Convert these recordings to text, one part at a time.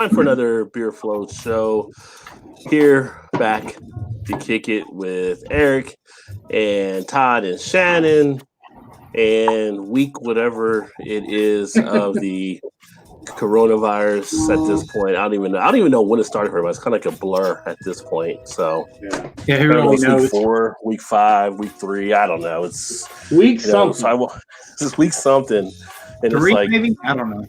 for another Beer Float show. Here, back to kick it with Eric and Todd and Shannon, and week whatever it is of the coronavirus at this point. I don't even know when it started for everybody. It's kind of like a blur at this point. So yeah, who really knows? Week 4, week 5, week 3. I don't know. It's week something. It's week something, and 3 it's like maybe. I don't know.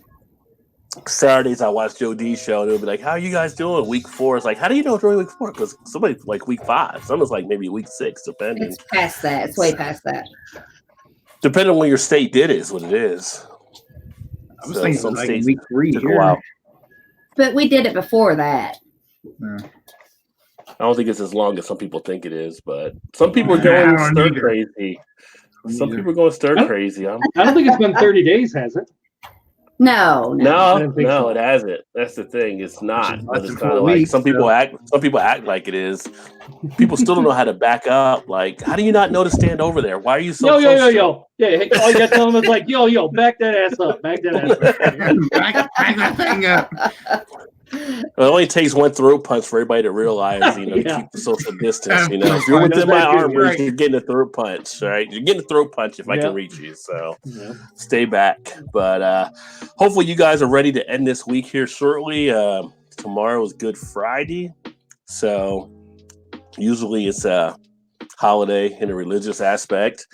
Saturdays I watch Joe D's show, and they'll be like, "How are you guys doing?" Week 4. It's like, how do you know it's really week 4? Because somebody's like week 5. Someone's like maybe week 6, depending. It's past that. It's way past that. Depending on when your state did it, is what it is. I was thinking some like week 3 took a while. But we did it before that. Yeah. I don't think it's as long as some people think it is, but some people are going stir crazy. Some people are going stir crazy. I don't think it's been 30 days, has it? No, it hasn't. That's the thing. It's not. But it's kind of like some people act like it is. People still don't know how to back up. Like, how do you not know to stand over there? Why are you so yo? Yeah, all you got to tell them is like, yo, back that ass up. Back that ass up. back that thing up. It only takes one throat punch for everybody to realize, to keep the social distance. If you're within my arm reach, you're getting a throat punch, right? You're getting a throat punch if I can reach you. So stay back. But hopefully you guys are ready to end this week here shortly. Tomorrow is Good Friday. So usually it's a holiday in a religious aspect.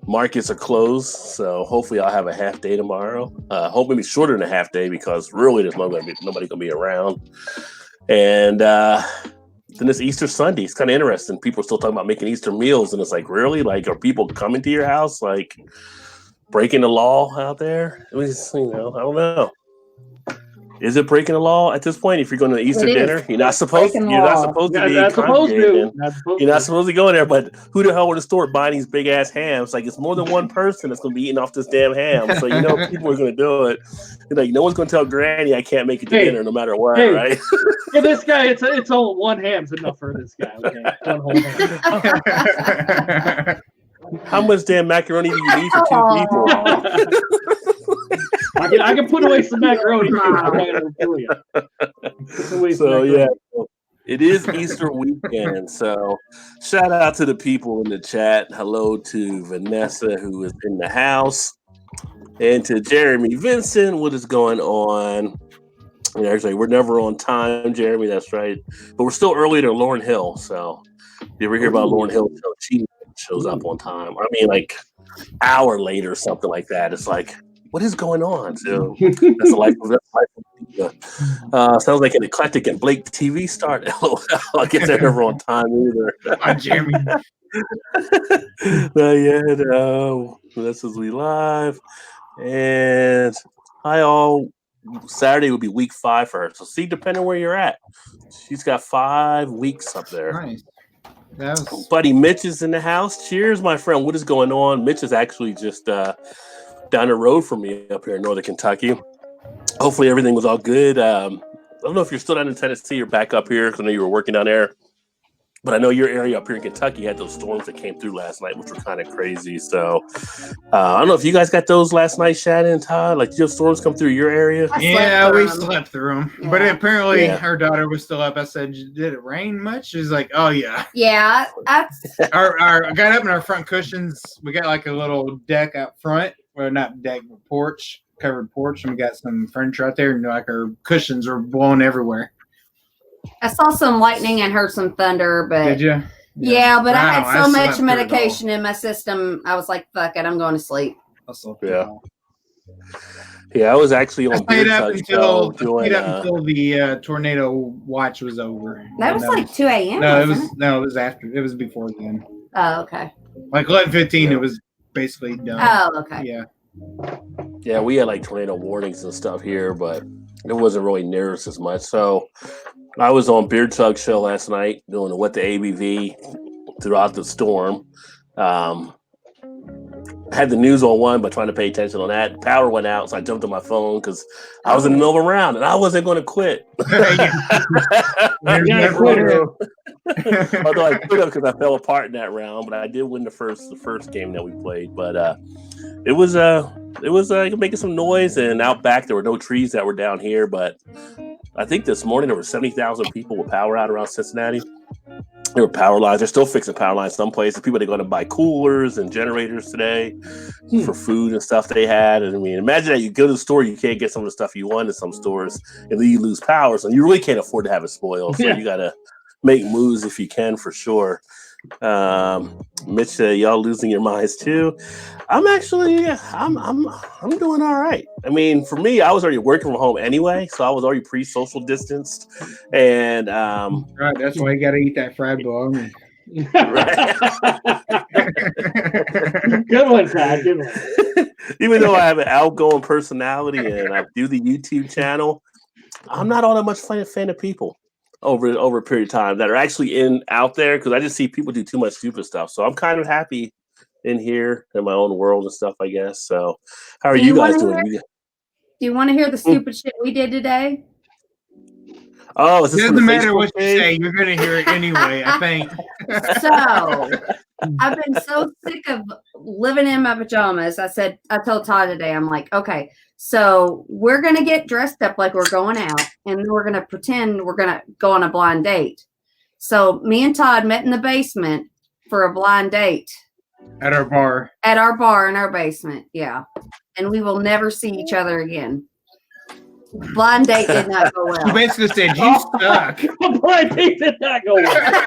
Markets are closed, so hopefully I'll have a half day tomorrow. Hopefully maybe shorter than a half day because really there's nobody gonna be around. And then it's Easter Sunday. It's kind of interesting. People are still talking about making Easter meals, and it's like, really? Like, are people coming to your house, like breaking the law out there? I don't know. Is it breaking the law at this point? If you're going to Easter dinner, you're not supposed to be congregating. You're not supposed to go in there. But who the hell would have store buying these big ass hams? Like, it's more than one person that's going to be eating off this damn ham. So people are going to do it. No one's going to tell Granny I can't make it to dinner no matter what, right? For this guy, it's all one ham's enough for this guy. Okay, one whole ham. How much damn macaroni do you need for 2 people? I can put away some macaroni. It is Easter weekend. So shout out to the people in the chat. Hello to Vanessa, who is in the house, and to Jeremy Vincent. What is going on? Actually, we're never on time, Jeremy. That's right. But we're still early to Lauryn Hill. So you ever hear about Lauryn Hill? She shows up on time. I mean, like hour later or something like that. It's like, what is going on? So that's the life of sounds like an eclectic and Blake TV start. I guess they're never on time either. Hi, Jeremy. This is we live. And hi all. Saturday would be week 5 for her. So see, depending where you're at. She's got 5 weeks up there. Nice. Buddy Mitch is in the house. Cheers, my friend. What is going on? Mitch is actually just down the road from me up here in Northern Kentucky. Hopefully everything was all good. I don't know if you're still down in Tennessee or back up here because I know you were working down there. But I know your area up here in Kentucky had those storms that came through last night, which were kind of crazy. So I don't know if you guys got those last night, Shannon and Todd. Like, did your storms come through your area? Yeah, we slept through them. Yeah. But apparently her daughter was still up. I said, did it rain much? She's like, oh, yeah. Yeah. I got up in our front cushions. We got like a little deck out front. Well, not deck, but porch, covered porch. And we got some furniture out there. And like our cushions were blowing everywhere. I saw some lightning and heard some thunder, but did you? Yeah, but I had so much medication in my system. I was like, "Fuck it, I'm going to sleep." Yeah, I was actually on. I stayed up until the tornado watch was over. That was like 2 a.m. It was after. It was before then. Oh, okay. Like 11:15, it was basically done. Oh, okay. Yeah. Yeah, we had like tornado warnings and stuff here, but it wasn't really near us as much. So I was on Beer Chug show last night doing what the ABV throughout the storm. I had the news on one, but trying to pay attention on that. Power went out, so I jumped on my phone because I was in the middle of a round and I wasn't going to quit. Although I quit because I fell apart in that round, but I did win the first game that we played. But it was making some noise, and out back there were no trees that were down here. But I think this morning there were 70,000 people with power out around Cincinnati. There were power lines. They're still fixing power lines some places. People are going to buy coolers and generators today for food and stuff they had. And I mean, imagine that you go to the store, you can't get some of the stuff you want in some stores, and then you lose power. So you really can't afford to have it spoiled. So you got to make moves if you can, for sure. Mitch said, y'all losing your minds too. I'm doing all right. I mean, for me, I was already working from home anyway, so I was already pre-social distanced, and right, that's why you got to eat that fried bologna. Good one, Todd. Good one. Even though I have an outgoing personality and I do the YouTube channel, I'm not all that much fan of people over a period of time that are actually out there, because I just see people do too much stupid stuff. So I'm kind of happy in here in my own world and stuff, I guess. So how are you guys doing? Do you want to hear the stupid shit we did today? Oh, it doesn't matter what you say, you're going to hear it anyway, I think. So I've been so sick of living in my pajamas. I told Todd today, I'm like, okay, so we're going to get dressed up like we're going out, and then we're going to pretend we're going to go on a blind date. So me and Todd met in the basement for a blind date. At our bar in our basement, yeah. And we will never see each other again. Blind date did not go well. She basically said, you suck. Blind date did not go well.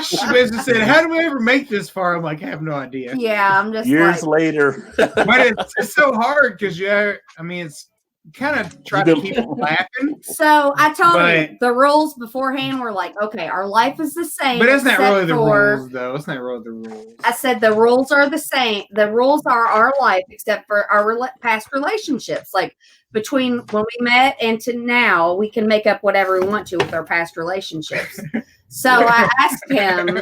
She basically said, how do we ever make this far? I'm like, I have no idea. Yeah, I'm just years later. But it's so hard because it's kind of try to keep them laughing. So I told him the rules beforehand were like, okay, our life is the same. But it's not really the rules, though. It's not really the rules. I said the rules are the same. The rules are our life, except for our past relationships. Like between when we met and to now, we can make up whatever we want to with our past relationships. So I asked him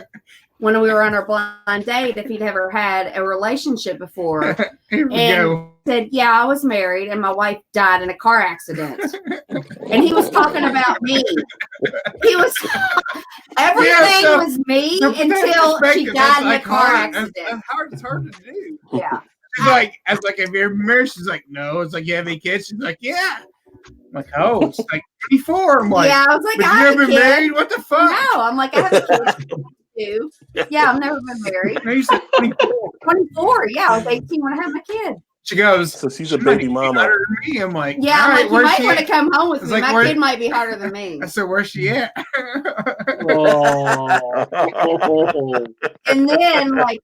when we were on our blind date if he'd ever had a relationship before. Here we go. Said, yeah, I was married and my wife died in a car accident. And he was talking about me. Everything was me until she died in a car accident. It's hard to do. Yeah. She's like, I was like, have you ever been married? She's like, no. It's like, you have any kids? She's like, yeah. I'm like, oh, she's like 24. I'm like, yeah, I was like, but you ever been married? What the fuck? No, I'm like, I have a kid. Yeah, I've never been married. No, you said 24. 24, yeah, I was 18 when I had my kid. She goes, so she's a baby mama. Harder than me. I'm like, yeah, I'm like, you might want to come home with me. Like, my kid might be harder than me. I said, where's she at? And then like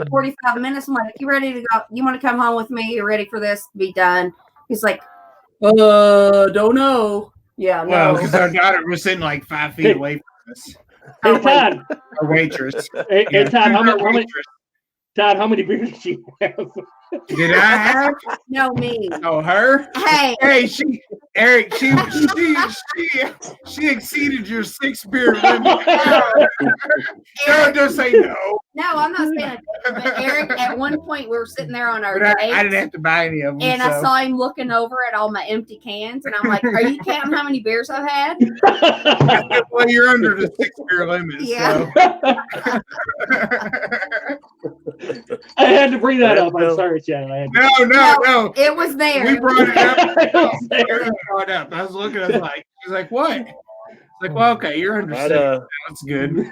45 minutes, I'm like, you ready to go? You want to come home with me? You ready for this to be done? He's like, don't know. Yeah, no. Well, because our daughter was sitting like 5 feet away from us. Hey, Todd. Our waitress. Hey, Todd, how many beers did you have? Did I have? No, me. Oh, her? Hey, Eric, she exceeded your 6 beer limit. No, don't say no. No, I'm not saying it. But Eric, at one point, we were sitting there on our date. I didn't have to buy any of them. And I saw him looking over at all my empty cans, and I'm like, "Are you counting how many beers I've had?" Well, you're under the 6 beer limit. Yeah. So. I had to bring that up. I'm sorry, Shannon. No. It was there. We brought it up. I was looking at it like, she's like, what? It's like, well, okay, you're under 6. That's good.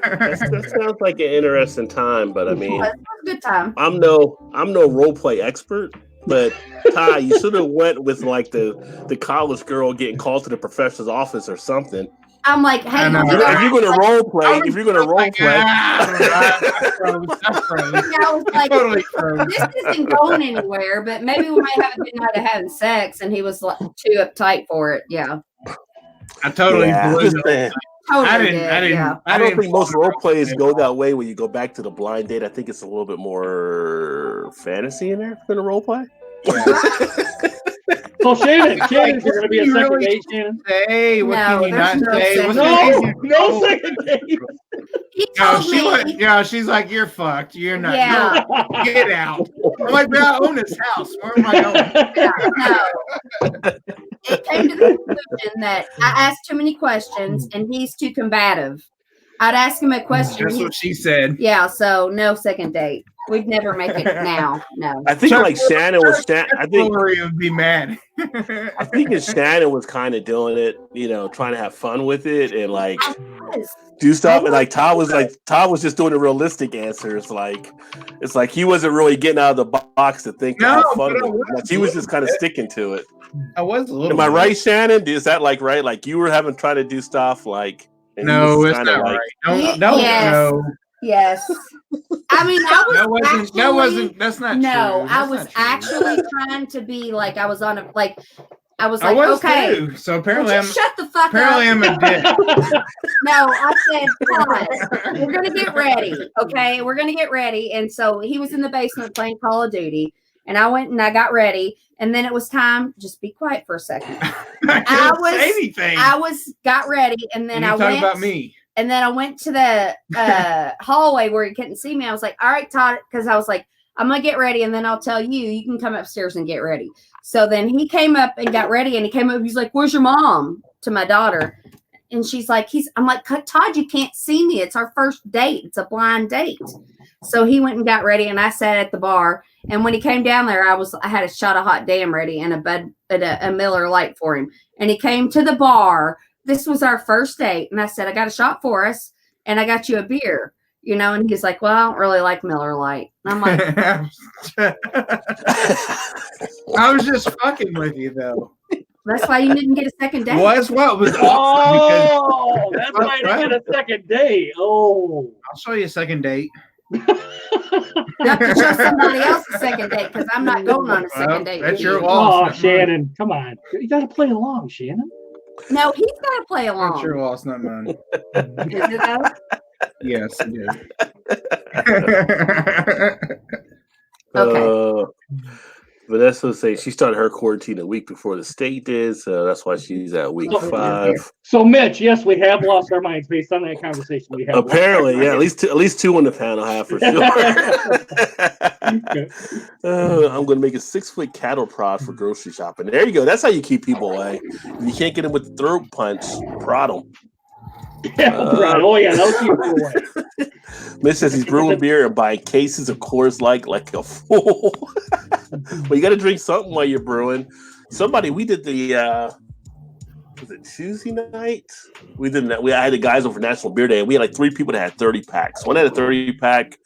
That sounds like an interesting time, but I mean, it was a good time. I'm no role play expert, but Ty, you should have went with like the college girl getting called to the professor's office or something. I'm like, hey, if you're gonna role play, I was like, totally this isn't going anywhere, but maybe we might have a good night of having sex, and he was like too uptight for it. Yeah, I totally believe it. I don't think most role plays go that way when you go back to the blind date. I think it's a little bit more fantasy in there than a role play. So Shannon's going to be a second date, Shannon? Say, what can you not say? No second date. He told me. She's like, you're fucked. You're not. Yeah. No, get out. I'm like, I own this house. Where am I going? No. It came to the conclusion that I asked too many questions and he's too combative. I'd ask him a question. That's what she said. Yeah, so no second date. We'd never make it now. No. I think like Shannon was. I think Hillary would be mad. I think Shannon was kind of doing it, trying to have fun with it and like do stuff. And like Todd was just doing the realistic answers. Like it's like he wasn't really getting out of the box to think to have fun with it. Like, he was just kind of sticking to it. I was a little. Am I right, Shannon? Is that like right? Like you were trying to do stuff like. No, it's not right. No. Yes. I mean, that's not no, true. I was actually trying to be like, I was on a, like, I was like, okay. Too. So apparently shut the fuck apparently up. I'm a dick. No, I said, pause. We're going to get ready. Okay. We're going to get ready. And so he was in the basement playing Call of Duty and I went and I got ready. And then it was time. Just be quiet for a second. I say anything. I got ready and then I went about me. And then I went to the hallway where he couldn't see me. I was like, all right, Todd, because I was like, I'm going to get ready. And then I'll tell you, you can come upstairs and get ready. So then he came up and got ready. And he came up. He's like, where's your mom? To my daughter. And she's like, I'm like, Todd, you can't see me. It's our first date. It's a blind date. So he went and got ready. And I sat at the bar. And when he came down there, I had a shot of hot damn ready and a Miller Lite for him. And he came to the bar. This was our first date. And I said, I got a shot for us. And I got you a beer. And he's like, well, I don't really like Miller Lite. And I'm like, I was just fucking with you, though. That's why you didn't get a second date. Well, that's what was awesome. That's why you didn't get a second date. Oh. I'll show you a second date. Not to show somebody else a second date because I'm not going on a second date. That's your loss. Oh, Shannon, come on. You got to play along, Shannon. No, he's got to play along. That's your loss, not mine. Is it though? Yes, it is. Okay. Vanessa was saying she started her quarantine a week before the state did, so that's why she's at week 5. So, Mitch, yes, we have lost our minds based on that conversation we had. Apparently, yeah, at least 2 on the panel have for sure. I'm going to make a 6-foot cattle prod for grocery shopping. There you go. That's how you keep people away. If you can't get them with the throat punch, prod them. That'll keep you away. Mitch says he's brewing beer and buying cases of Coors Light like a fool. Well, you got to drink something while you're brewing. We did the was it Tuesday night? We did that. I had the guys over for National Beer Day, and we had like 3 people that had 30 packs. One had a 30 pack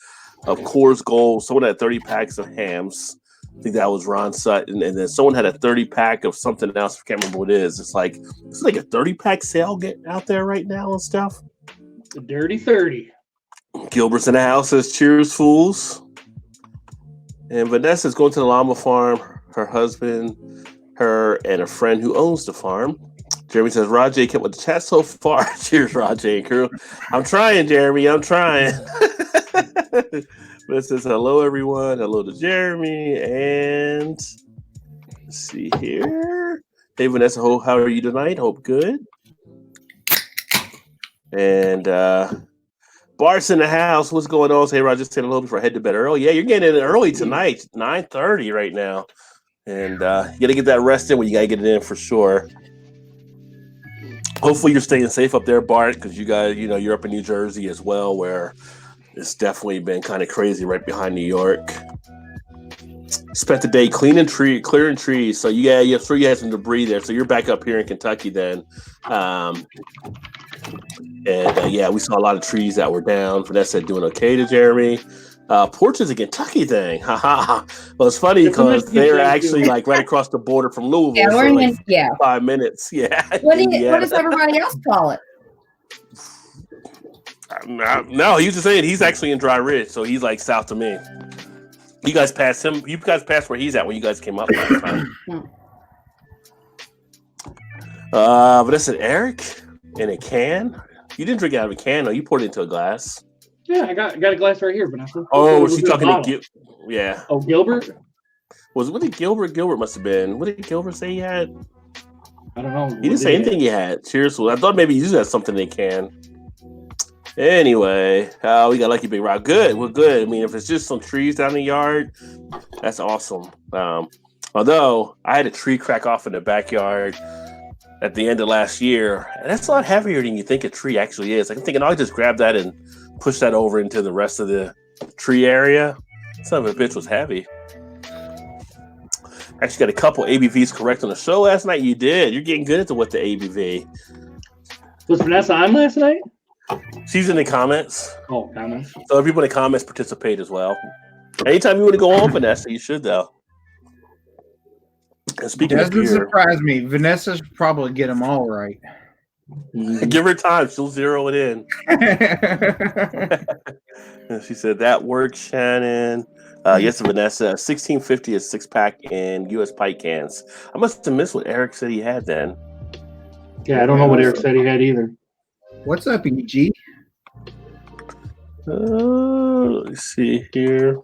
of Coors Gold. Someone had 30 packs of Hams. I think that was Ron Sutton, and then someone had a 30 pack of something else. I can't remember what it is. It's like a 30 pack sale getting out there right now and stuff. The Dirty 30. Gilbert's in the house says, "Cheers, fools." And Vanessa's going to the llama farm. Her husband, her, and a friend who owns the farm. Jeremy says, Rajay kept with the chat so far. Cheers, Rajay and crew. I'm trying, Jeremy. I'm trying. But says, hello, everyone. Hello to Jeremy. And let's see here. Hey, Vanessa, how are you tonight? Hope good. And Bart's in the house. What's going on? Hey, Roger, just saying hello before I head to bed early. Yeah, you're getting in early tonight. 9:30 right now. And you got to get that rest in when you got to get it in for sure. Hopefully you're staying safe up there, Bart, because you guys, you're up in New Jersey as well, where it's definitely been kind of crazy right behind New York. Spent the day clearing trees. So you had some debris there. So you're back up here in Kentucky then. We saw a lot of trees that were down. Vanessa doing okay to Jeremy. Porch is a Kentucky thing. Well, it's funny because they're actually like right across the border from Louisville. Yeah, we're in 5 minutes. Yeah. What does everybody else call it? No, he was just saying he's actually in Dry Ridge, so he's like south of me. You guys passed him. You guys passed where he's at when you guys came up last time. But that's an Eric in a can. You didn't drink it out of a can, though. You poured it into a glass. Yeah, I got a glass right here, Vanessa. Oh, was she talking to Gilbert? Yeah. Oh, Gilbert? What did Gilbert? Gilbert must have been. What did Gilbert say he had? I don't know. He didn't say anything he had. Seriously, I thought maybe he used that something they can. Anyway, we got Lucky Big Rock. Good, we're good. I mean, if it's just some trees down the yard, that's awesome. Although I had a tree crack off in the backyard at the end of last year, and that's a lot heavier than you think a tree actually is. I'm thinking I'll just grab that and push that over into the rest of the tree area. Son of a bitch was heavy. Actually got a couple ABVs correct on the show last night. You did. You're getting good at what the ABV. Was Vanessa on last night? She's in the comments. Oh, comments. So everybody in the comments participate as well. Anytime you want to go on, Vanessa, you should though. And speaking of beer, surprise me. Vanessa should probably get them all right. Give her time; she'll zero it in. And she said that works, Shannon. Yes, Vanessa. 1650 is 6-pack in U.S. pint cans. I must have missed what Eric said he had then. Yeah, I don't know what Eric said he had either. What's up, EG? Let's see here.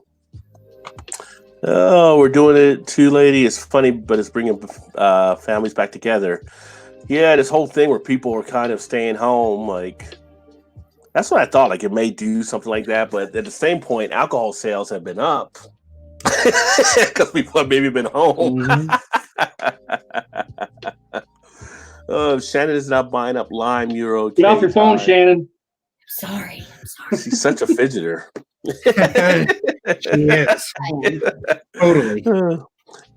Oh, we're doing it too, lady. It's funny, but it's bringing families back together. Yeah, this whole thing where people are kind of staying home, like that's what I thought. Like it may do something like that, but at the same point, alcohol sales have been up because people have maybe been home. Oh, Shannon is not buying up lime euro. Get off your phone, Shannon. Sorry. She's such a fidgeter. She is. Totally.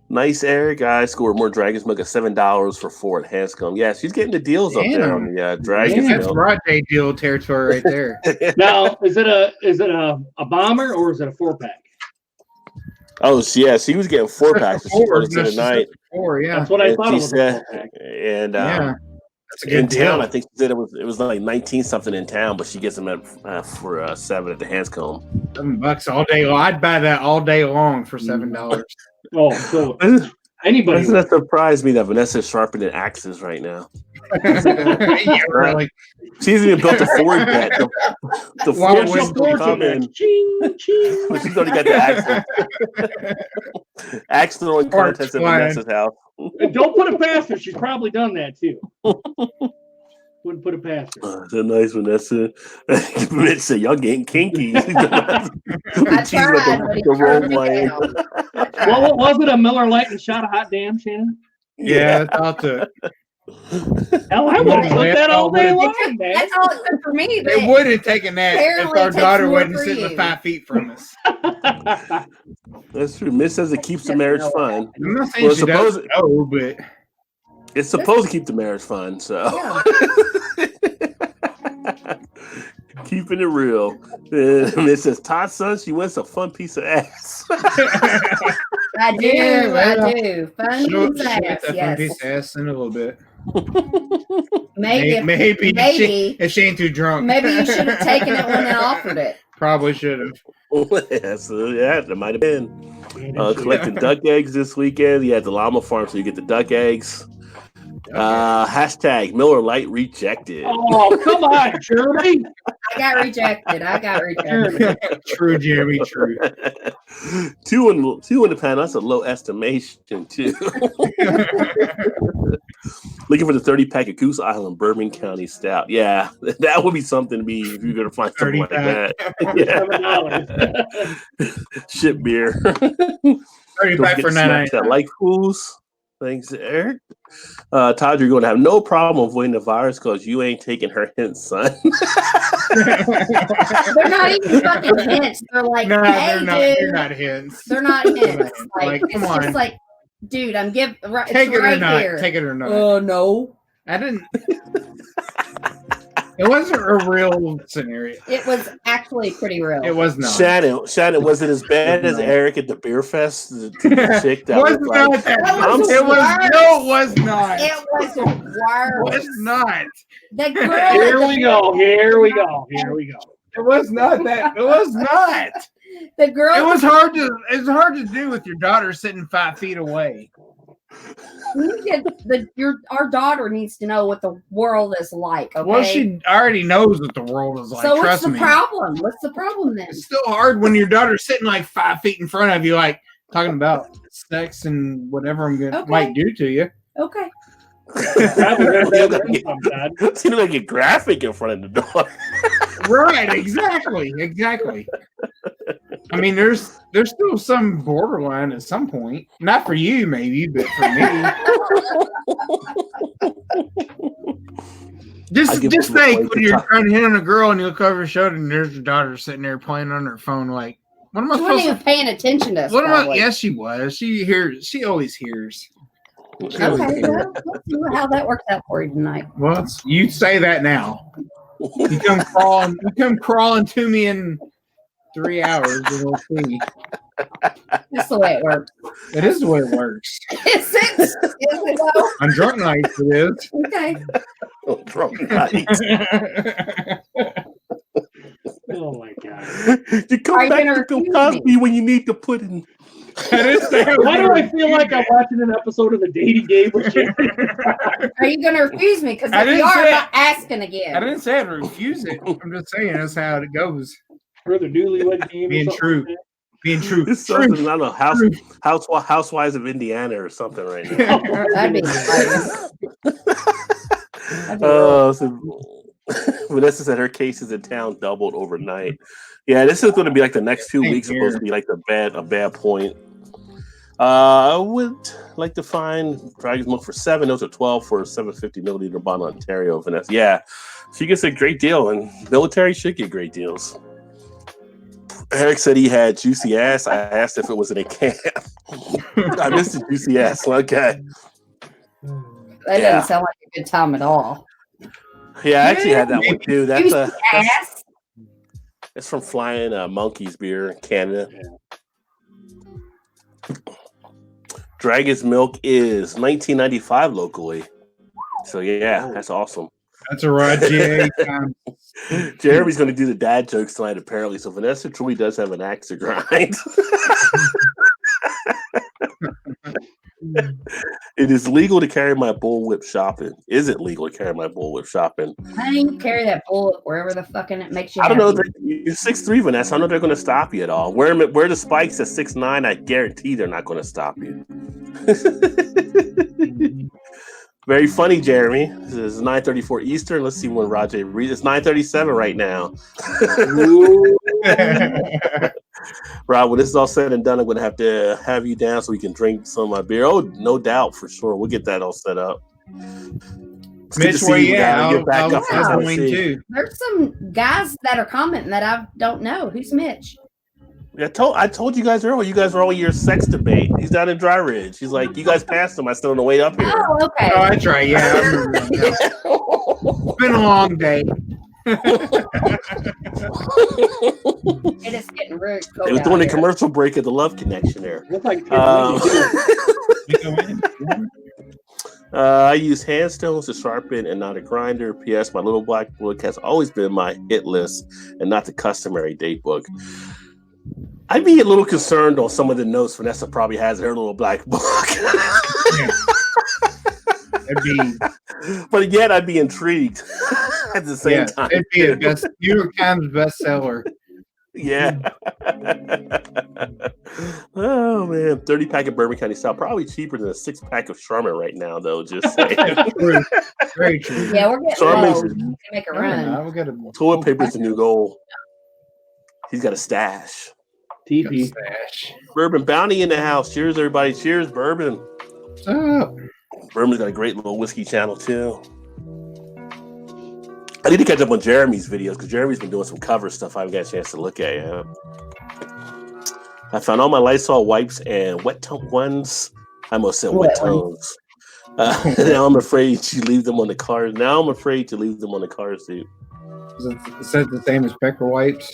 Nice, Eric. I scored more Dragon's Milk at $7 for 4 at Hanscom. Yeah, she's getting the deals up there on the Dragon's Milk. That's Rod Day deal territory right there. Now, is it a bomber or is it a 4-pack? Oh, yeah, she was getting 4-packs tonight. Yeah, that's what I thought. It was a 4-pack. And that's a good deal. Town, I think she said it was like 19 something in town, but she gets them at for 7 at the Hanscom. $7 all day long. I'd buy that all day long for $7. Oh, so anybody? Doesn't that surprise me that Vanessa's sharpening axes right now? Yeah, really. She hasn't even built a Ford yet. The Ford will come in. She's already got the axe. Axe throwing contest at Vanessa's house. Don't put it past her. She's probably done that too. Wouldn't put it past her. That's a nice Vanessa. Mitch said, y'all getting kinky. I tried, Well, was it a Miller Lite and shot of hot damn, Shannon? Yeah, I thought that. Hell, I would have took that all day long, man. That's all it took for me. They would have taken that if our daughter wasn't sitting 5 feet from us. That's true. Mitch says it keeps the marriage fun. I'm not saying she doesn't know, but it's supposed to keep the marriage fun, so keeping it real. It says Todd's son, she wants a fun piece of ass. I do. Fun piece of ass. Fun piece of ass in a little bit. Maybe if she ain't too drunk. Maybe you should have taken it when they offered it. Probably should have. Yeah, that might have been. Collecting duck eggs this weekend. You had the llama farm, so you get the duck eggs. Hashtag Miller Lite rejected. Oh, come on, Jeremy. I got rejected. True, Jeremy. True. Two in the panel. That's a low estimation too. Looking for the 30-pack of Goose Island Bourbon County Stout. Yeah, that would be something to be if you're going to find something like that. Yeah. Ship beer. 30-pack for $9.99. Like fools. Thanks, Eric. Todd, you're going to have no problem avoiding the virus because you ain't taking her hints, son. They're not even fucking hints. They're like, no, hey, they're not hints. They're not hints. Like, it's come just on. like, dude, I'm giving right. Take it right or not. here. Take it or not. No. I didn't. It wasn't a real scenario. It was actually pretty real. It was not. Shannon, was it as bad as Eric at the beer fest? The chick that was not like, that. It was not. It was worse. It was not. The girl. Here we go. It was not that. It was not. The girl. It was hard to do with your daughter sitting 5 feet away. Our daughter needs to know what the world is like. Okay? Well, she already knows what the world is like. So trust what's the me. problem? What's the problem then? It's still hard when your daughter's sitting like 5 feet in front of you. Like, talking about sex and whatever I'm gonna Okay. might do to you. Okay. You don't gotta get graphic in front of the door. Right, exactly. I mean, there's still some borderline at some point. Not for you, maybe, but for me. Just think when you're trying to hit on a girl and you look over your shoulder and there's your daughter sitting there playing on her phone, like, what am I She wasn't even paying attention to us. Yes, she was. She hears. She always hears. Okay, well, let's see how that works out for you tonight. Well, you say that now. You come crawling to me in 3 hours and we'll see. That's the way it works. It is the way it works. Is it though? On drunk nights, it is. Okay. Drunk nights. Oh my god! You come back to Bill Cosby when you need to put in. Why do I feel like I'm watching an episode of The Dating Game with you? Are you going to refuse me? Because if you are, I'm not asking again. I didn't say I'd refuse it. I'm just saying that's how it goes. For the newlywed game. Being true. Being true. This is something, I don't know, Housewives of Indiana or something right now. That'd be Vanessa said her cases in town doubled overnight. Yeah, this is going to be like the next 2 weeks supposed to be like a bad point. I would like to find Dragon's Milk for $7. Those are 12 for a 750 milliliter bottle in Ontario. Vanessa, yeah, she gets a great deal, and military should get great deals. Eric said he had juicy ass. I asked if it was in a can. I missed the juicy ass. Okay. That doesn't sound like a good time at all. Yeah, I actually had that one too. That's ass. It's from Flying Monkeys beer in Canada. Dragon's Milk is $19.95 locally. So yeah, that's awesome. That's a right, Jay. Jeremy's going to do the dad jokes tonight, apparently. So Vanessa truly does have an axe to grind. It is legal to carry my bullwhip shopping. Is it legal to carry my bullwhip shopping? I think you carry that bullwhip wherever the fucking it makes you. I don't know. You're 6'3", Vanessa. I don't know if they're going to stop you at all. Wear the spikes at 6'9". I guarantee they're not going to stop you. Very funny, Jeremy. This is 9:34 Eastern. Let's see when Rajay reads. It's 9:37 right now. Rob, when this is all said and done, I'm going to have you down so we can drink some of my beer. Oh, no doubt, for sure. We'll get that all set up. Mitch, where you at? There's some guys that are commenting that I don't know. Who's Mitch? I told you guys earlier. You guys were all your sex debate. He's down in Dry Ridge. He's like, you guys passed him. I still on the way up here. Oh, okay. Oh, that's right. Yeah, I remember that. It's been a long day. It is getting rude. They was doing a commercial break at the Love Connection there. I use hand stones to sharpen and not a grinder. P.S. My little black book has always been my hit list and not the customary date book. I'd be a little concerned on some of the notes Vanessa probably has in her little black book. But again, I'd be intrigued at the same time. It'd be a New York Times bestseller. Yeah. Oh man, 30-pack of Bourbon County Style, probably cheaper than a 6-pack of Charmin right now, though. Just saying. Very true. Yeah, we're getting low. Make a run. Toilet paper's the new goal. He's got a stash. TP. Bourbon Bounty in the house. Cheers, everybody. Cheers, Bourbon. Bourbon's got a great little whiskey channel too. I need to catch up on Jeremy's videos because Jeremy's been doing some cover stuff I haven't got a chance to look at yet. I found all my Lysol wipes and wet tone ones. I almost said wet tones. Now I'm afraid to leave them on the car. Now I'm afraid to leave them on the car seat. Is that the same as Pecker wipes?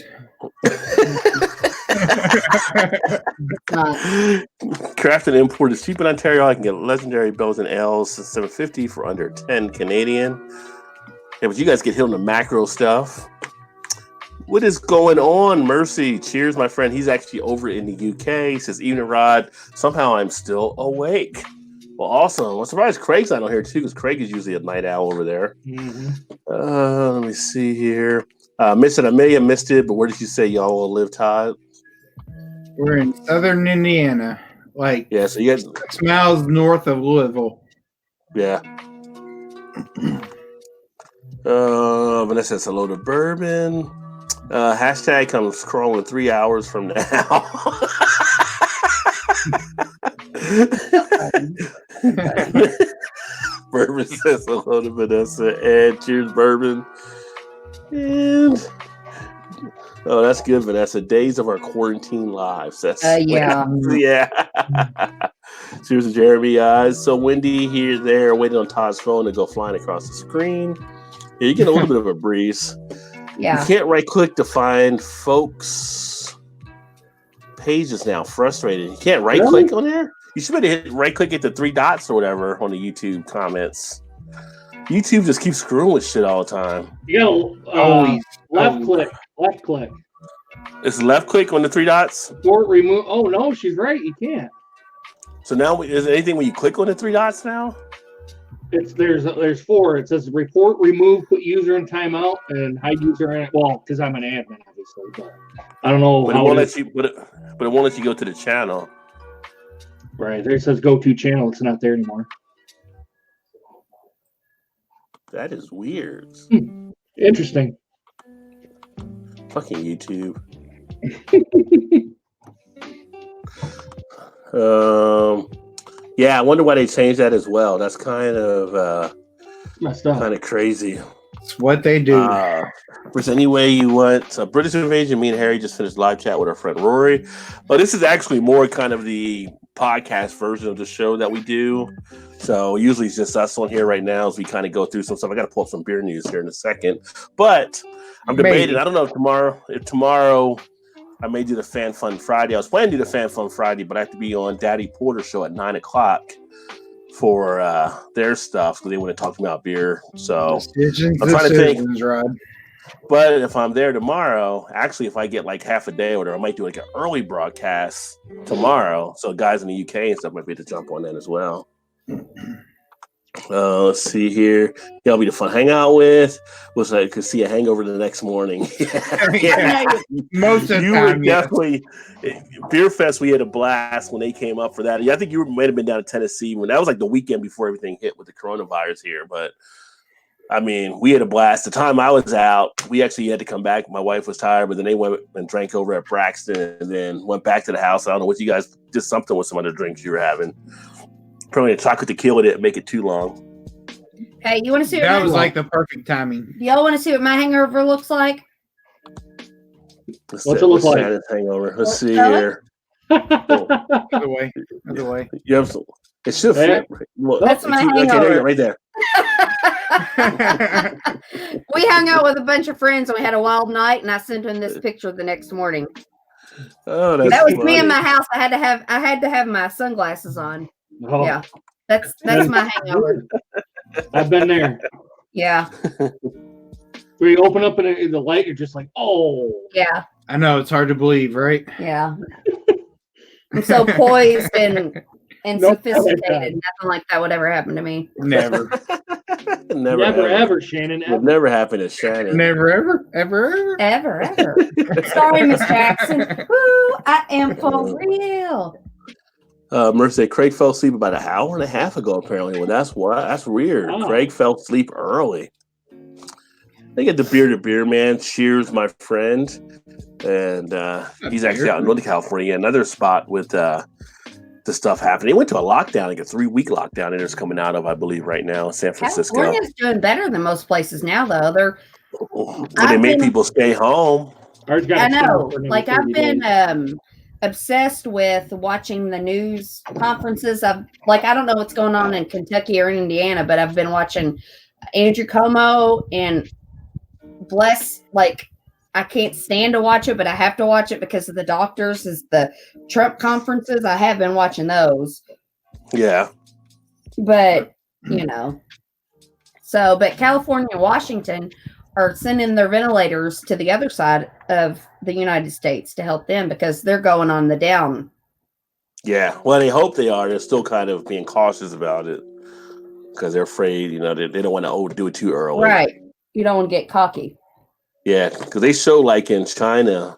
Craft and import is cheap in Ontario. I can get legendary bells and ales $7.50 for under 10 Canadian. Yeah, but you guys get hit on the macro stuff. What is going on, Mercy? Cheers, my friend. He's actually over in the UK. He says, evening, Rod. Somehow I'm still awake. Well, awesome. I'm surprised Craig's not on here, too, because Craig is usually a night owl over there. Mm-hmm. Let me see here. Missed it. Missed it, but where did you say y'all will live, Todd? We're in southern Indiana. Like, yeah, so you got 6 miles north of Louisville. yeah. Vanessa says hello to bourbon. Hashtag comes scrolling 3 hours from now. Bourbon says hello to Vanessa and cheers, bourbon. And oh, that's good, Vanessa. Days of our quarantine lives. That's yeah. yeah. Cheers to Jeremy. So Wendy here, there, waiting on Todd's phone to go flying across the screen. Yeah, you get a little bit of a breeze. Yeah. You can't right click to find folks' pages now. Frustrated. You can't right click on there. You should be able to hit right click at the 3 dots or whatever on the YouTube comments. YouTube just keeps screwing with shit all the time. You gotta left click. It's left click on the 3 dots. Report remove. Oh no, she's right. You can't. So now is there anything when you click on the 3 dots now? There's 4. It says report, remove, put user in timeout, and hide user in it. Well, because I'm an admin, obviously, but I don't know. But it won't let you. But it won't let you go to the channel. Right there, it says go to channel. It's not there anymore. That is weird. Interesting. Fucking YouTube. Yeah, I wonder why they changed that as well. That's kind of messed up. Kind of crazy. It's what they do. If there's any way you want British Invasion, me and Harry just finished live chat with our friend Rory. But this is actually more kind of the podcast version of the show that we do. So usually it's just us on here right now as we kind of go through some stuff. I got to pull up some beer news here in a second. But I'm debating. I don't know if tomorrow I may do the Fan Fun Friday. I was planning to do the Fan Fun Friday, but I have to be on Daddy Porter show at 9:00 for their stuff because they want to talk about beer. So I'm trying to think. Rod. But if I'm there tomorrow, actually, if I get like half a day or whatever, I might do like an early broadcast tomorrow. So guys in the UK and stuff might be able to jump on that as well. Let's see here. Y'all be the fun hang out with. Was I could see a hangover the next morning. Yeah. Most of the time, definitely. Beer Fest, we had a blast when they came up for that. Yeah, I think you might have been down in Tennessee when that was like the weekend before everything hit with the coronavirus here. But I mean, we had a blast. The time I was out, we actually had to come back. My wife was tired, but then they went and drank over at Braxton and then went back to the house. I don't know what you guys did something with some other drinks you were having. Probably a chocolate tequila didn't make it too long. Hey, you want to see that was like the perfect timing. Y'all want to see what my hangover looks like? What's it look like? Hangover. Let's see here. Other way. You have some, it should fit. That's my hangover. Right there. We hung out with a bunch of friends and we had a wild night, and I sent him this picture the next morning. Oh, that was funny. Me in my house. I had to have my sunglasses on. Oh. Yeah, that's my hangover. I've been there. Yeah. Where you open up and the light, you're just like, oh. Yeah. I know, it's hard to believe, right? Yeah. I'm so poised and sophisticated. Nothing like that would ever happen to me. Never. Never ever, Shannon. Would never happen to Shannon. Never, ever. Sorry, Miss Jackson. Woo, I am for real. Mercy, Craig fell asleep about an hour and a half ago, apparently. Well, that's weird. Oh. Craig fell asleep early. They get the beer man. Cheers, my friend. And he's actually out in Northern California, another spot with the stuff happening. He went to a lockdown, like a 3-week lockdown, and it's coming out of, I believe, right now in San Francisco. California's doing better than most places now, though. They made people stay home. I know. Like, I've been obsessed with watching the news conferences. I don't know what's going on in Kentucky or Indiana, but I've been watching Andrew Cuomo and I can't stand to watch it, but I have to watch it because of the doctors. Is the Trump conferences. I have been watching those. Yeah. But, but California and Washington are sending their ventilators to the other side of the United States to help them because they're going on the down. Yeah. Well, they hope they are. They're still kind of being cautious about it because they're afraid, they don't want to do it too early. Right. You don't want to get cocky. Yeah, because they show like in China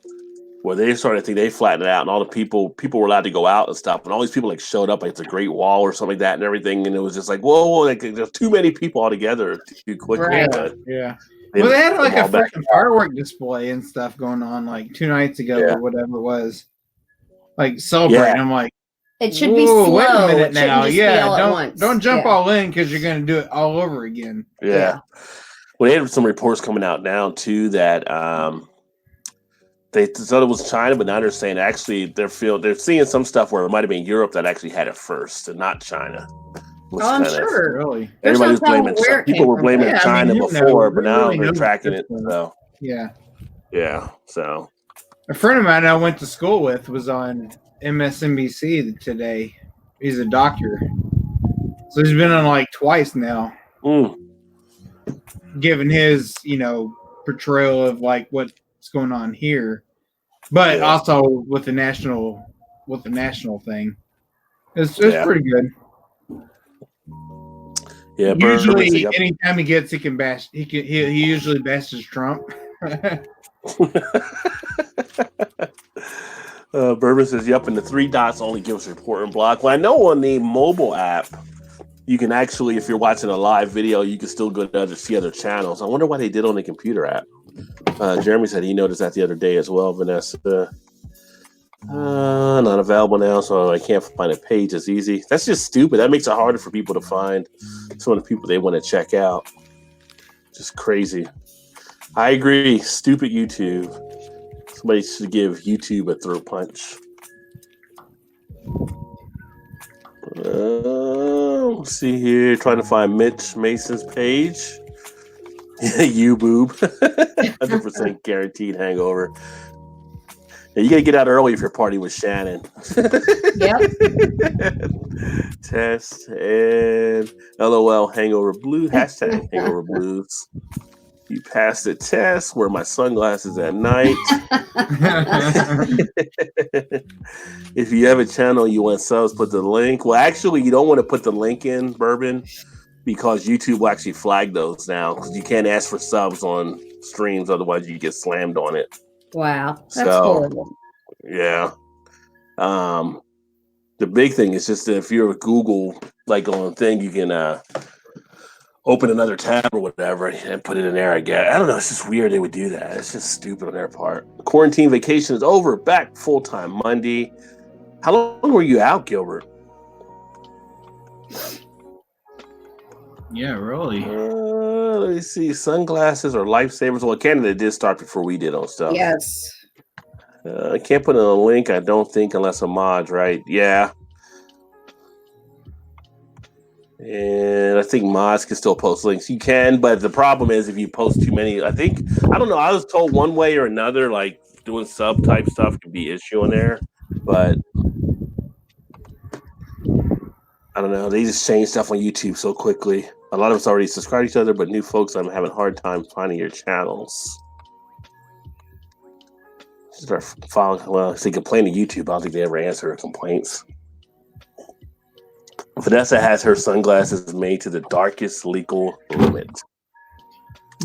where they started, I think they flattened it out, and all the people were allowed to go out and stuff, and all these people like showed up like it's a Great Wall or something like that and everything, and it was just like, whoa, like there's too many people all together too quickly. Right. But Well, they had like a freaking firework display and stuff going on like 2 nights ago or whatever it was, like celebrating. I'm like, it should be slow. Wait a minute now. Yeah, don't jump all in because you're going to do it all over again. Yeah. Well, they had some reports coming out now too that they thought it was China, but now they're saying actually they're seeing some stuff where it might have been Europe that actually had it first and not China. I'm sure. Really, everybody was blaming. People were blaming China before, but now they're tracking it. So yeah. So a friend of mine I went to school with was on MSNBC today. He's a doctor, so he's been on like twice now, giving his portrayal of like what's going on here, but also with the national thing. It's pretty good. Yeah, usually anytime he gets, he can bash. He usually bashes Trump. Bourbon says, "Yep," and the 3 dots only gives report and block. Well, I know on the mobile app, you can actually, if you're watching a live video, you can still go to see other channels. I wonder why they did on the computer app. Jeremy said he noticed that the other day as well. Vanessa, not available now, so I can't find a page as easy. That's just stupid. That makes it harder for people to find some of the people they want to check out. Just crazy. I agree. Stupid YouTube. Somebody should give YouTube a throat punch. Let's see here. Trying to find Mitch Mason's page. You boob. 100% guaranteed hangover. Yeah, you gotta get out early if you're partying with Shannon. Yep. Test and LOL hangover blue. Hashtag hangover blues. You passed the test. Wear my sunglasses at night. If you have a channel you want subs, put the link. Well, actually, you don't want to put the link in, Bourbon, because YouTube will actually flag those now because you can't ask for subs on streams, otherwise you get slammed on it. Wow, that's horrible. Yeah. The big thing is just that if you're a Google like on thing, you can open another tab or whatever and put it in there. I guess. I don't know. It's just weird they would do that. It's just stupid on their part. Quarantine vacation is over. Back full time Monday. How long were you out, Gilbert? Yeah, really. Let me see. Sunglasses or lifesavers. Well, Canada did start before we did on stuff. Yes. I can't put in a link, I don't think, unless a mod, right? Yeah. And I think mods can still post links. You can, but the problem is if you post too many, I don't know. I was told one way or another, like doing sub type stuff could be issue in there, but I don't know. They just change stuff on YouTube so quickly. A lot of us already subscribe to each other, but new folks, I'm having a hard time finding your channels. Start following. Well, if they complain to YouTube, I don't think they ever answer complaints. Vanessa has her sunglasses made to the darkest legal limit.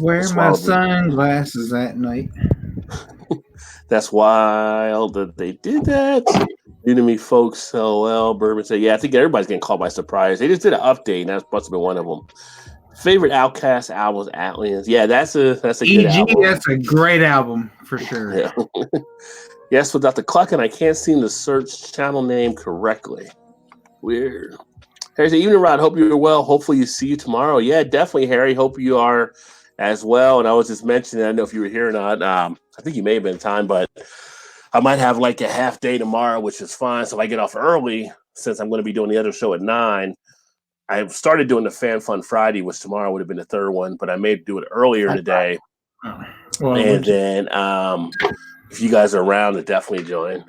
Wear my sunglasses at night. That's wild that they did that. New to me, folks. LOL. Bourbon said, "Yeah, I think everybody's getting caught by surprise. They just did an update, and that must have been one of them." Favorite Outkast albums, Atlians. Yeah, that's a good album. That's a great album for sure. Yeah. Yes, without the clucking, I can't seem to search channel name correctly. Weird. Harry said, "Evening, Rod. Hope you're well. Hopefully, you see you tomorrow." Yeah, definitely, Harry. Hope you are as well. And I was just mentioning, I don't know if you were here or not. I think you may have been in time, but I might have like a half day tomorrow, which is fine. So if I get off early, since I'm going to be doing the other show at 9. I started doing the Fan Fun Friday, which tomorrow would have been the third one, but I may do it earlier today. Well, and then if you guys are around, to definitely join.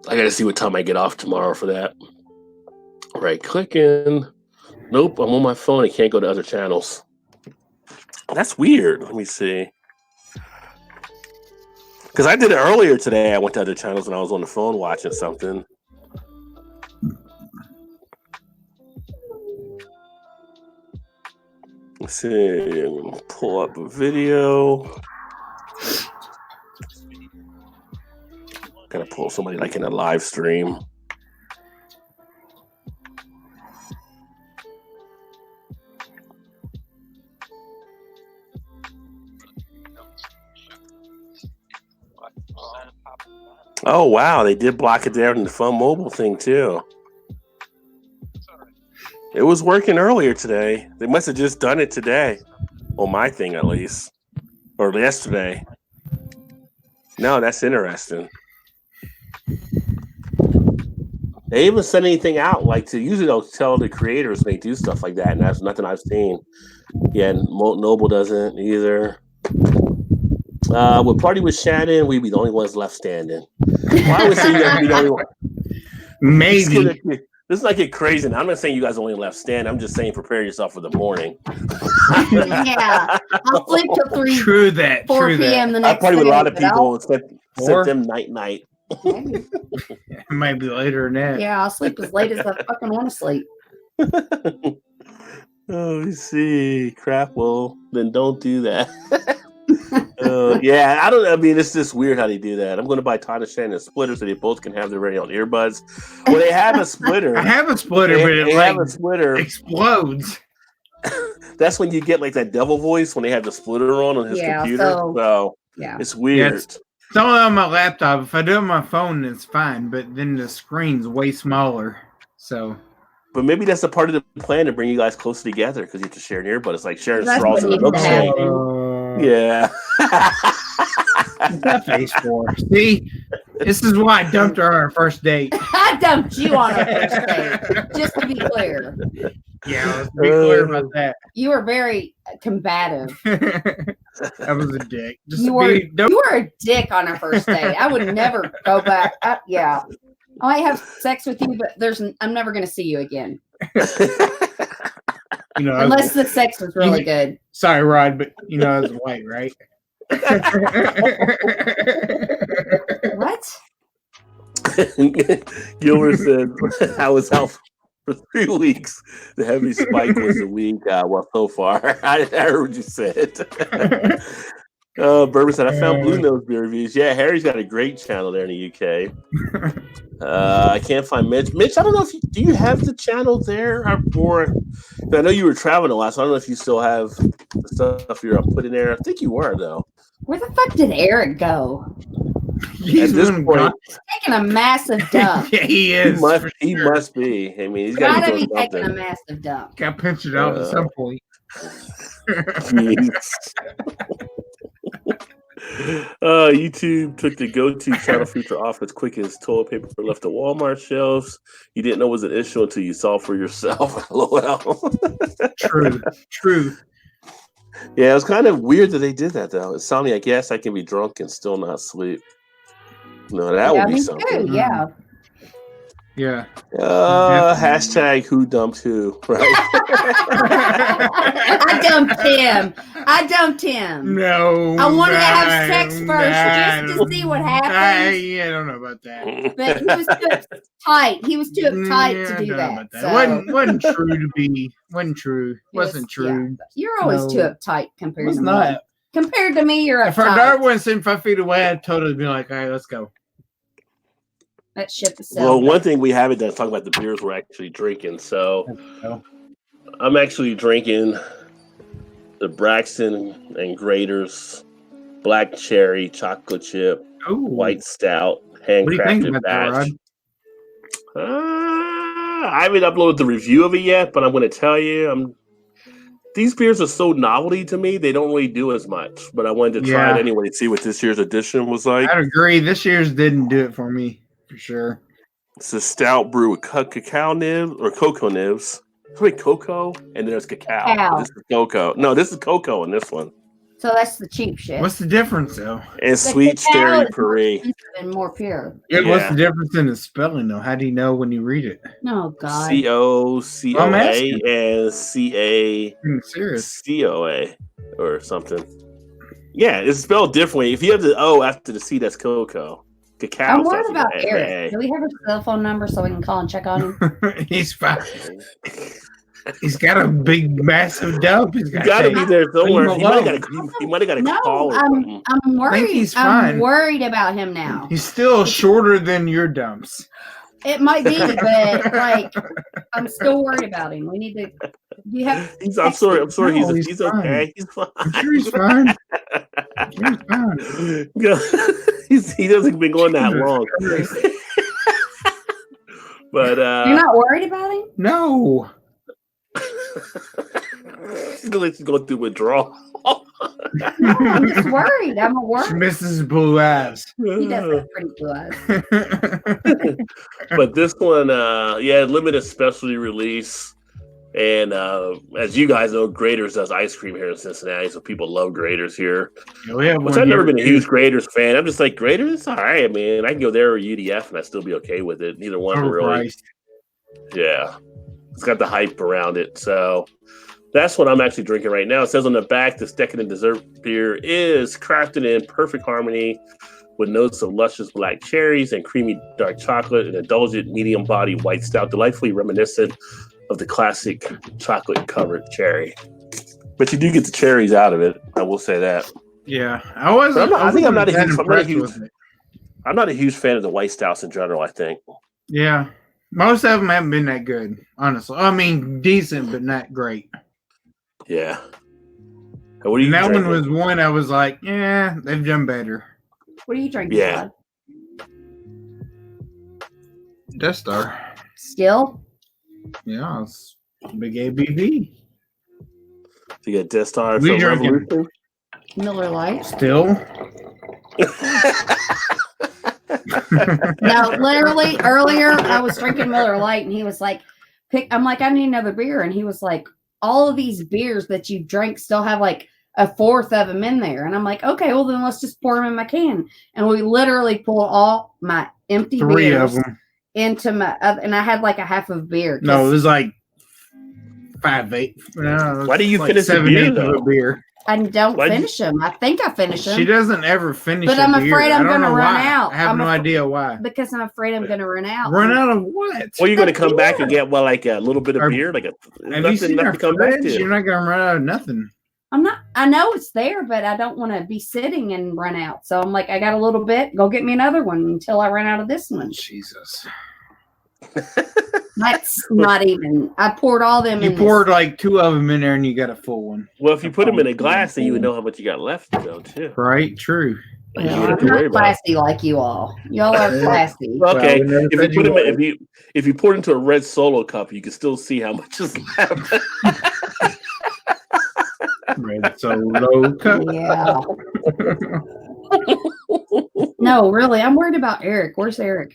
I got to see what time I get off tomorrow for that. Right clicking. Nope, I'm on my phone. I can't go to other channels. That's weird. Let me see. Because I did it earlier today. I went to other channels when I was on the phone watching something. Let's see, I'm going to pull up a video. Gotta pull somebody like in a live stream. Oh wow, they did block it there in the Fun Mobile thing too. It was working earlier today. They must have just done it today. On my thing at least. Or yesterday. No, that's interesting. They even send anything out like to usually they'll tell the creators when they do stuff like that, and that's nothing I've seen. Yeah, Noble doesn't either. We'll party with Shannon, we'd be the only ones left standing. Why would you guys be the only one? Maybe. This is not get crazy. I'm not saying you guys only left standing. I'm just saying prepare yourself for the morning. Yeah, I'll sleep till 4 p.m. the next day. I party with a lot of people and set them night. It might be later than that. Yeah, I'll sleep as late as I fucking want to sleep. Oh, we see. Crap. Well, then don't do that. Yeah, I don't know. I mean, it's just weird how they do that. I'm going to buy Todd and Shannon a splitter so they both can have their very own earbuds. Well, they have a splitter. I have a splitter, but it have a splitter. Explodes. That's when you get like that devil voice when they have the splitter on his computer. So yeah, it's weird. It's only on my laptop. If I do it on my phone, it's fine. But then the screen's way smaller. So. But maybe that's a part of the plan to bring you guys closer together because you have to share an earbud. It's like sharing straws in a milkshake. Yeah. What's that face for? See, this is why I dumped her on our first date. I dumped you on our first date, just to be clear. Yeah, let's be clear about that. You were very combative. I was a dick. You were a dick on our first date. I would never go back. Yeah. I might have sex with you, but I'm never going to see you again. Unless the sex was really good. Sorry, Rod, but I was white, right? What? Gilbert said, I was out for 3 weeks. The heavy spike was a week. Well, so far. I heard what you said. Bourbon said, I found Blue Nose beer reviews. Yeah, Harry's got a great channel there in the UK. I can't find Mitch. Mitch, I don't know if do you have the channel there? Or I know you were traveling a lot, so I don't know if you still have the stuff you're putting there. I think you were, though. Where the fuck did Eric go? He's taking a massive dump. Yeah, he is. He must be. I mean, he's got to be taking a massive dump. Got pinch out at some point. YouTube took the go-to channel feature off as quick as toilet paper left the Walmart shelves. You didn't know it was an issue until you saw for yourself. LOL. True. Yeah, it was kind of weird that they did that though. Insomnia, I guess I can be drunk and still not sleep. No, that would be something. Too, yeah. Yeah. Hashtag who dumped who, right? I dumped him. No. I wanted to have sex first just to see what happened. I don't know about that. But he was too uptight. He was too uptight to do that. So. Wasn't true to be. Wasn't true. Wasn't true. Yeah. You're always too uptight compared to me. Not. Compared to me, you're uptight. If our dog wasn't sitting 5 feet away, I'd totally be like, all right, let's go. That ship is well, one thing we haven't done is talk about the beers we're actually drinking. So I'm actually drinking the Braxton and Graders Black Cherry Chocolate Chip White Stout handcrafted batch. I haven't uploaded the review of it yet, but I'm going to tell you, these beers are so novelty to me, they don't really do as much. But I wanted to try it anyway to see what this year's edition was like. I'd agree. This year's didn't do it for me. For sure. It's a stout brew with cacao nibs or cocoa nibs. Wait, cocoa and there's cacao. This is cocoa. No, this is cocoa in this one. So that's the cheap shit. What's the difference though? And sweet cherry puree. And more pure. Yeah, what's the difference in the spelling though? How do you know when you read it? No, God. COCOA and CACOA or something. Yeah, it's spelled differently. If you have the O after the C, that's cocoa. Cacao. I'm worried about Eric. Do we have a cell phone number so we can call and check on him? He's fine. He's got a big, massive dump. He's got to be there somewhere. He might have got a No, call or something. I'm worried. he's I'm fine. worried about him now. He's still shorter than your dumps. It might be, but like, I'm still worried about him. We need to. You have. I'm sorry. No, he's fine. okay. He's fine. I'm sure he's fine. He's fine. He doesn't been going that long. But You're not worried about him? No. He's going through withdrawal. No, I'm just worried. I'm She worried. misses his blue eyes. He does have pretty blue eyes. But this one, limited specialty release. And as you guys know, Graders does ice cream here in Cincinnati, so people love Graders here. Yeah, we have Which one I've never here, been a huge Graders fan. I'm just like, Graders, all right, man. I can go there or UDF and I'd still be okay with it. Neither one really. Overpriced. Yeah. It's got the hype around it. So that's what I'm actually drinking right now. It says on the back, this decadent dessert beer is crafted in perfect harmony with notes of luscious black cherries and creamy dark chocolate, and indulgent medium body white stout, delightfully reminiscent of the classic chocolate covered cherry. But you do get the cherries out of it. I will say that. Yeah, I'm not a huge fan of the white stouts in general, I think. Yeah, most of them haven't been that good, honestly. I mean, decent, but not great. Yeah. And what are you that drinking? one was one I was like, yeah, they've done better. What are you drinking? Yeah. Death Star. Still? Yeah, it's big ABV. You got Death Star We from drinking. Revolution? Miller Lite? Still. No, literally earlier I was drinking Miller Lite and he was like, I'm like, I need another beer. And he was like, all of these beers that you drank still have like a fourth of them in there. And I'm like, okay, well then let's just pour them in my can. And we literally pulled all my empty 3 beers of them. into my, and I had like a half of beer. No, it was like 5, 8. No, Why do you like finish the 7, beer, 8 of though? a beer? I don't finish them. I think I finish them. She doesn't ever finish. But a I'm beer. afraid I'm I don't gonna know run why. out. I have no idea why. Because I'm afraid I'm going to run out. Run out of what? Well, you're going to The come back and beer. get like a little bit of beer, like Have you seen nothing our to come back fridge? to. You're not gonna run out of nothing. I'm not, I know it's there, but I don't want to be sitting and run out. So I'm like, I got a little bit, go get me another one until I run out of this one. Jesus. That's not even, I poured all them You in. poured like 2 of them in there and you got a full one. Well, if you put them in a glass, then you would know how much you got left, though, too. Right? True. Like, you Well, wouldn't have I'm to worry not about it. classy like you all. Y'all are classy. Okay, Well, we never if you said put you them, if you pour it into a red Solo cup, you can still see how much is left. Red Solo cup. Yeah. No, really, I'm worried about Eric. Where's Eric?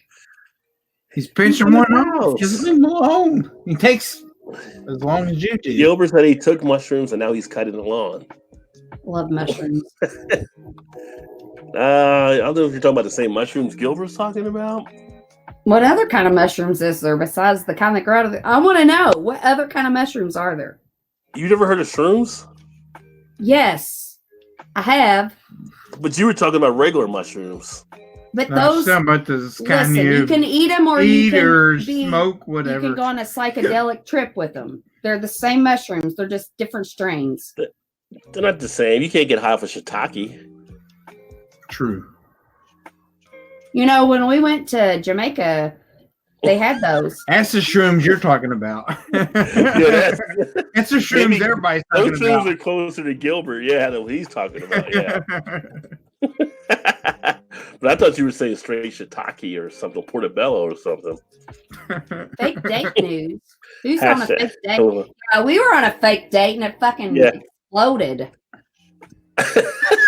He's pinching one off. Just leave him alone. He takes as long as you do. Gilbert said he took mushrooms and now he's cutting the lawn. Love mushrooms. I don't know if you're talking about the same mushrooms Gilbert's talking about. What other kind of mushrooms is there besides the kind that grow out of the, I want to know, what other kind of mushrooms are there? You never heard of shrooms? Yes, I have. But you were talking about regular mushrooms. But No, those, some about this kind listen, you of can eat them or eat you or can be, smoke, you whatever. can go on a psychedelic trip with them. They're the same mushrooms. They're just different strains. They're not the same. You can't get high off of shiitake. True. You know, when we went to Jamaica, they had those. That's the shrooms you're talking about. Yeah, That's the shrooms maybe everybody's those talking shrooms about. are closer to Gilbert. Yeah, than what he's talking about. Yeah. But I thought you were saying straight shiitake or something, portobello or something. Fake date news. Who's on a Hashtag. fake date? We were on a fake date and it fucking exploded.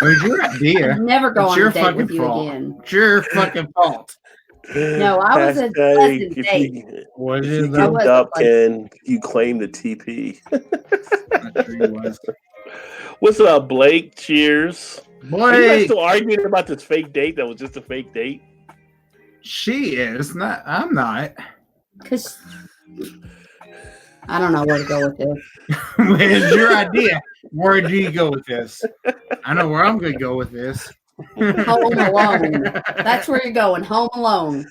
Where's your idea? I'd never go It's on your a date with fucking you fault. again. It's your fucking fault. No, I was a pleasant date. What If is you I that? was get a up pleasant- and you claim the TP. I'm sure he was. What's up, Blake? Cheers. Are you guys Blake, still arguing about this fake date that was just a fake date? she is not. I'm not. Because I don't know where to go with this. It's your idea. Where do you go with this? I know where I'm going to go with this. Home Alone. That's where you're going. Home Alone.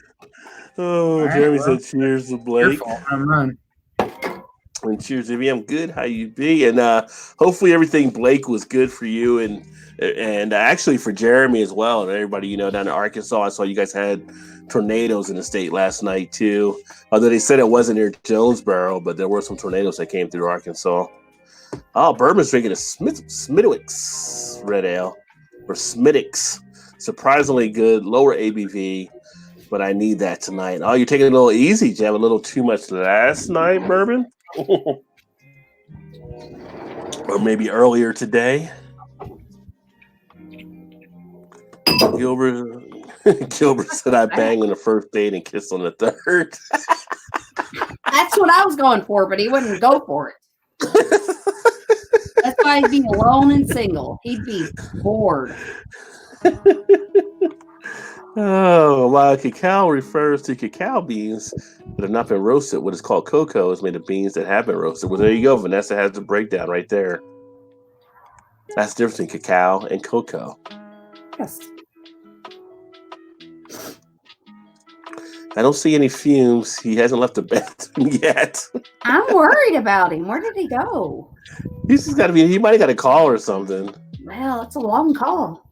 Oh, All right, Jeremy well, said cheers to Your Blake. fault. I'm none. And cheers, Ivy. I'm good. How you be? And hopefully everything, Blake, was good for you and actually for Jeremy as well. And everybody, down in Arkansas. I saw you guys had tornadoes in the state last night too. Although they said it wasn't near Jonesboro, but there were some tornadoes that came through Arkansas. Oh, Bourbon's drinking a Smithwick's red ale or Smittix. Surprisingly good, lower ABV, but I need that tonight. Oh, you're taking it a little easy. Did you have a little too much last night, Bourbon? Or maybe earlier today? Gilbert said I banged on the first date and kissed on the third. That's what I was going for, but he wouldn't go for it. That's why he'd be alone and single. He'd be bored. Oh, while cacao refers to cacao beans that have not been roasted, what is called cocoa is made of beans that have been roasted. Well, there you go. Vanessa has the breakdown right there. That's the difference between cacao and cocoa. Yes. I don't see any fumes. He hasn't left the bathroom yet. I'm worried about him. Where did he go? He's just got to be. He might have got a call or something. Well, it's a long call.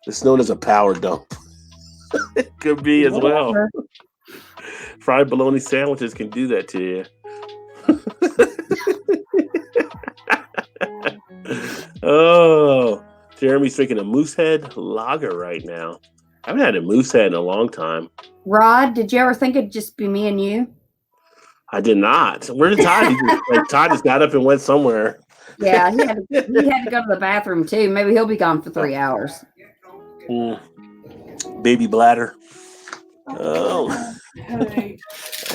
It's known as a power dump. It could be as well. Fried bologna sandwiches can do that to you. Oh, Jeremy's drinking a Moosehead lager right now. I haven't had a Moosehead in a long time. Rod, did you ever think it'd just be me and you? I did not. Where did Todd? Todd just got up and went somewhere. Yeah, he had to go to the bathroom too. Maybe he'll be gone for 3 hours. Baby bladder. Oh.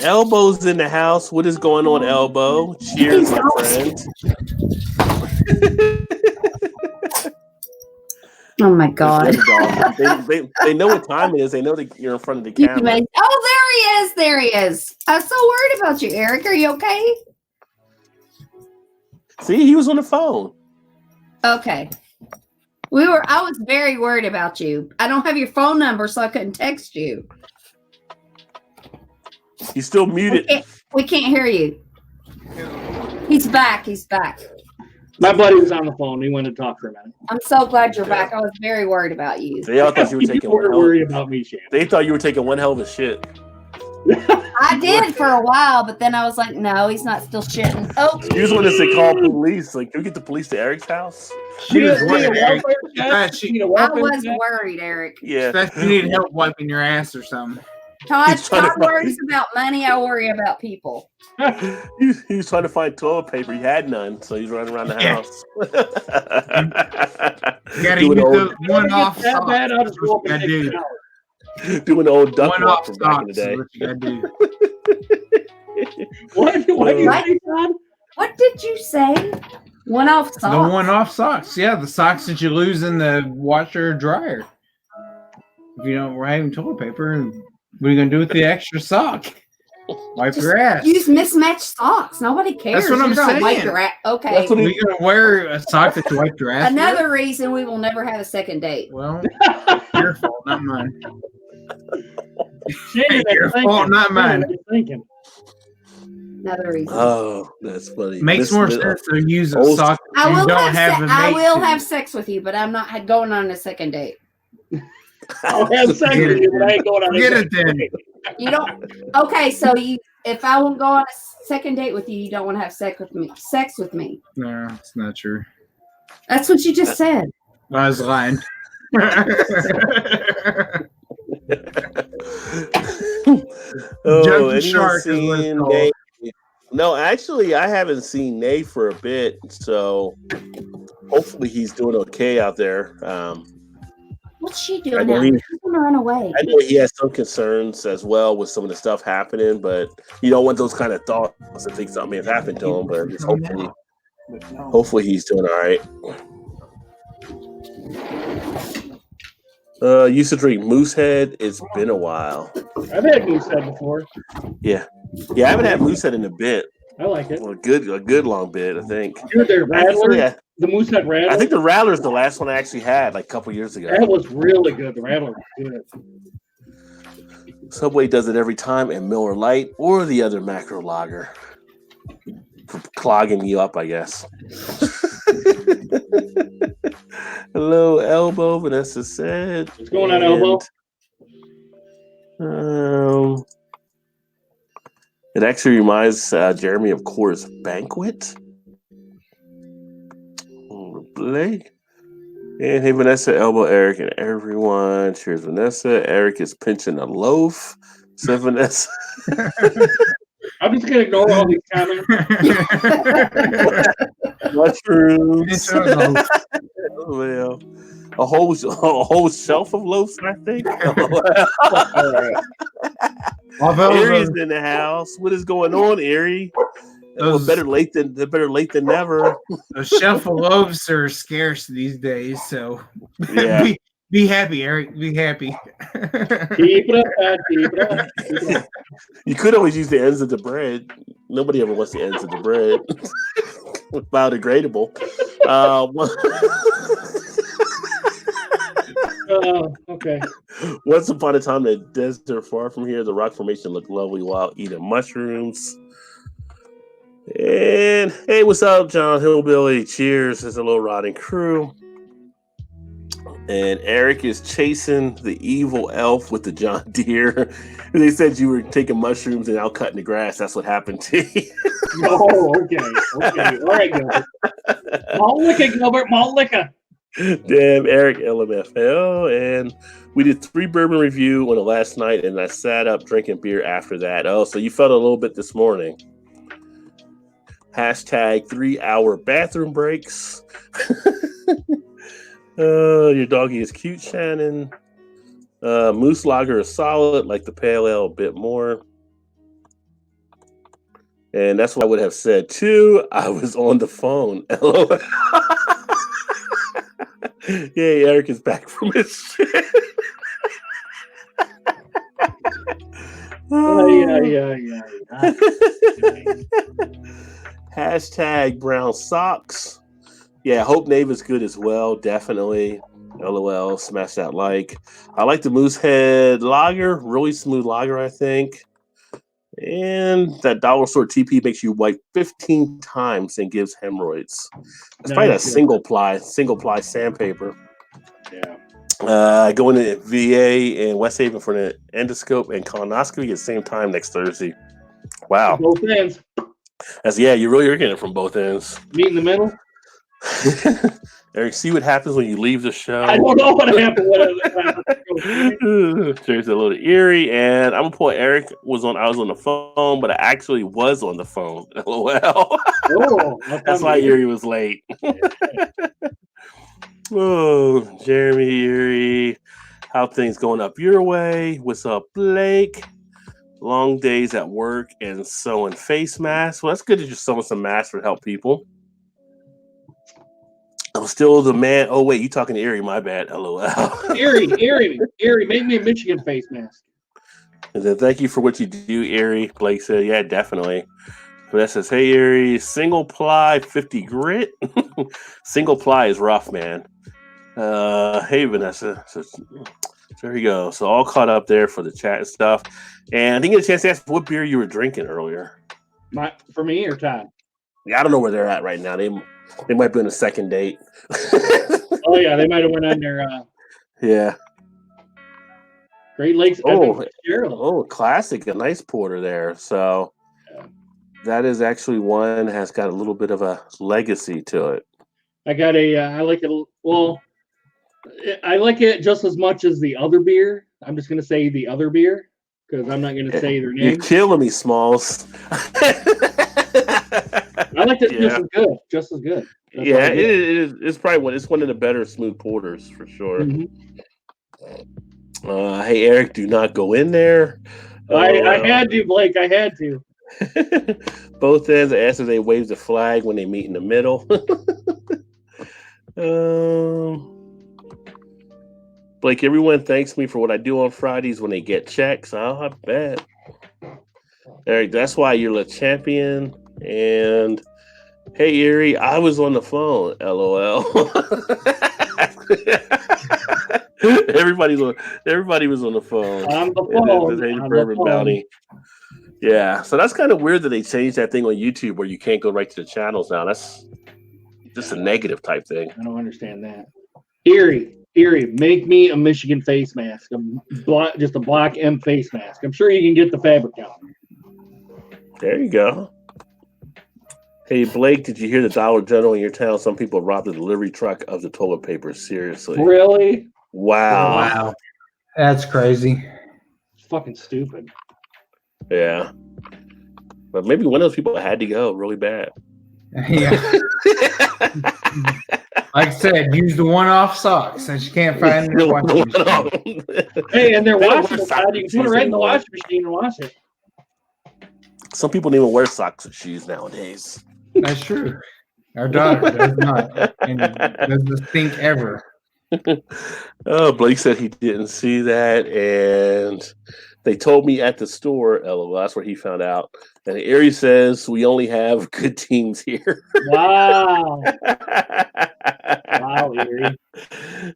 Elbow's in the house. What is going on, Elbow? Cheers, my friend. Oh my God. They know what time it is. They know that you're in front of the camera. Oh, there he is. I was so worried about you, Eric. Are you okay? See, he was on the phone. Okay. I was very worried about you. I don't have your phone number, so I couldn't text you. He's still muted. We can't hear you. He's back. My buddy was on the phone. He wanted to talk for a minute. I'm so glad you're back. I was very worried about you. They all thought you were taking worried about me, Shannon. They thought you were taking one hell of a shit. I did for a while, but then I was like, no, he's not still shitting. Oh, You just wanted to say call police. Like, can we get the police to Eric's house? She was worried, Eric. I was worried, Eric. Yeah. You need help wiping your ass or something. Todd worries about money. I worry about people. He was trying to find toilet paper. He had none, so he's running around the house. You gotta use the one-off that bad. I'll just go up and I do. Doing the old duck walk One-off from back in the socks day. is what you gotta do. What did you say, Todd? What did you say? One-off socks? The one-off socks. Yeah, the socks that you lose in the washer or dryer. If you don't have toilet paper, what are you gonna do with the extra sock? Wipe your ass. Use mismatched socks. Nobody cares. That's what I'm saying. Wipe your ass. Okay. Are you gonna wear a sock that you wipe your ass? Another reason we will never have a second date. Well, your fault, not mine. Shannon, Your fault, not mine. Thinking. Another reason. Oh, that's funny. Makes more sense to use a old- sock. I will I will have sex with you, but I'm not going on a second date. I'll have sex with you, but I ain't going on Get it then. You don't. Okay, so if I won't go on a second date with you, you don't want to have sex with me. No, it's not true. That's what you just said. I was lying. Oh, Junkie Shark is what it's called. Nate? No, actually, I haven't seen Nate for a bit, so hopefully he's doing okay out there. What's she doing now? She's gonna run away. I know he has some concerns as well with some of the stuff happening, but you don't want those kind of thoughts to think something has happened to him. But just hopefully he's doing all right. Used to drink Moosehead. It's been a while. I've had Moosehead before. Yeah, I haven't had Moosehead in a bit. I like it. Well, a good long bit, I think. Dude, the Rattler, Actually, the Moosehead Rattler. I think the Rattler's the last one I actually had, like a couple years ago. That was really good. The Rattler was good. Subway does it every time, and Miller Lite or the other macro lager. clogging you up, I guess. Hello, Elbow. Vanessa said. What's going on, Elbow? It actually reminds Jeremy of Coors Banquet. Blake. And hey, Vanessa, Elbow, Eric, and everyone. Cheers, Vanessa. Eric is pinching a loaf. Said Vanessa. I'm just going to ignore all these comments. Mushrooms. Well, a whole shelf of loaves, I think. Erie's in the house. What is going on, Erie? Better late than never. A shelf of loaves are scarce these days, so yeah. Be happy, Eric. Be happy. Keep it up, keep it up. You could always use the ends of the bread. Nobody ever wants the ends of the bread. Biodegradable. Okay. Once upon a time in a desert far from here, the rock formation looked lovely while eating mushrooms. And hey, what's up, John Hillbilly? Cheers. There's a little rotting crew. And Eric is chasing the evil elf with the John Deere. They said you were taking mushrooms and out cutting the grass. That's what happened to you. Oh, okay. All right, Gilbert. Malt liquor, Gilbert. Malt liquor. Damn, Eric LMFL. And we did 3 bourbon review on the last night, and I sat up drinking beer after that. Oh, so you felt a little bit this morning. Hashtag 3-hour bathroom breaks. Your doggy is cute, Shannon. Moose Lager is solid, like the Pale Ale a bit more. And that's what I would have said too. I was on the phone. LOL. Yay, Eric is back from his shit. Yeah. Hashtag brown socks. Yeah, Hope Nave is good as well. Definitely. LOL. Smash that like. I like the Moosehead Lager. Really smooth lager, I think. And that dollar store TP makes you wipe 15 times and gives hemorrhoids. It's probably a single ply sandpaper. Yeah. Going to VA in West Haven for the endoscope and colonoscopy at the same time next Thursday. Wow. Both ends. You really are getting it from both ends. Meet in the middle. Eric, see what happens when you leave the show. I don't know what happened. There's a little eerie, and I'm gonna point. Eric I was on the phone, but I actually was on the phone. LOL. Oh, that's why Erie was late. Oh, Jeremy, Erie, how things going up your way? What's up, Blake? Long days at work and sewing face masks. Well, that's good that you're sewing some masks to help people. I'm still the man. Oh, wait, you talking to Erie? My bad. LOL. Erie, make me a Michigan face mask. And then thank you for what you do, Erie. Blake said, yeah, definitely. Vanessa says, hey, Erie, single ply 50 grit. Single ply is rough, man. Hey, Vanessa. So there you go. So all caught up there for the chat and stuff. And I didn't get a chance to ask what beer you were drinking earlier. For me or Todd? Yeah, I don't know where they're at right now. They might be on a second date. Oh yeah, they might have went on their yeah. Great Lakes. Classic, a nice porter there. So that is actually one that has got a little bit of a legacy to it. I got I like it. Well, I like it just as much as the other beer. I'm just gonna say the other beer because I'm not gonna say their name. You're killing me, Smalls. I like it just as good. That's it's probably one of the better smooth porters for sure. Mm-hmm. Hey, Eric, do not go in there. I had to, Blake. I had to. Both ends. I asked if they wave the flag when they meet in the middle. Blake, everyone thanks me for what I do on Fridays when they get checks. I bet. Eric, that's why you're the champion. And hey, Erie, I was on the phone. LOL. Everybody was on the phone. On the phone. Bounty. Yeah, so that's kind of weird that they changed that thing on YouTube where you can't go right to the channels now. That's just a negative type thing. I don't understand that. Erie, make me a Michigan face mask. Just a black M face mask. I'm sure you can get the fabric out. There you go. Hey, Blake, did you hear the Dollar General in your town? Some people robbed the delivery truck of the toilet paper. Seriously. Really? Wow. That's crazy. It's fucking stupid. Yeah. But maybe one of those people had to go really bad. Yeah. Like I said, use the one-off socks since you can't find the washing machine. Hey, and they're washable. You can put it right in the washing machine and wash it. Some people don't even wear socks and shoes nowadays. That's true. Our daughter does not, and doesn't think ever. Oh, Blake said he didn't see that, and they told me at the store. LOL, that's where he found out. And Erie says we only have good teams here. Wow. Wow, Erie.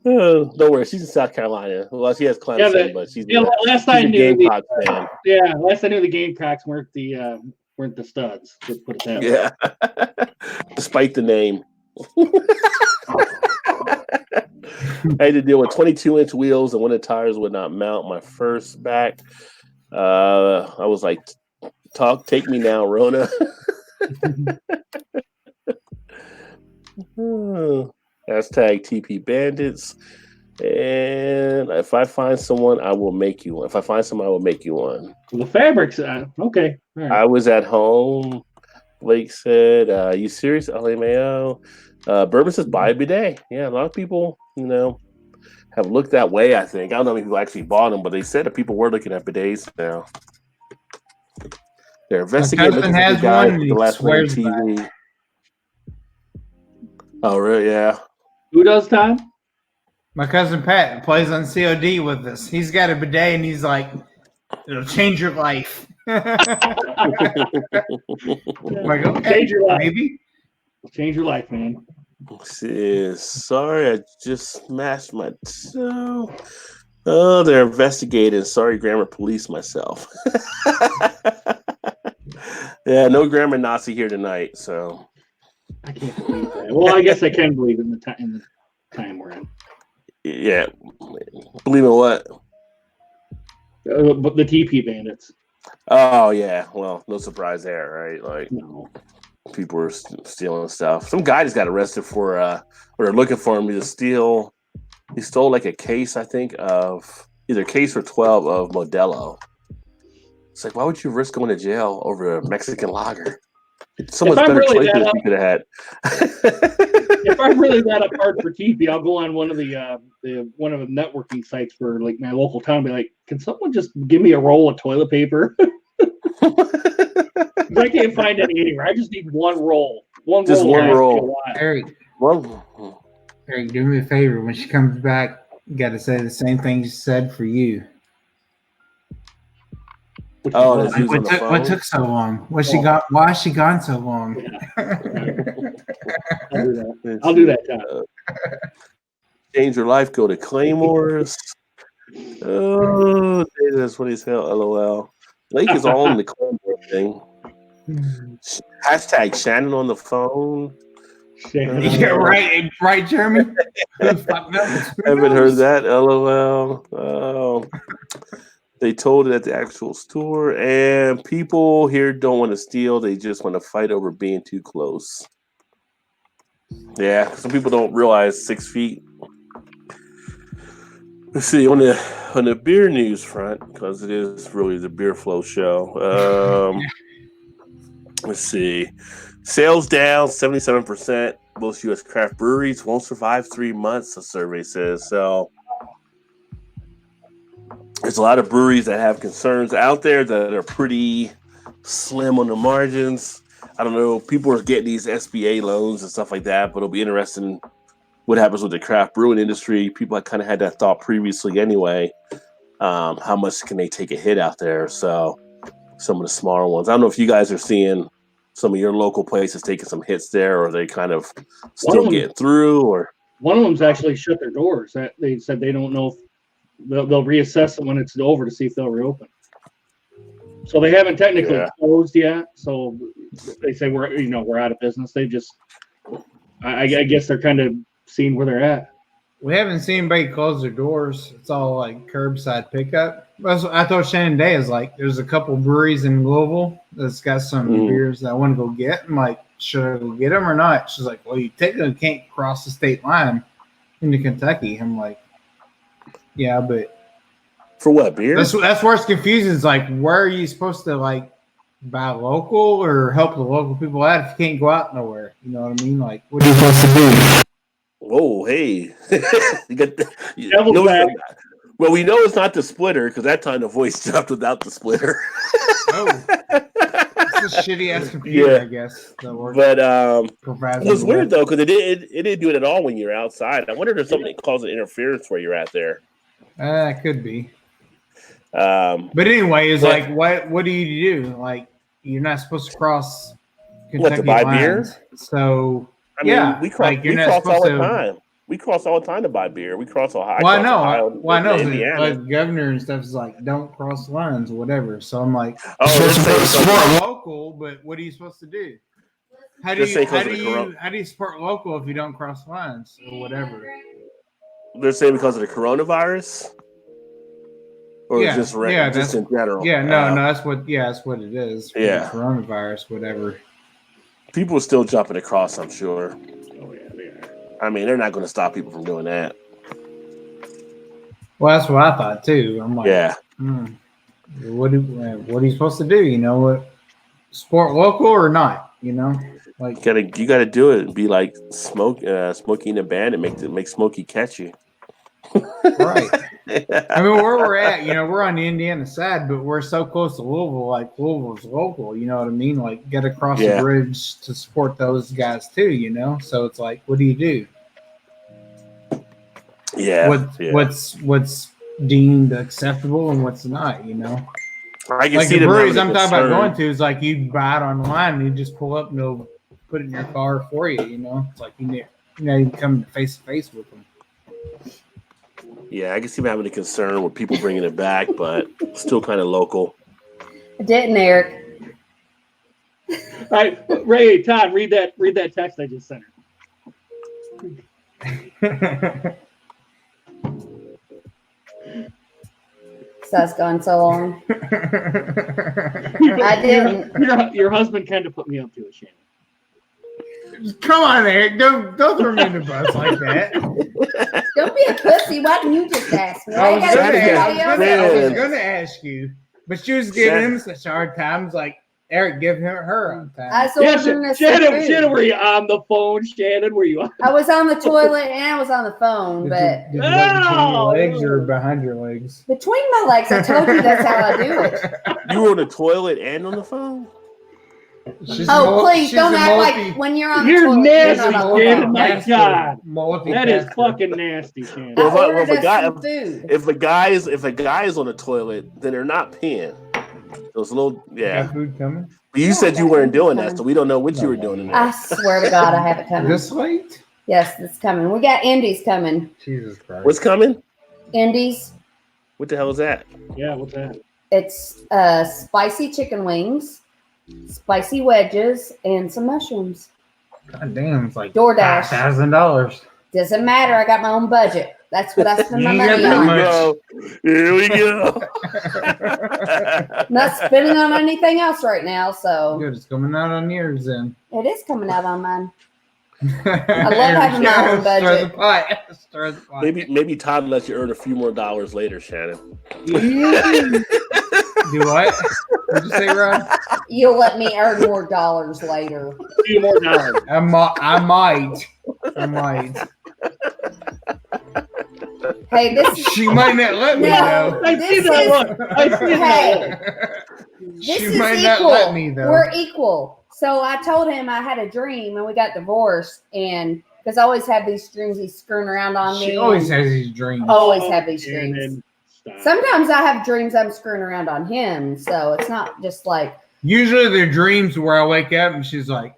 Oh, don't worry, she's in South Carolina. Well, she has Clemson, but she's last I knew Gamecock fan. Yeah, last I knew the Gamecocks weren't the studs. Let's put it that way. Yeah, despite the name. I had to deal with 22-inch wheels, and one of the tires would not mount. My first back, I was like, take me now, Rona. Hashtag TP Bandits. And if I find someone, I will make you one. If I find someone, I will make you one. The fabrics, okay. All right. I was at home. Blake said, you serious? LMAO. Bourbon says buy a bidet. Yeah, a lot of people, have looked that way, I think. I don't know if people actually bought them, but they said that people were looking at bidets now. They're investigating the guy with the last name TV. Oh, really? Yeah. Who does, Tom? My cousin Pat plays on COD with us. He's got a bidet, and he's like, it'll change your life. Like, okay, Change your life. maybe. Change your life, man. Sorry, I just smashed my toe. Oh, they're investigating. Sorry, grammar police myself. Yeah, no grammar Nazi here tonight. So I can't believe that. Well, I guess I can believe in the time we're in. Yeah, believe in what? But the TP Bandits. Oh yeah, well, no surprise there, right? Like people were stealing stuff. Some guy just got arrested for they're looking for him. He stole like a case, I think, of either case or 12 of Modelo. It's like, why would you risk going to jail over a Mexican lager? It's so much better choices you could have had. If I'm really that apart for TP, I'll go on one of the networking sites for like my local town and be like, can someone just give me a roll of toilet paper? I can't find any anywhere. I just need one roll. One roll. Eric, do me a favor. When she comes back, you got to say the same thing you said for you. What took so long? Why has she gone so long? I'll do that, Tom. Change your life. Go to Claymores. Oh, that's what he's hell. LOL. Lake is all in the Claymore thing. Hashtag Shannon on the phone. Yeah, right, Jeremy. Haven't heard that. LOL. Oh. They told it at the actual store, and people here don't want to steal. They just want to fight over being too close. Yeah, some people don't realize 6 feet. Let's see, on the beer news front, because it is really the Beer Flow show. Let's see. Sales down 77%. Most U.S. craft breweries won't survive 3 months, the survey says. So there's a lot of breweries that have concerns out there that are pretty slim on the margins. I don't know. People are getting these SBA loans and stuff like that, but it'll be interesting what happens with the craft brewing industry. People kind of had that thought previously anyway. How much can they take a hit out there? So some of the smaller ones. I don't know if you guys are seeing some of your local places taking some hits there, or they kind of still getting through. Or one of them's actually shut their doors. They said they don't know if they'll reassess it when it's over to see if they'll reopen. So they haven't technically closed yet. So they say we're out of business. They just, I guess they're kind of seeing where they're at. We haven't seen anybody close their doors. It's all like curbside pickup. I told Shannon Day is like, there's a couple breweries in Louisville that's got some beers that I want to go get. I'm like, should I go get them or not? She's like, well, you technically can't cross the state line into Kentucky. I'm like, yeah, but for what, beer? That's where it's confusing. It's like, where are you supposed to like buy local or help the local people out if you can't go out nowhere? You know what I mean? Like, what are you supposed to do? Whoa, hey. Well, we know it's not the splitter because that time the voice jumped without the splitter. Oh. It's a shitty ass computer, I guess. But it was weird though because it didn't do it at all when you're outside. I wonder if there's something that causing interference where you're at there. It could be. But anyway, it's like what do you do? Like you're not supposed to cross Kentucky to buy lines. Beer? So I mean, we cross all the time. We cross all the time to buy beer. We cross Ohio. Well, I know. Indiana. Like governor and stuff is like, don't cross lines or whatever. So I'm like, support local, but what are you supposed to do? How do you support local if you don't cross lines or whatever? They're saying because of the coronavirus, or just in general. Yeah, no, that's what it is. Yeah, coronavirus, whatever. People are still jumping across, I'm sure. Oh yeah, they are. I mean, they're not going to stop people from doing that. Well, that's what I thought too. I'm like, what are you supposed to do? You know what? Support local or not? You know, like you gotta do it and be like Smokey in a band and make Smokey catchy. Right. I mean, where we're at, we're on the Indiana side, but we're so close to Louisville. Like Louisville's local. You know what I mean? Like, get across the bridge to support those guys too. So it's like, what do you do? Yeah. What's deemed acceptable and what's not? I can like see the breweries I'm talking about going to is like you buy it online and you just pull up and they'll put it in your car for you. It's like you come face to face with them. Yeah, I can see them having a concern with people bringing it back, but still kind of local. I didn't, Eric. All right, Ray, Todd, read that text I just sent her. That's gone so long. I didn't. Your husband kind of put me up to it, Shannon. Come on, Eric. Don't throw me in the bus like that. Don't be a pussy. Why didn't you just ask me? I was going to ask you, but she was giving him such hard times. Like Eric, give her hard time. Shannon, were you on the phone? Shannon, were you on? I was on the toilet and I was on the phone, but did you between your legs or behind your legs? Between my legs. I told you that's how I do it. You were on the toilet and on the phone? Please don't act like when you're on the toilet. You're nasty, Shannon. My God, that is fucking nasty, Shannon. If the guy is on the toilet, then they're not peeing. Those little Got food coming? You said you weren't doing that, so we don't know what you were doing in there. I swear to God, I have it coming. This late? Yes, it's coming. We got Indies coming. Jesus Christ. What's coming? Indies. What the hell is that? Yeah, what's that? It's spicy chicken wings, spicy wedges, and some mushrooms. God damn, it's like DoorDash. $1,000. Doesn't matter. I got my own budget. That's what I spend my money on. Here we go. Not spending on anything else right now, so. Good, it's coming out on yours then. It is coming out on mine. I love having my own budget. Stir the pot. Maybe Todd lets you earn a few more dollars later, Shannon. Do what? What'd you say, Rob? You'll let me earn more dollars later. A few more dollars. I might. Hey, she might not let me though. I see that look. She might not let me though. We're equal. So I told him I had a dream and we got divorced, and because I always have these dreams he's screwing around on me. She always has these dreams. Always have these dreams. Sometimes I have dreams I'm screwing around on him, so it's not just like. Usually they're dreams where I wake up and she's like,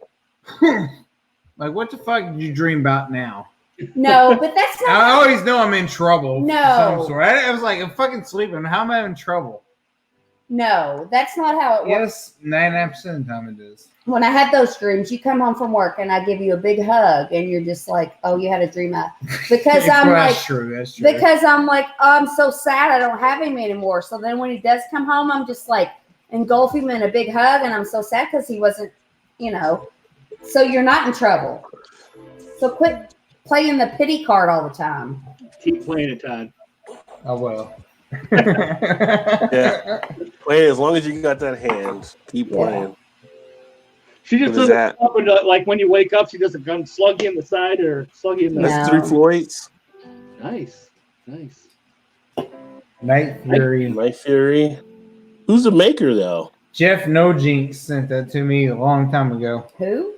like, what the fuck did you dream about now? No, but that's not. I always know I'm in trouble. No. Of some sort. I was like, I'm fucking sleeping. How am I in trouble? No, that's not how it works. Yes, 99% of the time it is. When I had those dreams, you come home from work and I give you a big hug, and you're just like, "Oh, you had a dream." Because I'm like, that's true. That's true. because I'm like, oh, I'm so sad I don't have him anymore. So then when he does come home, I'm just like engulf him in a big hug, and I'm so sad because he wasn't, So you're not in trouble. So quit playing the pity card all the time. Keep playing it, Todd. Oh well. Yeah. Play as long as you got that hand. Keep playing. She just doesn't up and, like when you wake up, she doesn't come slug you in the side or slug you in the That's 3 Floyds. Nice. Night Fury. Night Fury. Who's the maker though? Jeff Nojinks sent that to me a long time ago. Who?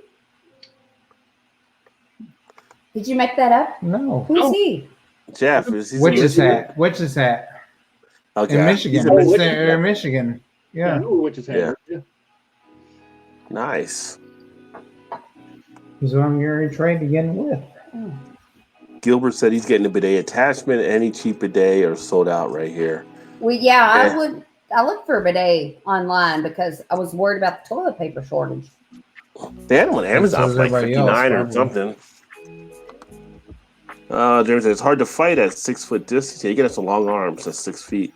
Did you make that up? No. Who's he? Jeff. Is he Witch's Hat. Witch's Hat. Okay. In Michigan. In Michigan. Yeah. I know where Witch's Hat. Yeah. Nice. He's what I'm going to trade again with. Oh. Gilbert said he's getting a bidet attachment. Any cheap bidet are sold out right here. Well, yeah. I looked for a bidet online because I was worried about the toilet paper shortage. They had them on Amazon for like $59 or something. It's hard to fight at 6 foot distance. You get some long arms at 6 feet.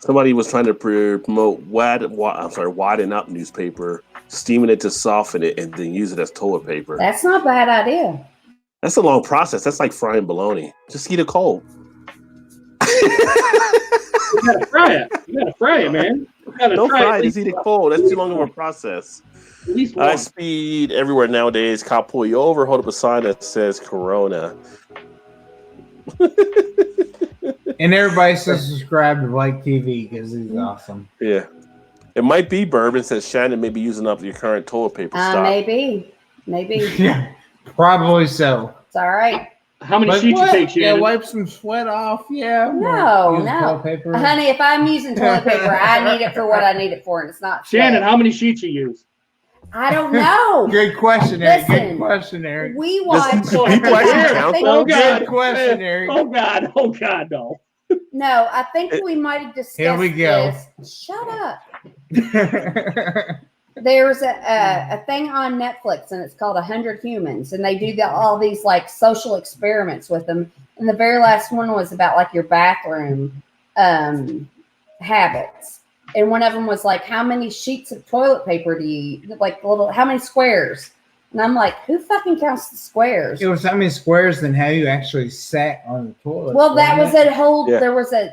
Somebody was trying to promote widen up newspaper, steaming it to soften it, and then use it as toilet paper. That's not a bad idea. That's a long process. That's like frying bologna. Just eat it cold. You gotta fry it, man. Don't fry it. Just eat it cold. That's too long of a process. High speed everywhere nowadays. Cop pull you over, hold up a sign that says Corona. And everybody says subscribe to Blake TV because he's awesome. Yeah. It might be Bourbon says Shannon may be using up your current toilet paper stock. Maybe. Yeah, probably so. It's all right. How many sheets you take, Shannon? Yeah, wipe some sweat off. Yeah. No. Toilet paper. Honey, if I'm using toilet paper, I need it for what I need it for, and it's not Shannon, sweat. how many sheets you use? I don't know. Good question, Eric. Listen, Good question, Eric. We watch. People actually count Oh God! Good question, Eric. Oh God! No. No, I think we might have discussed Here we go. this. Shut up. There's a thing on Netflix, and it's called 100 Humans, and they do all these like social experiments with them. And the very last one was about like your bathroom habits. And one of them was like, how many sheets of toilet paper do you use? Like how many squares? And I'm like, who fucking counts the squares? It was how many squares than how you actually sat on the toilet. Well, that was a whole, Yeah. there was lots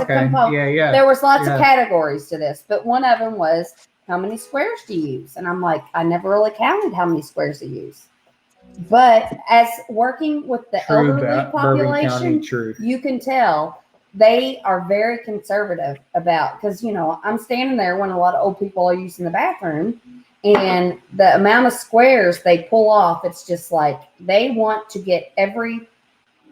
of components. Yeah. There was lots of categories to this, but one of them was, how many squares do you use? And I'm like, I never really counted how many squares to use. But as working with the elderly population, you can tell they are very conservative about, because, I'm standing there when a lot of old people are using the bathroom, and the amount of squares they pull off, it's just like they want to get every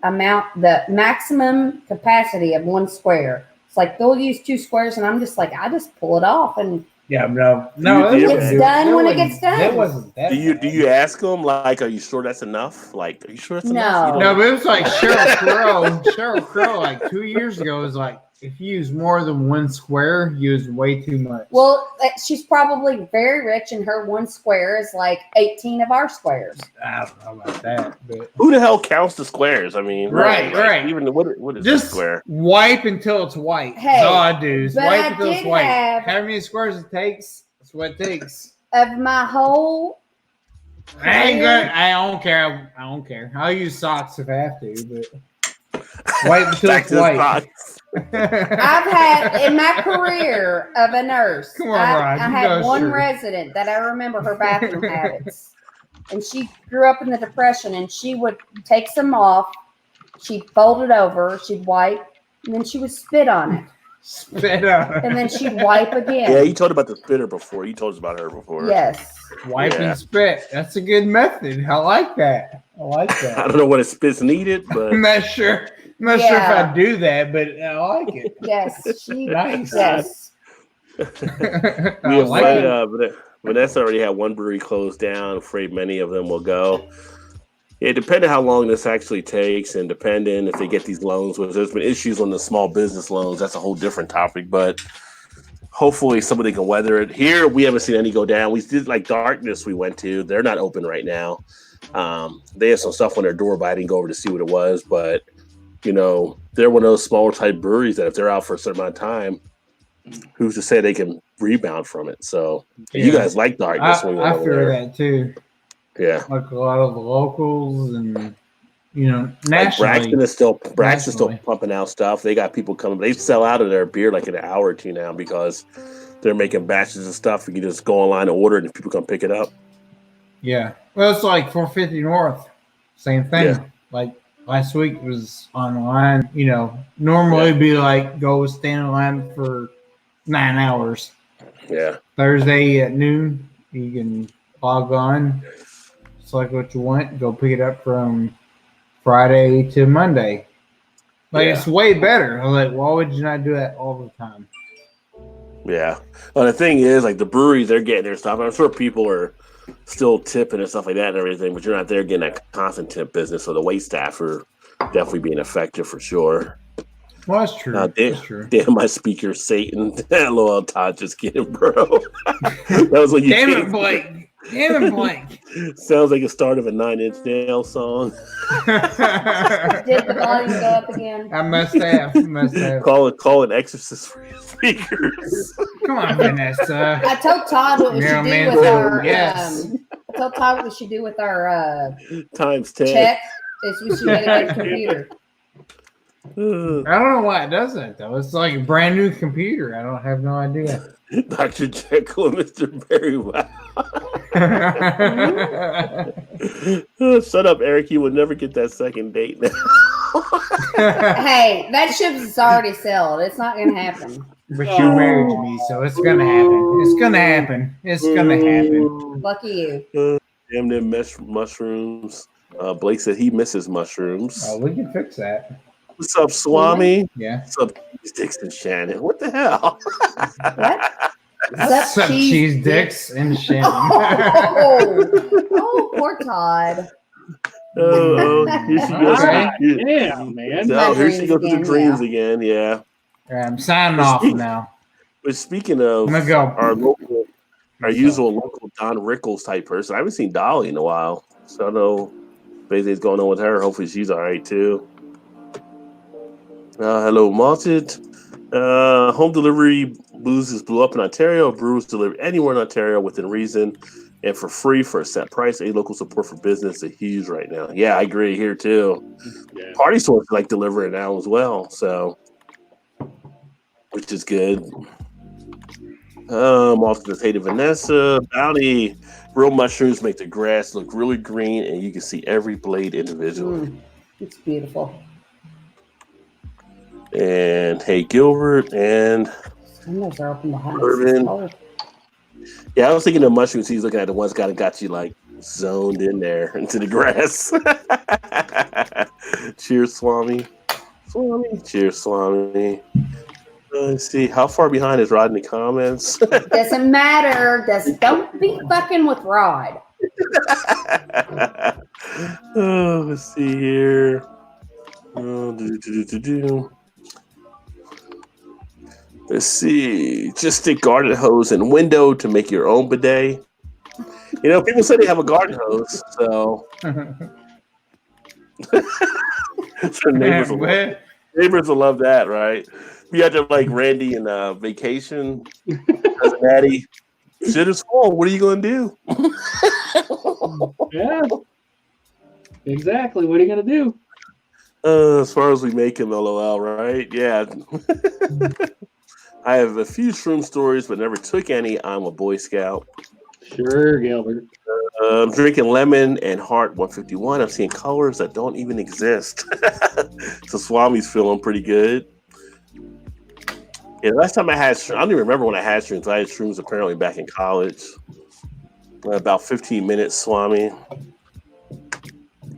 amount, the maximum capacity of one square. It's like they'll use 2 squares, and I'm just like, I just pull it off, and no. It's done when it gets done. It wasn't that. Do you ask them like, are you sure that's enough? Like, are you sure that's enough? No, but it was like Sheryl Crow. Sheryl Crow, like 2 years ago, was like, if you use more than 1 square, you use way too much. Well, she's probably very rich, and her 1 square is like 18 of our squares. I don't know about that, but who the hell counts the squares? I mean, right. Even what is just a square? Wipe until it's white. Hey, that's all I do. Is but wipe I until it's did white. have- How many squares it takes? That's what it takes. Of my whole I don't care. I don't care. I'll use socks if I have to, but wipe until it's white. I've had in my career of a nurse. Come on, I Rod, had one resident that I remember her bathroom habits, and she grew up in the Depression. And she would take some off, she'd fold it over, she'd wipe, and then she would spit on it. Spit on it. And then she'd wipe again. Yeah, you told about the spitter before. You told us about her before. Yes. Wipe and spit. That's a good method. I like that. I don't know what a spit's needed, but I'm not sure. I'm not sure if I do that, but I like it. Yes, she nice. Yes. Vanessa already had one brewery closed down. Afraid many of them will go. Yeah, depending how long this actually takes, and depending if they get these loans, which there's been issues on the small business loans. That's a whole different topic, but hopefully somebody can weather it. Here, we haven't seen any go down. We did like Darkness we went to. They're not open right now. They have some stuff on their door, but I didn't go over to see what it was. But, they're one of those smaller type breweries that if they're out for a certain amount of time, who's to say they can rebound from it? So you guys like Darkness. I fear that too. Yeah. Like a lot of the locals and, nationally. Like Braxton's still pumping out stuff. They got people coming. They sell out of their beer like in an hour or two now because they're making batches of stuff. You can just go online and order it and people come pick it up. Yeah. Well, it's like 450 North. Same thing. Yeah. Like last week was online. Normally it'd be like go stand in line for 9 hours. Yeah. Thursday at noon, you can log on, select what you want, go pick it up from Friday to Monday. It's way better. I'm like, why would you not do that all the time? Yeah. Well, the thing is, like the breweries, they're getting their stuff. I'm sure people are still tipping and stuff like that and everything, but you're not there getting that constant tip business. So the wait staff are definitely being effective for sure. Well, that's true. That's true. Damn, my speaker, Satan. LOL, Todd, just kidding, bro. That was what you Damn it, Blake. Damn it, Blake. Sounds like the start of a 9 Inch Nails song. Did the volume go up again? I must have. Call an exorcist for your speakers. Come on, Vanessa. I told Todd what we should do with our. Yes. I told Todd what we should do with our times 10 check. Is we should get a computer. I don't know why it does that though. It's like a brand new computer. I don't have no idea. Dr. Jekyll and Mr. Berry. Wow. Shut up, Eric. You will never get that second date now. Hey, that ship is already sailed. It's not going to happen. But you're married to me, so it's going to happen. It's going to happen. It's going to happen. Lucky you. Damn them mushrooms. Blake said he misses mushrooms. Oh, we can fix that. What's up, Swami? Yeah. What's up, Dixon Shannon? What the hell? What? What's up, cheese dicks and Shannon? Oh, poor Todd. Here she goes. Yeah, man. Oh, here she goes to the dreams again. Yeah. I'm signing off now. But speaking of our usual local Don Rickles type person, I haven't seen Dolly in a while. So I don't know if anything's going on with her. Hopefully she's all right too. Hello, Malted. Home delivery booze blew up in Ontario. Brews delivered anywhere in Ontario within reason and for free for a set price. A local support for business is huge right now. Yeah, I agree here too. Yeah. Party stores like delivering now as well, so which is good. Off to the hated Vanessa. Bounty. Real mushrooms make the grass look really green, and you can see every blade individually. It's beautiful. And hey, Gilbert and Urban. Yeah, I was thinking of mushrooms. He's looking at the ones got you like zoned in there into the grass. Cheers, Swami. Cheers, Swami. Let's see. How far behind is Rod in the comments? Doesn't matter. Don't be fucking with Rod. Let's see here. Let's see. Just stick garden hose in window to make your own bidet. People say they have a garden hose, so. So neighbors will love that, right? You had to like Randy in Vacation. As Maddie, shit is full. What are you going to do? Yeah. Exactly. What are you going to do? As far as we make him, LOL, right? Yeah. I have a few shroom stories, but never took any. I'm a Boy Scout. Sure, Gilbert. I'm drinking lemon and heart 151. I'm seeing colors that don't even exist. So Swami's feeling pretty good. Yeah, last time I had I don't even remember when I had shrooms. I had shrooms apparently back in college. About 15 minutes, Swami.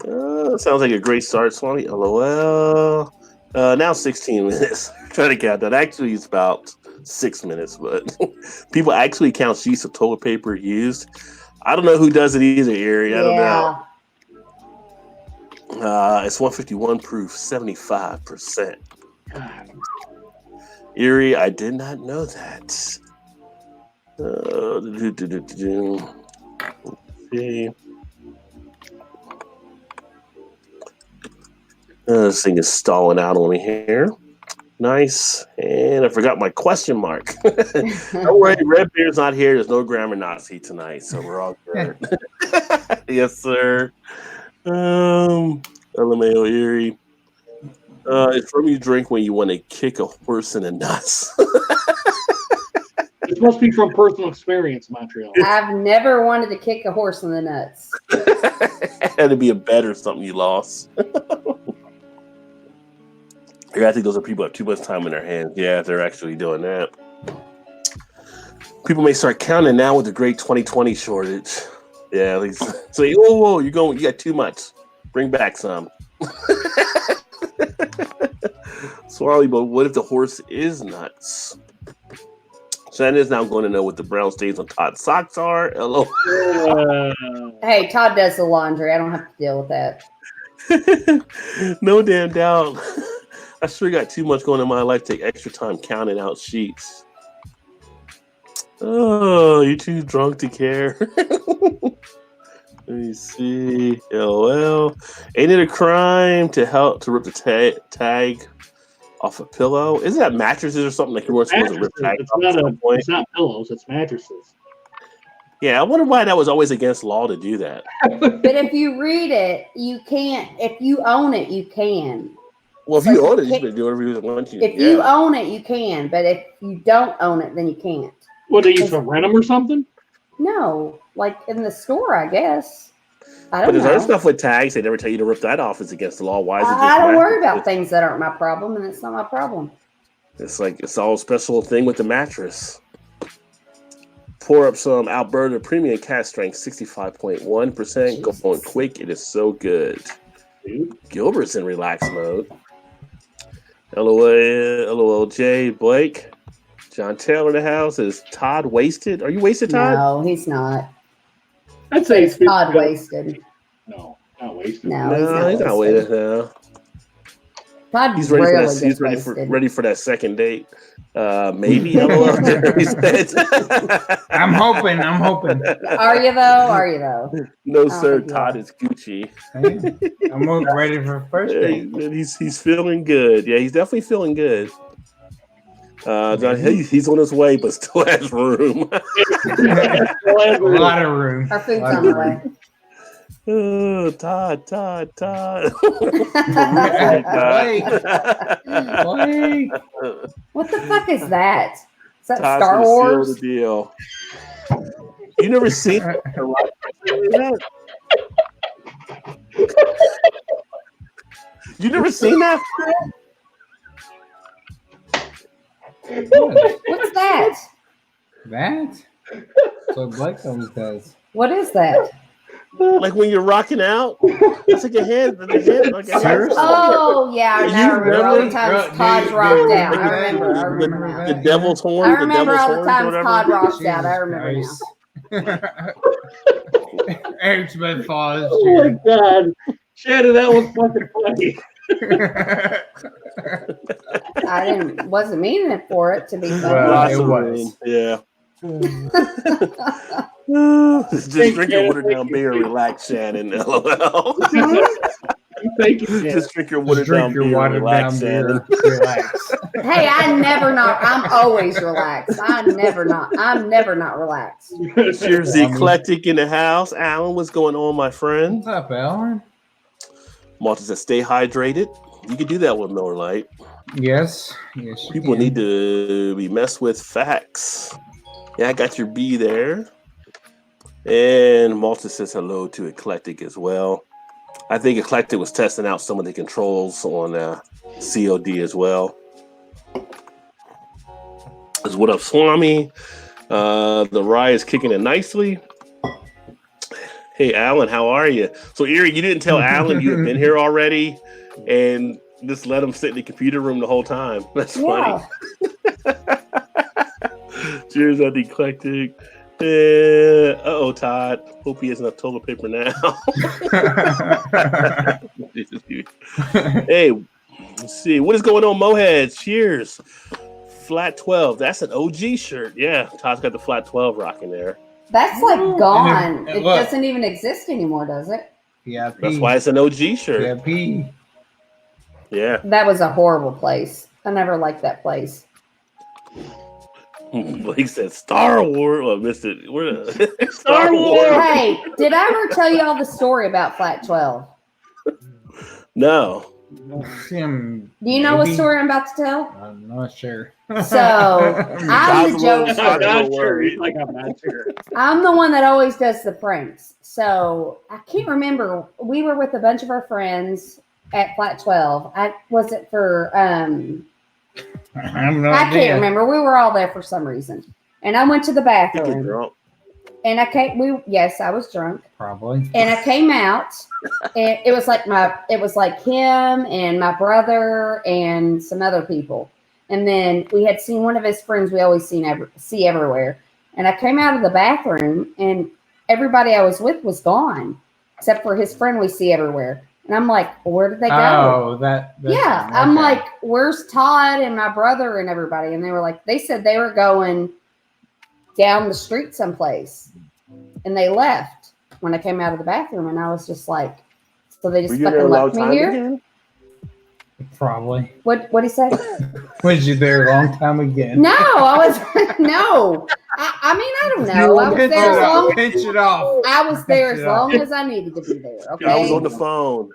Sounds like a great start, Swami. LOL. Now 16 minutes. Trying to count that. Actually, it's about 6 minutes, but people actually count sheets of toilet paper used. I don't know who does it either, Erie. I don't know. It's 151 proof, 75%. Erie, I did not know that. Let's see. This thing is stalling out on me here. Nice. And I forgot my question mark. Don't worry, Red Beer's not here. There's no grammar Nazi tonight, so we're all good. Yes, sir. LMAO Erie. It's from you drink when you want to kick a horse in the nuts. This must be from personal experience, Montreal. I've never wanted to kick a horse in the nuts. Had to be a bet or something you lost. I think those are people who have too much time in their hands. Yeah, they're actually doing that. People may start counting now with the great 2020 shortage. Yeah, they say, "Whoa, you got too much. Bring back some." Sorry, but what if the horse is nuts? Shannon is now going to know what the brown stains on Todd's socks are. Hello. Hey, Todd does the laundry. I don't have to deal with that. No damn doubt. I sure got too much going on in my life to take extra time counting out sheets. Oh, you're too drunk to care. Let me see. LOL. Ain't it a crime to rip the tag off a pillow? Isn't that mattresses or something like you weren't supposed to rip tags off at some point? It's not pillows, it's mattresses. Yeah, I wonder why that was always against law to do that. But if you read it, you can't. If you own it, you can. Well, if you own it, you can do whatever you want to. If you own it, you can. But if you don't own it, then you can't. What, they used to rent them or something? No, like in the store, I guess. I don't But there's know. other stuff with tags. They never tell you to rip that off. It's against the law. Why is it? I don't worry about things that aren't my problem, and it's not my problem. It's like it's all special thing with the mattress. Pour up some Alberta Premium Cast Strength, 65.1%. Go on quick. It is so good. Gilbert's in relax mode. LOL J Blake. John Taylor in the house. Is Todd wasted? Are you wasted, Todd? No, he's not. I'd say it's Todd wasted. No, not wasted. No, he's not wasted now. Todd He's ready for rarely that. He's gets ready for that second date. Maybe. LOL. I'm hoping. Are you though? No, sir. Todd is Gucci. Hey, I'm ready for first date. He's feeling good. Yeah, he's definitely feeling good. He's on his way, but still has room. A lot of room. Our food's on the way. Oh, Todd. Wait. What the fuck is that? Is that Todd's Star gonna Wars? seal the deal. You never seen that? You never seen that? What's that? That? So Blake always does. What is that? Like when you're rocking out, it's like a hand. Like a hand. Oh yeah, I remember all the times Todd's rocked out. I remember remember now. The devil's horn. I remember the all devil's the horns or times whatever. Todd rocked out. I remember now. Eric's been falling. Oh my god, Shannon, that was fucking funny. I wasn't meaning it for it to be funny. Well, Lots it of was. room. Yeah. Just drink your watered down beer and relax, Shannon. LOL. Thank you, Shannon. Just drink your watered down beer and relax, Shannon. Relax. Hey, I'm always relaxed. I'm never not relaxed. Cheers, the eclectic in the house. Alan, what's going on, my friend? What's up, Alan? Malta says, stay hydrated. You can do that with Miller Lite. Yes. People need to be messed with facts. Yeah, I got your B there. And Malta says hello to Eclectic as well. I think Eclectic was testing out some of the controls on COD as well. What up, Swami? The rye is kicking it nicely. Hey, Alan, how are you? So, Erie, you didn't tell Alan you had been here already and just let him sit in the computer room the whole time. That's funny. Cheers, at the Eclectic. Uh-oh, Todd. Hope he has enough toilet paper now. Hey, let's see. What is going on, Mohead? Cheers. Flat 12. That's an OG shirt. Yeah, Todd's got the Flat 12 rocking there. That's like gone. And It look. doesn't even exist anymore, does it? Yeah, That's why it's an OG shirt. Yeah, P. Yeah. That was a horrible place. I never liked that place. Blake said Star Wars. Oh, I missed it. Star Wars. Hey, did I ever tell you all the story about Flat 12? No. Him, Do you know what maybe? story I'm about to tell? I'm not sure. So I'm the John's jokester. I'm not Don't sure. worry. He's like, I'm not sure. I'm the one that always does the pranks. So I can't remember. We were with a bunch of our friends at Flat 12. Was it for I have no I idea. can't remember. We were all there for some reason. And I went to the Get bathroom. drunk. And I came yes, I was drunk. Probably. And I came out and it was like him and my brother and some other people. And then we had seen one of his friends we always see everywhere. And I came out of the bathroom and everybody I was with was gone, except for his friend we see everywhere. And I'm like, where did they go? Oh, that's Yeah. okay. I'm like, where's Todd and my brother and everybody? And they were like, they said they were going down the street someplace. And they left when I came out of the bathroom. And I was just like, so they Were just you there fucking a long left me time here? again? Probably. What'd he say? Was you there a long time again? No, I was no. I mean, I don't know. I was Pinch there it as off. long. Pinch it off. I was there as Pinch it off. long as I needed to be there. Okay. I was on the phone.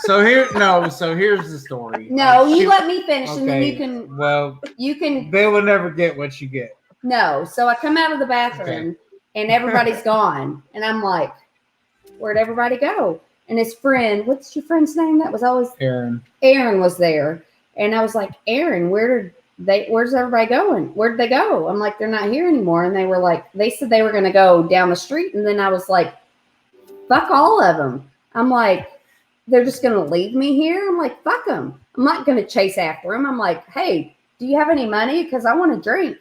So here's the story. No, you Shoot. let me finish, and then Okay. Well, you can. they will never get what you get. No, so I come out of the bathroom, and everybody's gone, and I'm like, where'd everybody go? And his friend, what's your friend's name? That was always Aaron. Aaron was there, and I was like, Aaron, where's everybody going? Where'd they go? I'm like, they're not here anymore. And they were like, they said they were going to go down the street. And then I was like, fuck all of them. I'm like, they're just going to leave me here. I'm like, fuck them. I'm not going to chase after them. I'm like, hey, do you have any money? Because I want to drink.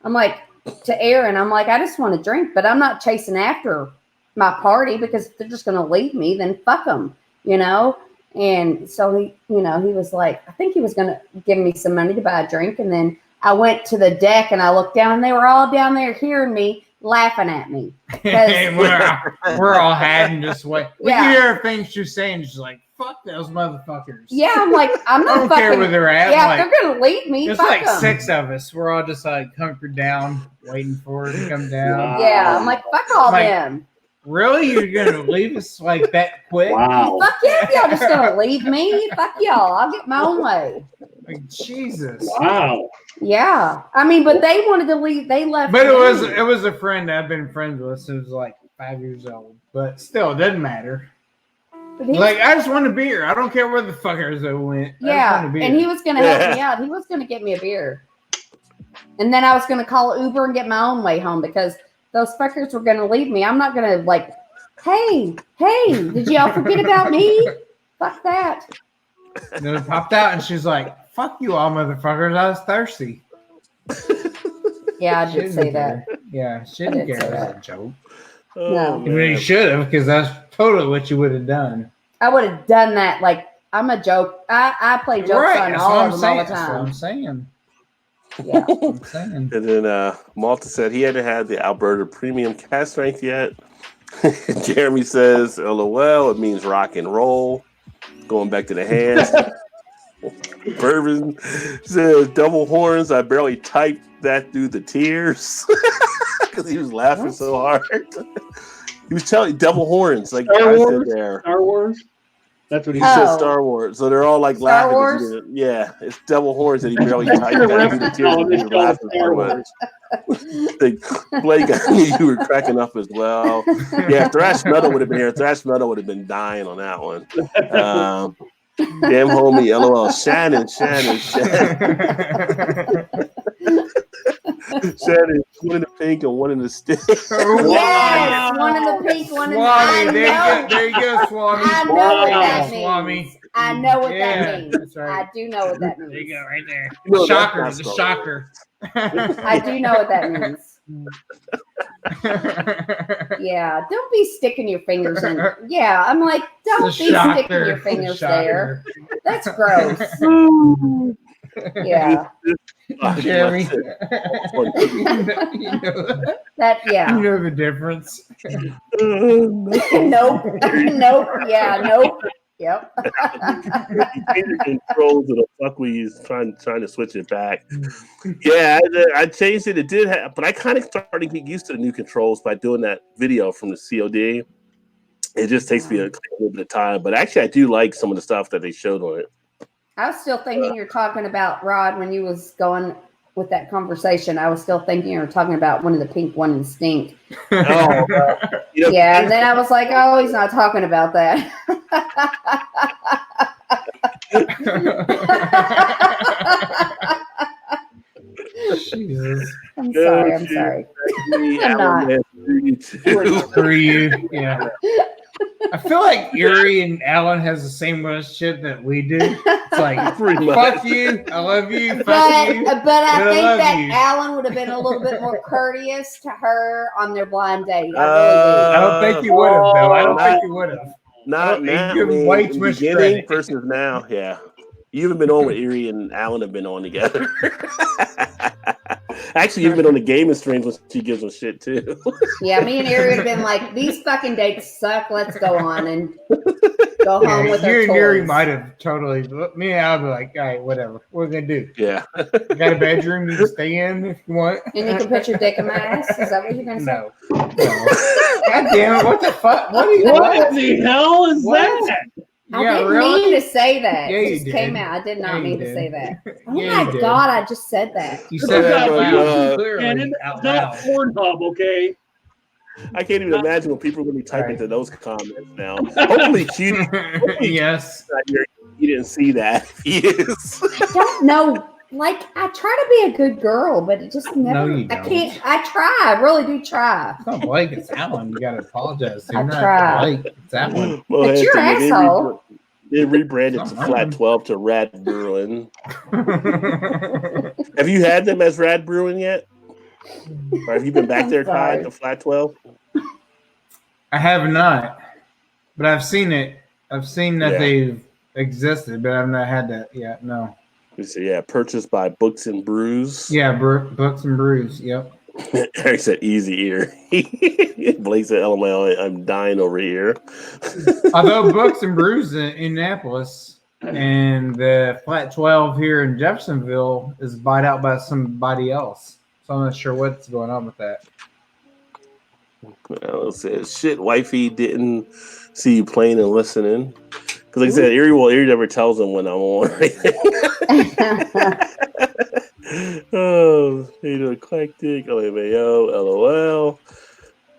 I'm like, to Aaron, I'm like, I just want to drink, but I'm not chasing after my party because if they're just going to leave me, then fuck them, you know? And so he was like, I think he was going to give me some money to buy a drink. And then I went to the deck and I looked down and they were all down there hearing me, laughing at me. we're all hiding this way. We Yeah. can hear things she's saying. She's like, fuck those motherfuckers. Yeah, I'm like, I'm I not don't fucking. care where they're at. Yeah, Like, if they're going to leave me, there's fuck like them. 6 of us. We're all just like hunkered down, waiting for her to come down. Wow. Yeah, I'm like, fuck all Like, them. Really? You're gonna leave us like that quick? Wow. Fuck yeah, if y'all just going to leave me. Fuck y'all. I'll get my own way. Like, Jesus. Wow. Yeah. I mean, but they wanted to leave. They left. But me. it was a friend I've been friends with since like 5 years old. But still, it doesn't matter. But he- Like, I just want a beer. I don't care where the fuckers that went. I just yeah, want a beer. and he was going to help me out. He was going to get me a beer. And then I was going to call Uber and get my own way home because those fuckers were going to leave me. I'm not going to like, hey, did y'all forget about me? Fuck that. And then it popped out, and she's like, "Fuck you all, motherfuckers! I was thirsty." Yeah, I She did didn't say care. that. Yeah, she I didn't did care. say It was that. a joke. Oh, No. I mean, you man. should have, because that's totally what you would have done. I would have done that. Like, I'm a joke. I play jokes on that's all what of I'm them saying. all the That's what I'm time. saying. Yeah. I'm saying. And then Malta said he hadn't had the Alberta Premium cast strength yet. Jeremy says, LOL, it means rock and roll. Going back to the hands. Bourbon says, double horns. I barely typed that through the tears because he was laughing so hard. He was telling double horns, like Star I Wars? said there. Star Wars? That's what He he said Oh. Star Wars, so they're all like Star laughing. 'cause Wars? he didn't- Yeah, it's double horns that he barely That's typed your that through the reference tears. on He this was show, laughing Star so Wars. much. Blake, I knew you were cracking up as well. Yeah, Thrash Metal would have been here. Thrash Metal would have been dying on that one. Damn homie, LOL. Shannon. Shannon, one in the pink and one in the stick. Yes, one in the pink, one in the. I Swami, know. there you go, Swami. I know what that Swami. means. I know what Yeah, that means. that's right. I do know what that There you means. go, right there. No, that's Shocker, not the Star shocker. I do know what that means. Yeah, don't be sticking your fingers in. Yeah, I'm like, don't be sticking your fingers there. That's gross. Yeah. Jeremy. Yeah. You know the difference. Nope. Yeah, nope. Yep. You change your controls to the fuck we use trying to switch it back. Yeah, I changed it. It did have, but I kind of started to get used to the new controls by doing that video from the COD. It just takes me a little bit of time, but actually I do like some of the stuff that they showed on it. I was still thinking you're talking about Rod when you was going with that conversation. I was still thinking you were talking about one of the pink one and stink. Oh, yeah, and then I was like, oh, he's not talking about that. Jesus. I'm sorry. I'm not. For you, yeah. I feel like Erie and Alan has the same relationship that we do. It's like, fuck you, I love you, fuck you. But I think that Alan would have been a little bit more courteous to her on their blind date. I really do. I don't think you would have, though. I don't think you would have. Not now. Give him way too much credit. Versus now, yeah. You haven't been on with Erie and Alan have been on together. Actually, you've been on the gaming streams when she gives them shit too. Yeah, me and Erie would have been like, these fucking dates suck. Let's go on and go home with our You and toys. Erie might have totally. Me and I'll be like, all right, whatever. What are we gonna do? Yeah. You got a bedroom you can stay in if you want. And you can put your dick in my ass. Is that what you're gonna say? No. God damn it! What the fuck? What the hell is that? I didn't mean to say that. Yeah, it just came out. I did not mean to say that. Oh my God, I just said that. You said that clearly. It's not Pornhub, okay? I can't even imagine what people are going to be typing into those comments now. Hopefully, yes. You didn't see that. Yes. I don't know. Like, I try to be a good girl, but it just never. No, you don't. I can't. I try. I really do try. It's not Blake. It's Alan. You got to apologize. I try. Blake. It's Alan. Well, but you're an asshole. They rebranded to Flat 12 to Rad Brewing. Have you had them as Rad Brewing yet? Or have you been back there, Todd, to Flat 12? I have not, but I've seen it. I've seen that they've existed, but I've not had that yet. No. Yeah, purchased by Books and Brews. Yeah, Books and Brews. Yep. Eric said easy ear. Blake said LML, I'm dying over here. Although Books and Brews in Indianapolis and the Flat 12 here in Jeffersonville is bought out by somebody else. So I'm not sure what's going on with that. Well, it says, shit, wifey didn't see you playing and listening. Because like I said, Erie never tells them when I'm on. Oh, eclectic, LMAO, LOL.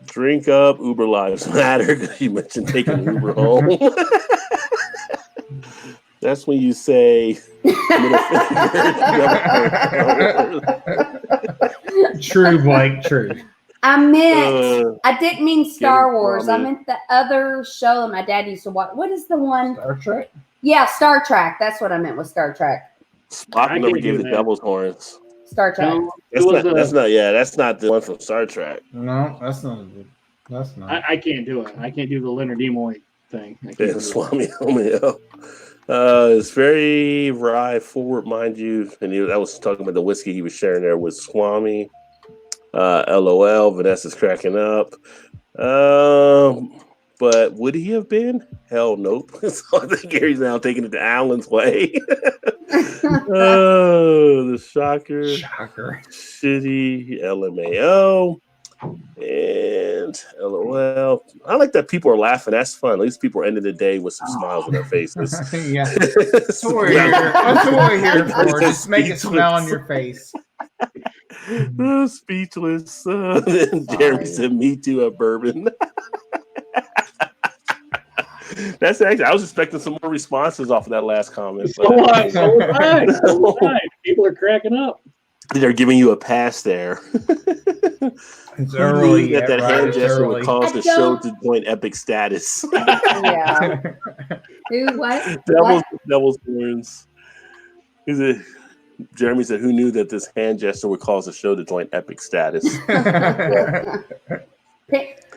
Drink up, Uber Lives Matter. Because you mentioned taking Uber home. That's when you say middle finger. True, Blake, true. I didn't mean Star Wars. I meant the other show that my dad used to watch. What is the one? Star Trek? Yeah, Star Trek. That's what I meant with Star Trek. Spock never gave the devil's horns. Star Trek. No, that's not the one from Star Trek. No, that's not. That's not. I can't do it. I can't do the Leonard Nimoy thing. Yeah, Swami. It's very rye forward, mind you. And I was talking about the whiskey he was sharing there with Swami. LOL. Vanessa's cracking up. But would he have been? Hell, nope. So I think Gary's now taking it to Alan's way. Oh, the shocker. Shitty LMAO. And LOL. I like that people are laughing. That's fun. At least people are ending the day with some smiles on their faces. Yeah. That's what we're here for. Just make a smile on your face. Speechless. Jeremy said, me too, a bourbon. That's actually, I was expecting some more responses off of that last comment. So was I. People are cracking up. They're giving you a pass there. It's early. That hand gesture would cause the show to join epic status. Yeah. Dude, what? Devil's horns. Is it? Jeremy said, "Who knew that this hand gesture would cause the show to join epic status?"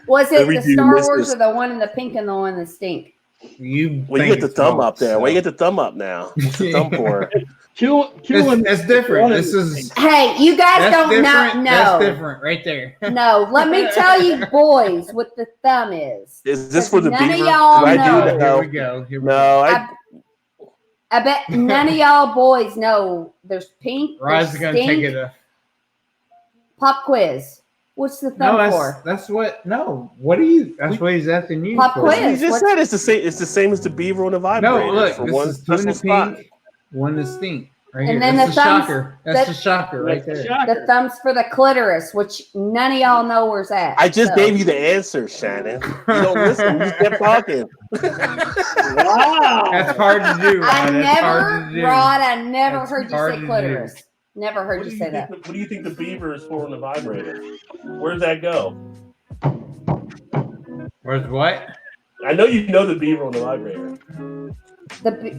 Was it the Star Wars this. or the one in the pink and the one in the stink? You get the thumb up there. Why you get the thumb up now? What's the thumb for? It's different. This is. Hey, you guys don't know. That's different, right there. No, let me tell you, boys, what the thumb is. Is this for the none beaver? Of y'all know. Here we go. I bet none of y'all boys know. There's pink. Rod's gonna take it. Pop quiz. What's the thumb for? That's what. No. What are you? That's what he's asking you. Pop for. quiz. He just said it's the same. It's the same as the beaver on the vibrator. No, look. For This one is two in the spot. pink, one the stink. Right and here. then That's the thumbs. shocker. That's the shocker right there. The thumb's for the clitoris, which none of y'all know where's at. I just gave you the answer, Shannon. You don't listen. You just kept talking. Wow. That's hard to do, Rod. I never heard you say clitoris. Never heard you say that. What do you think the beaver is for on the vibrator? Where does that go? Where's what? I know you know the beaver on the vibrator.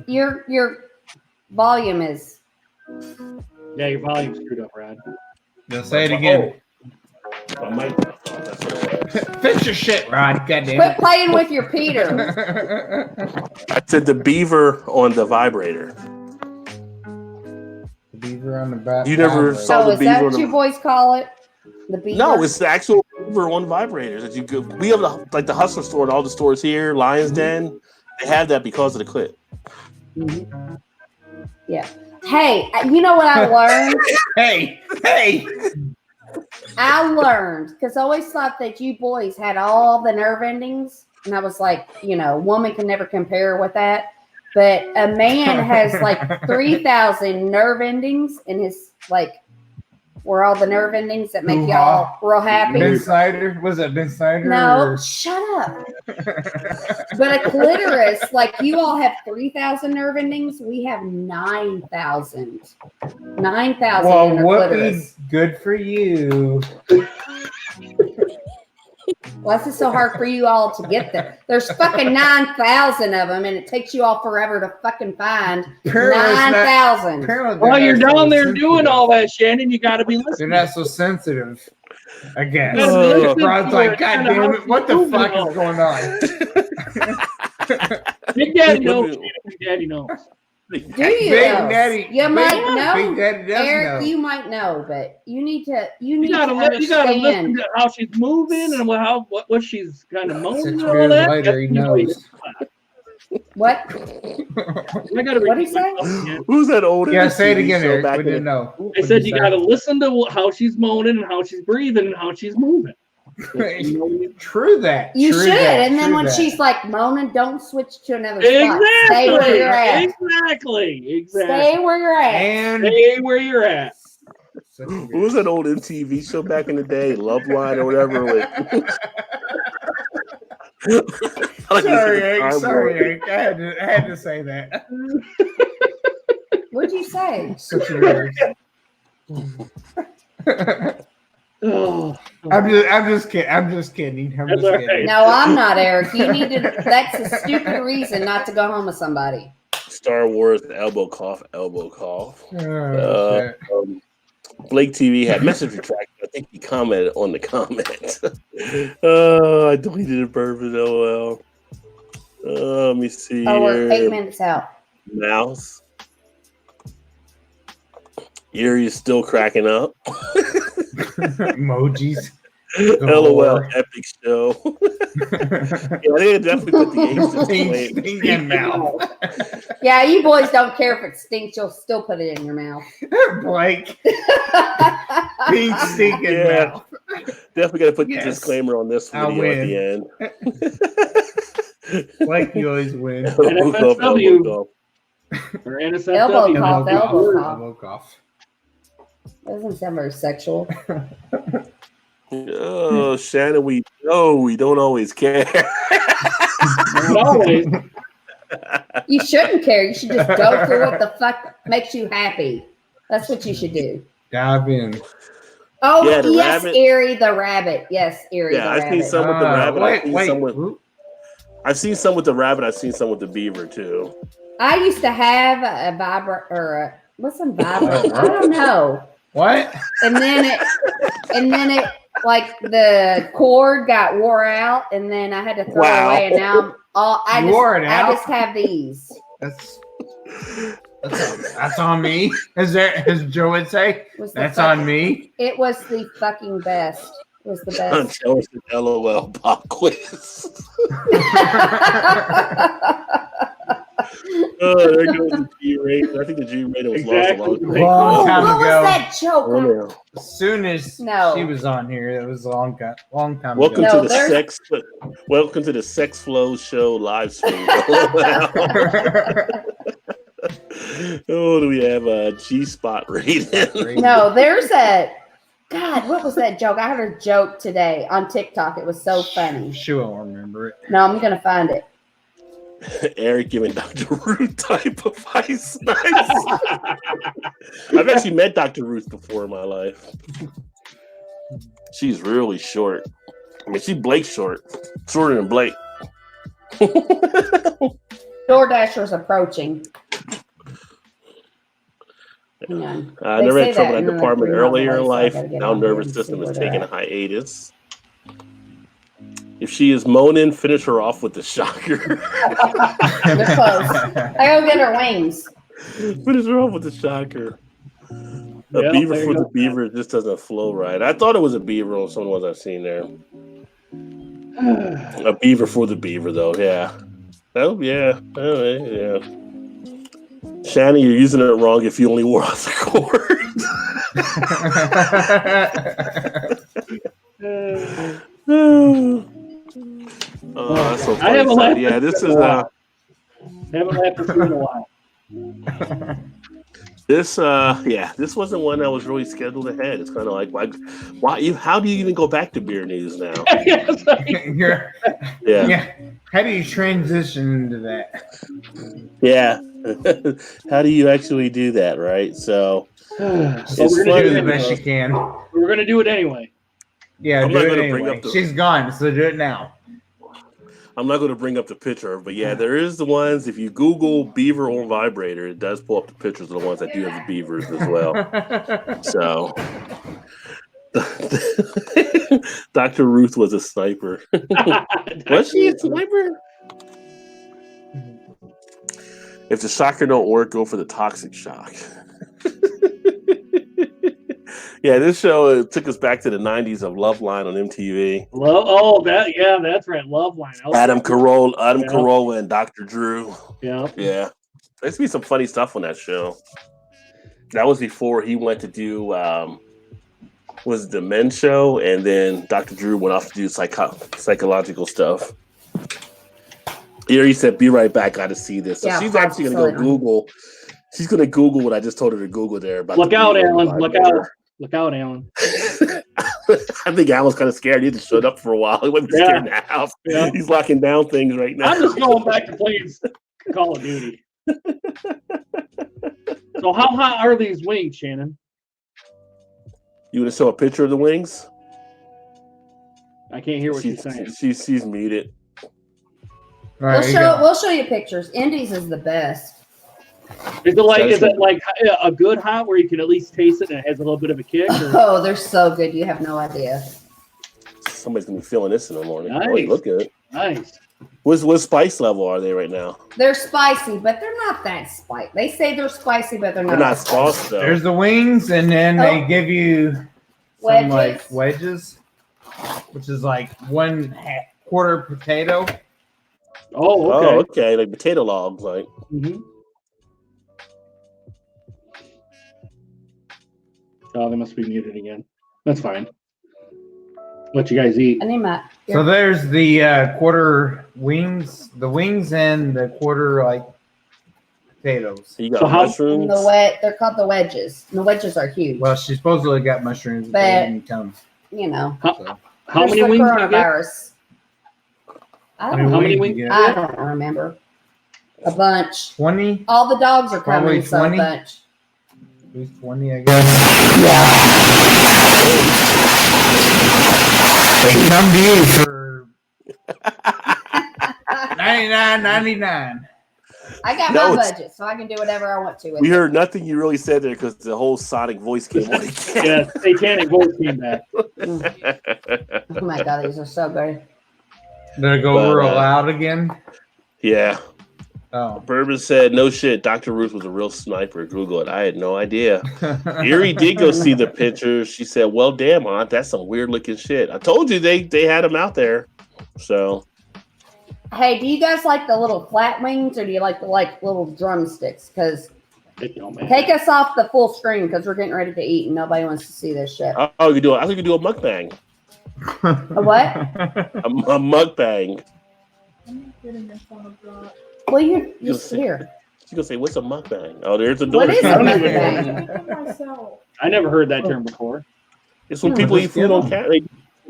Your volume is. Yeah, your volume's screwed up, Rod. Just say it again. Oh, my mic. Fix your shit, Rod. Goddamn. Quit playing with your Peter. I said the beaver on the vibrator. The beaver on the back. You never saw So the is beaver that on what you boys call it? The beaver? No, it's the actual beaver on vibrators that you could. We have the Hustler store and all the stores here, Lions Den. They have that because of the clip. Mm-hmm. Yeah. Hey, you know what I learned? hey. I learned because I always thought that you boys had all the nerve endings, and I was like, woman can never compare with that. But a man has like 3,000 nerve endings in his where all the nerve endings that make y'all real happy. Ben Snyder? Was it Ben Snyder? No, shut up. But a clitoris, you all have 3,000 nerve endings. We have 9,000. 9,000 well, in a clitoris. Good for you. Well, this is so hard for you all to get there. There's fucking 9,000 of them, and it takes you all forever to fucking find 9,000. While you're down there doing all that, Shannon, you got to be listening. They're not so sensitive. I guess. Rod's like, God damn it, what the fuck is going on? Big Daddy knows. Big Daddy knows. Do you? Big Daddy. You might know. Big Daddy does Eric, know. you might know, but you need to. You gotta listen to how she's moving and what she's kind of moaning and all that. Later, he knows. What? What did he say? Who's that old? Yeah, say it again, Eric. We didn't know. I said you got to listen to how she's moaning and how she's breathing and how she's moving. True that. You should. And then when she's moaning, don't switch to another spot. Stay where you're at. Exactly. Stay where you're at. And stay where you're at. What was that old MTV show back in the day? Love Line or whatever. Sorry, Eric. I had to say that. What'd you say? Such a weird. I'm just kidding. No, I'm not, Eric. You need to. That's a stupid reason not to go home with somebody. Star Wars elbow cough. Blake TV had message retracted. I think he commented on the comment. I deleted it purpose. LOL. Let me see. Oh, we're 8 minutes out. Mouse. Erie is still cracking up. Emojis. LOL, epic show. Yeah, they definitely put the Stink in mouth. Yeah, you boys don't care if it stinks. You'll still put it in your mouth. Blake. Pink stinking mouth. Definitely got to put the disclaimer on this video at the end. Blake, you always win. NSFW. Or NSFW. Elbow cough. Doesn't sound very sexual. Oh, Shannon, we know we don't always care. Not always. You shouldn't care. You should just go for what the fuck makes you happy. That's what you should do. Dive in. Oh, yeah, yes, rabbit. Erie the rabbit. Yes, Erie the rabbit. Yeah, I've seen some with the rabbit. I've seen some with the rabbit. I've seen some with the beaver, too. I used to have a wasn't vibrating. I don't know. What? And then it like the cord got wore out, and then I had to throw it away. And now I just have these. That's on me. As Joe would say, that's on me. It was the fucking best. It was the best. That was the LOL pop quiz. Oh, there goes the G-rated. I think the G-rated was long time ago. What was that joke? As soon as she was on here, it was a long time Welcome ago. Welcome to the Sex Flow Show live stream. Oh, do we have a G-spot rating? No, there's a God. What was that joke? I heard a joke today on TikTok. It was so funny. She won't remember it. No, I'm gonna find it. Eric giving Dr. Ruth type of ice. Nice. I've actually met Dr. Ruth before in my life. She's really short. I mean, she's Blake short. Shorter than Blake. DoorDasher's approaching. I never had trouble in that department earlier in life. Now nervous system is taking a hiatus. If she is moaning, finish her off with the shocker. They're close. I go get her wings. Finish her off with the shocker. A beaver for the beaver just doesn't flow right. I thought it was a beaver on some of the ones I've seen there. A beaver for the beaver, though. Yeah. Oh, yeah. Oh, yeah. Shannon, you're using it wrong if you only wore out the cord. Oh, that's so funny. I haven't laughed. Yeah, this is haven't laughed in a while. This wasn't one that was really scheduled ahead. It's kind of like, why? How do you even go back to beer news now? Yeah. How do you transition into that? Yeah. How do you actually do that, right? So it's funny the best you can. We're gonna do it anyway. Yeah, do it anyway. She's gone, so do it now. I'm not going to bring up the picture, but yeah, there is the ones. If you Google beaver or vibrator, it does pull up the pictures of the ones that do have the beavers as well. So, Dr. Ruth was a sniper. Was she a sniper? If the shocker don't work, go for the toxic shock. Yeah, this show took us back to the 90s of Loveline on MTV. That's right, Loveline. Adam Carolla and Dr. Drew. Yeah. There used to be some funny stuff on that show. That was before he went to do was the men's show, and then Dr. Drew went off to do psychological stuff. Here he said, "Be right back, got to see this." So she's actually going to go Google. She's going to Google what I just told her to Google there. About Look out, Alan. Look out. Look out, Alan. I think Alan's kind of scared. He just shut up for a while. He wasn't scared now. Yeah. He's locking down things right now. I'm just going back to playing Call of Duty. So how hot are these wings, Shannon? You want to show a picture of the wings? I can't hear what you're saying. She's muted. All right, we'll show you pictures. Indies is the best. Is it like a good hot where you can at least taste it and it has a little bit of a kick? Or? Oh, they're so good. You have no idea. Somebody's gonna be feeling this in the morning. Nice. Oh, you look good. Nice. What spice level are they right now? They're spicy, but they're not that spicy. They say they're spicy, but they're not. They're not sauce though. There's the wings, and then they give you some like wedges, which is like 1/4 potato. Oh, okay. Oh, okay. Like potato logs, like. Mm-hmm. Oh, they must be muted again. That's fine. Let you guys eat. I need my. So there's the quarter wings, the wings, and the quarter like potatoes. So you got mushrooms. They're called the wedges. And the wedges are huge. Well, she supposedly got mushrooms, but they didn't come. You know. How many wings? Coronavirus. How many wings? I don't remember. A bunch. 20. All the dogs are coming, so a bunch. At least 20, I guess. Yeah. They come to you for $99.99. I got my budget, so I can do whatever I want to. We heard nothing you really said there because the whole sonic voice came on. Yeah, satanic voice came back. Oh my god, these are so good. Did it go real loud again? Yeah. Oh. Bourbon said, no shit, Dr. Ruth was a real sniper. Google it. I had no idea. Erie did go see the pictures. She said, well, damn, Aunt, that's some weird looking shit. I told you they had them out there. So. Hey, do you guys like the little flat wings or do you like the little drumsticks? Because take us off the full screen because we're getting ready to eat and nobody wants to see this shit. Oh, you do it. I think you do a mukbang. A what? A mukbang. Well, you're just here. She's going to say, what's a mukbang? Oh, there's a door. What is a mukbang? I never heard that term before. It's when people eat food on camera. They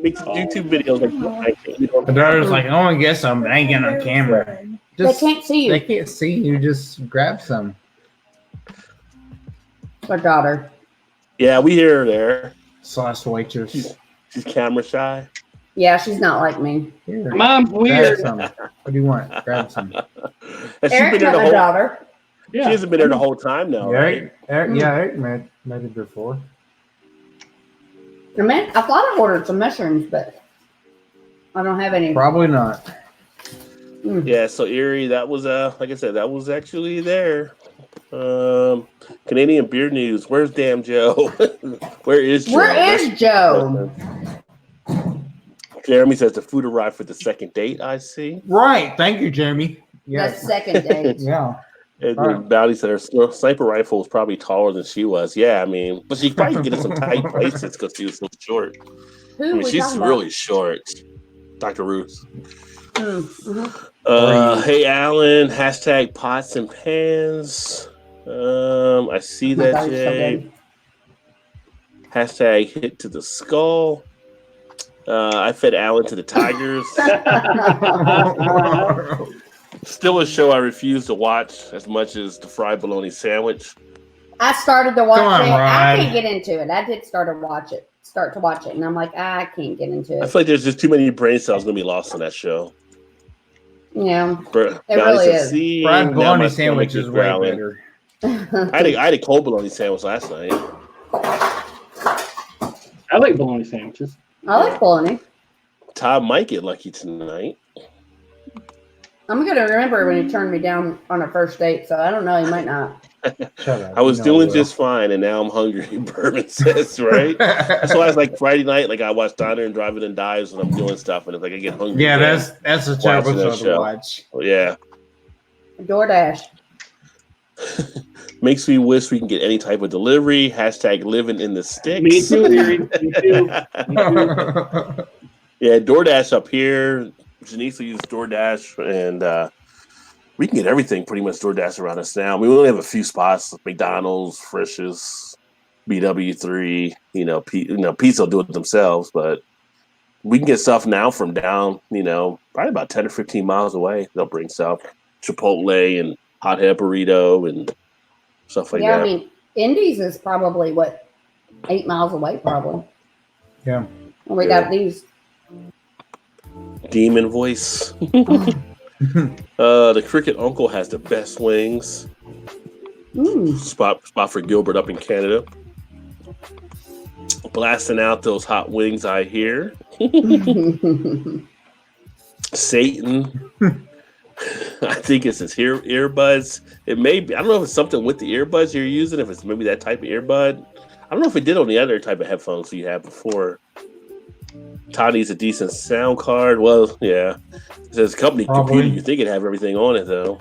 make YouTube videos. My daughter's like, I want to get some banging on camera. They can't see you. They can't see you. Just grab some. Our daughter. Yeah, we hear her there. Sauce waitress. She's camera shy. Yeah, she's not like me. Here, Mom's weird. what do you want? Grab some. Eric met my daughter. Yeah. She hasn't been there the whole time now, right? Eric met it before. I thought I ordered some mushrooms, but I don't have any. Probably not. Yeah, so Erie, that was like I said, that was actually there. Canadian beer news. Where's damn Joe? Where is Joe? Where is Joe? Jeremy says the food arrived for the second date. I see. Right. Thank you, Jeremy. Yes. The second date. Yeah. And then Bowdy said her sniper rifle was probably taller than she was. Yeah, I mean, but she probably get in some tight places because she was so short. She's really short. Dr. Ruth. Mm-hmm. Hey, Alan. # pots and pans. I see that, Jay. # hit to the skull. I fed Alan to the tigers. Still a show I refuse to watch as much as the fried bologna sandwich. I started to watch it. I can't get into it. I did start to watch it, and I'm like, I can't get into it. I feel like there's just too many brain cells going to be lost on that show. Yeah, it really is. Fried bologna sandwich is way better. I had a cold bologna sandwich last night. I like bologna sandwiches. I like bologna. Todd might get lucky tonight. I'm going to remember when he turned me down on a first date, so I don't know. He might not. Shut up. I was doing just fine, and now I'm hungry. Bourbon says, right? That's why it's like Friday night. Like I watch Diner and Drive It and Dives when I'm doing stuff, and it's like I get hungry. Yeah, that's a terrible show to watch. Well, yeah. DoorDash. Makes me wish we can get any type of delivery. # living in the sticks. Me too, Erie. Me too. Yeah, DoorDash up here. Janice will use DoorDash, and we can get everything pretty much DoorDash around us now. We only have a few spots: McDonald's, Frisch's, BW3. Pizza will do it themselves, but we can get stuff now from down. Probably about 10 or 15 miles away. They'll bring stuff, Chipotle and hot head burrito and stuff like that. Yeah, I mean, Indy's is probably 8 miles away, probably. Yeah. And we got these. Demon voice. The Cricket Uncle has the best wings. Spot for Gilbert up in Canada. Blasting out those hot wings, I hear. Satan. I think it's his earbuds. It may be. I don't know if it's something with the earbuds you're using. If it's maybe that type of earbud. I don't know if it did on the other type of headphones you had before. Todd needs a decent sound card. Well, yeah. It says company computer. You think it'd have everything on it, though.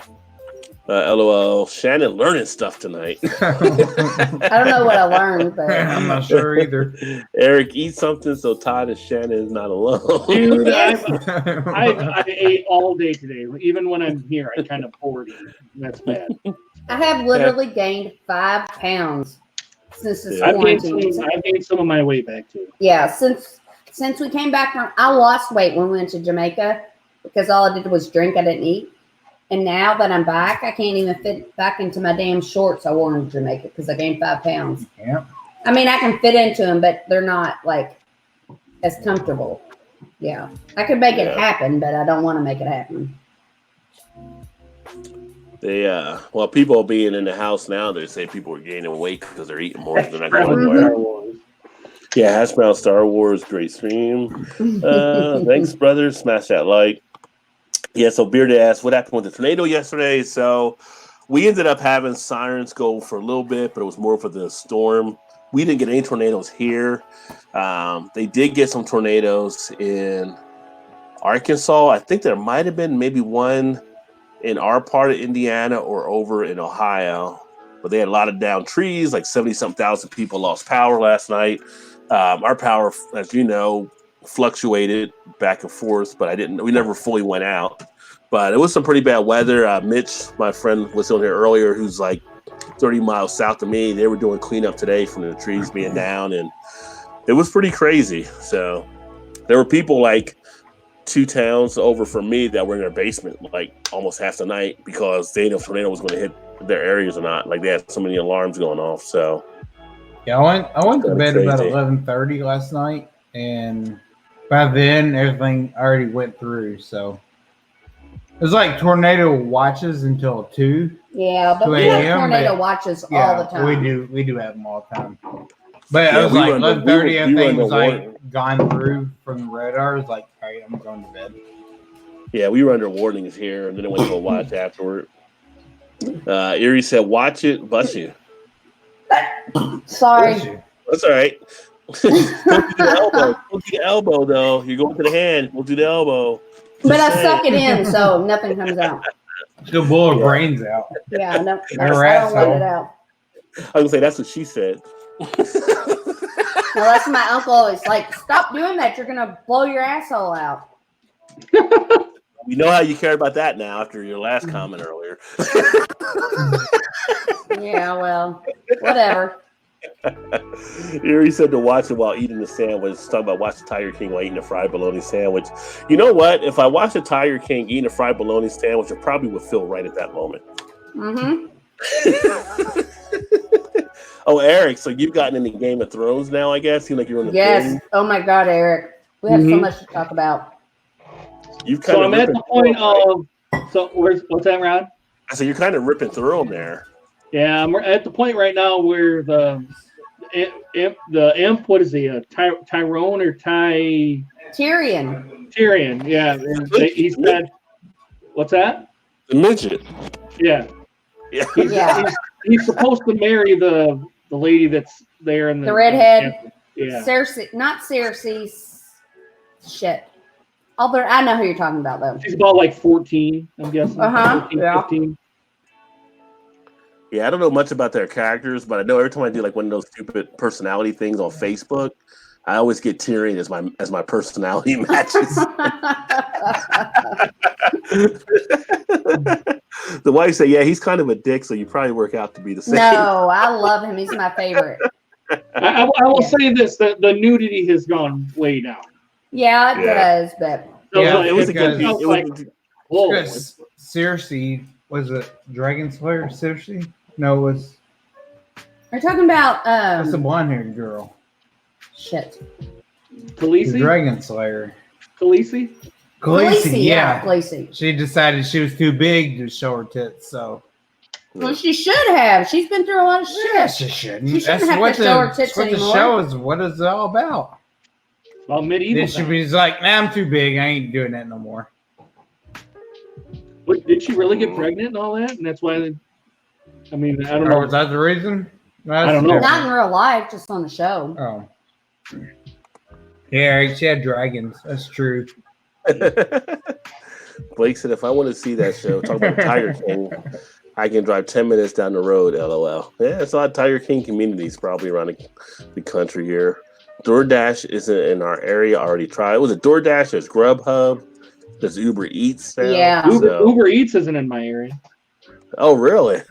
LOL. Shannon learning stuff tonight. I don't know what I learned, but I'm not sure either. Eric, eat something so Todd and Shannon is not alone. Dude, I ate all day today. Even when I'm here, I kind of poured. That's bad. I have literally gained 5 pounds since this I've gained quarantine. some of my weight back too. Yeah, since we came back I lost weight when we went to Jamaica because all I did was drink. I didn't eat. And now that I'm back, I can't even fit back into my damn shorts I wore in Jamaica because I gained 5 pounds. Yeah. I mean, I can fit into them, but they're not as comfortable. Yeah. I could make it happen, but I don't want to make it happen. Well, people being in the house now, they say people are gaining weight because they're eating more. They're not going anywhere. Yeah, Hash Brown Star Wars, great stream. Thanks, brother. Smash that like. Yeah, so Bearded asked, what happened with the tornado yesterday? So we ended up having sirens go for a little bit, but it was more for the storm. We didn't get any tornadoes here. They did get some tornadoes in Arkansas. I think there might have been maybe one in our part of Indiana or over in Ohio. But they had a lot of downed trees, like 70-something thousand people lost power last night. Our power, as you know, fluctuated back and forth, but we never fully went out. But it was some pretty bad weather. Mitch, my friend, was on here earlier, who's like 30 miles south of me. They were doing cleanup today from the trees being down, and it was pretty crazy. So there were people like 2 towns over from me that were in their basement like almost half the night because they didn't know if tornado was going to hit their areas or not. Like they had so many alarms going off. So yeah, I went to bed about 11:30 last night, and by then everything already went through. So it was like tornado watches until 2. Yeah, but we have tornado watches all the time. We do have them all the time. But it was like 11:30. Everything was like gone through from the radar. It was like, all right, I'm going to bed. Yeah, we were under warnings here, and then it went to a watch afterward. Erie said, "Watch it, bust you." Sorry, that's all right. Don't do the elbow. Don't do the elbow though. You're going to the hand. We'll do the elbow. But I suck it in, so nothing comes out. She'll blow her brains out. Yeah, no, I don't let it out. I was gonna say that's what she said. Well, that's my uncle. It's like, stop doing that. You're gonna blow your asshole out. We know how you care about that now after your last comment earlier. Yeah, well, whatever. Erie said to watch it while eating the sandwich. Talking about watch the Tiger King while eating a fried bologna sandwich. You know what? If I watched the Tiger King eating a fried bologna sandwich, it probably would feel right at that moment. Mm-hmm. Oh, Eric, so you've gotten into Game of Thrones now, I guess? Seems like you're on the Yes. Oh my God, Eric. We have so much to talk about. So I'm at the point of what's that, Ron? I said you're kind of ripping through them there. Yeah, I'm at the point right now where the imp, what is he? Tyrone or Tyrion. Tyrion, yeah. He's got what's that? The midget. Yeah. Yeah. He's supposed to marry the lady that's there in the redhead. Yeah. Cersei, not Cersei. Shit. I know who you're talking about though. She's about like 14, I'm guessing. 14, yeah. 15. Yeah, I don't know much about their characters, but I know every time I do like one of those stupid personality things on Facebook, I always get Tyrion as my personality matches. The wife said, "Yeah, he's kind of a dick, so you probably work out to be the same." No, I love him. He's my favorite. I will say this: the nudity has gone way down. Yeah, it does, but it was a good. Cersei was it Dragon Slayer? Cersei? No, it was. We're talking about That's the blonde-haired girl. Shit. Khaleesi? Dragon Slayer. Khaleesi? Khaleesi, yeah. Khaleesi. She decided she was too big to show her tits, so. Well, she should have. She's been through a lot of shit. Yeah, she shouldn't. She shouldn't have to show her tits anymore. What the show is, what is it all about? Well, medieval. Then she was like, nah, I'm too big. I ain't doing that no more. What, did she really get pregnant and all that? And that's why, I don't know. Was that the reason? I don't know. Not in real life, just on the show. Oh. Yeah, she had dragons. That's true. Blake said, if I want to see that show, talk about the Tiger King, I can drive 10 minutes down the road, LOL. Yeah, it's a lot of Tiger King communities probably around the country here. DoorDash isn't in our area. I already tried. It was a DoorDash. There's Grubhub. There's Uber Eats now. Yeah. Uber Eats isn't in my area. Oh, really?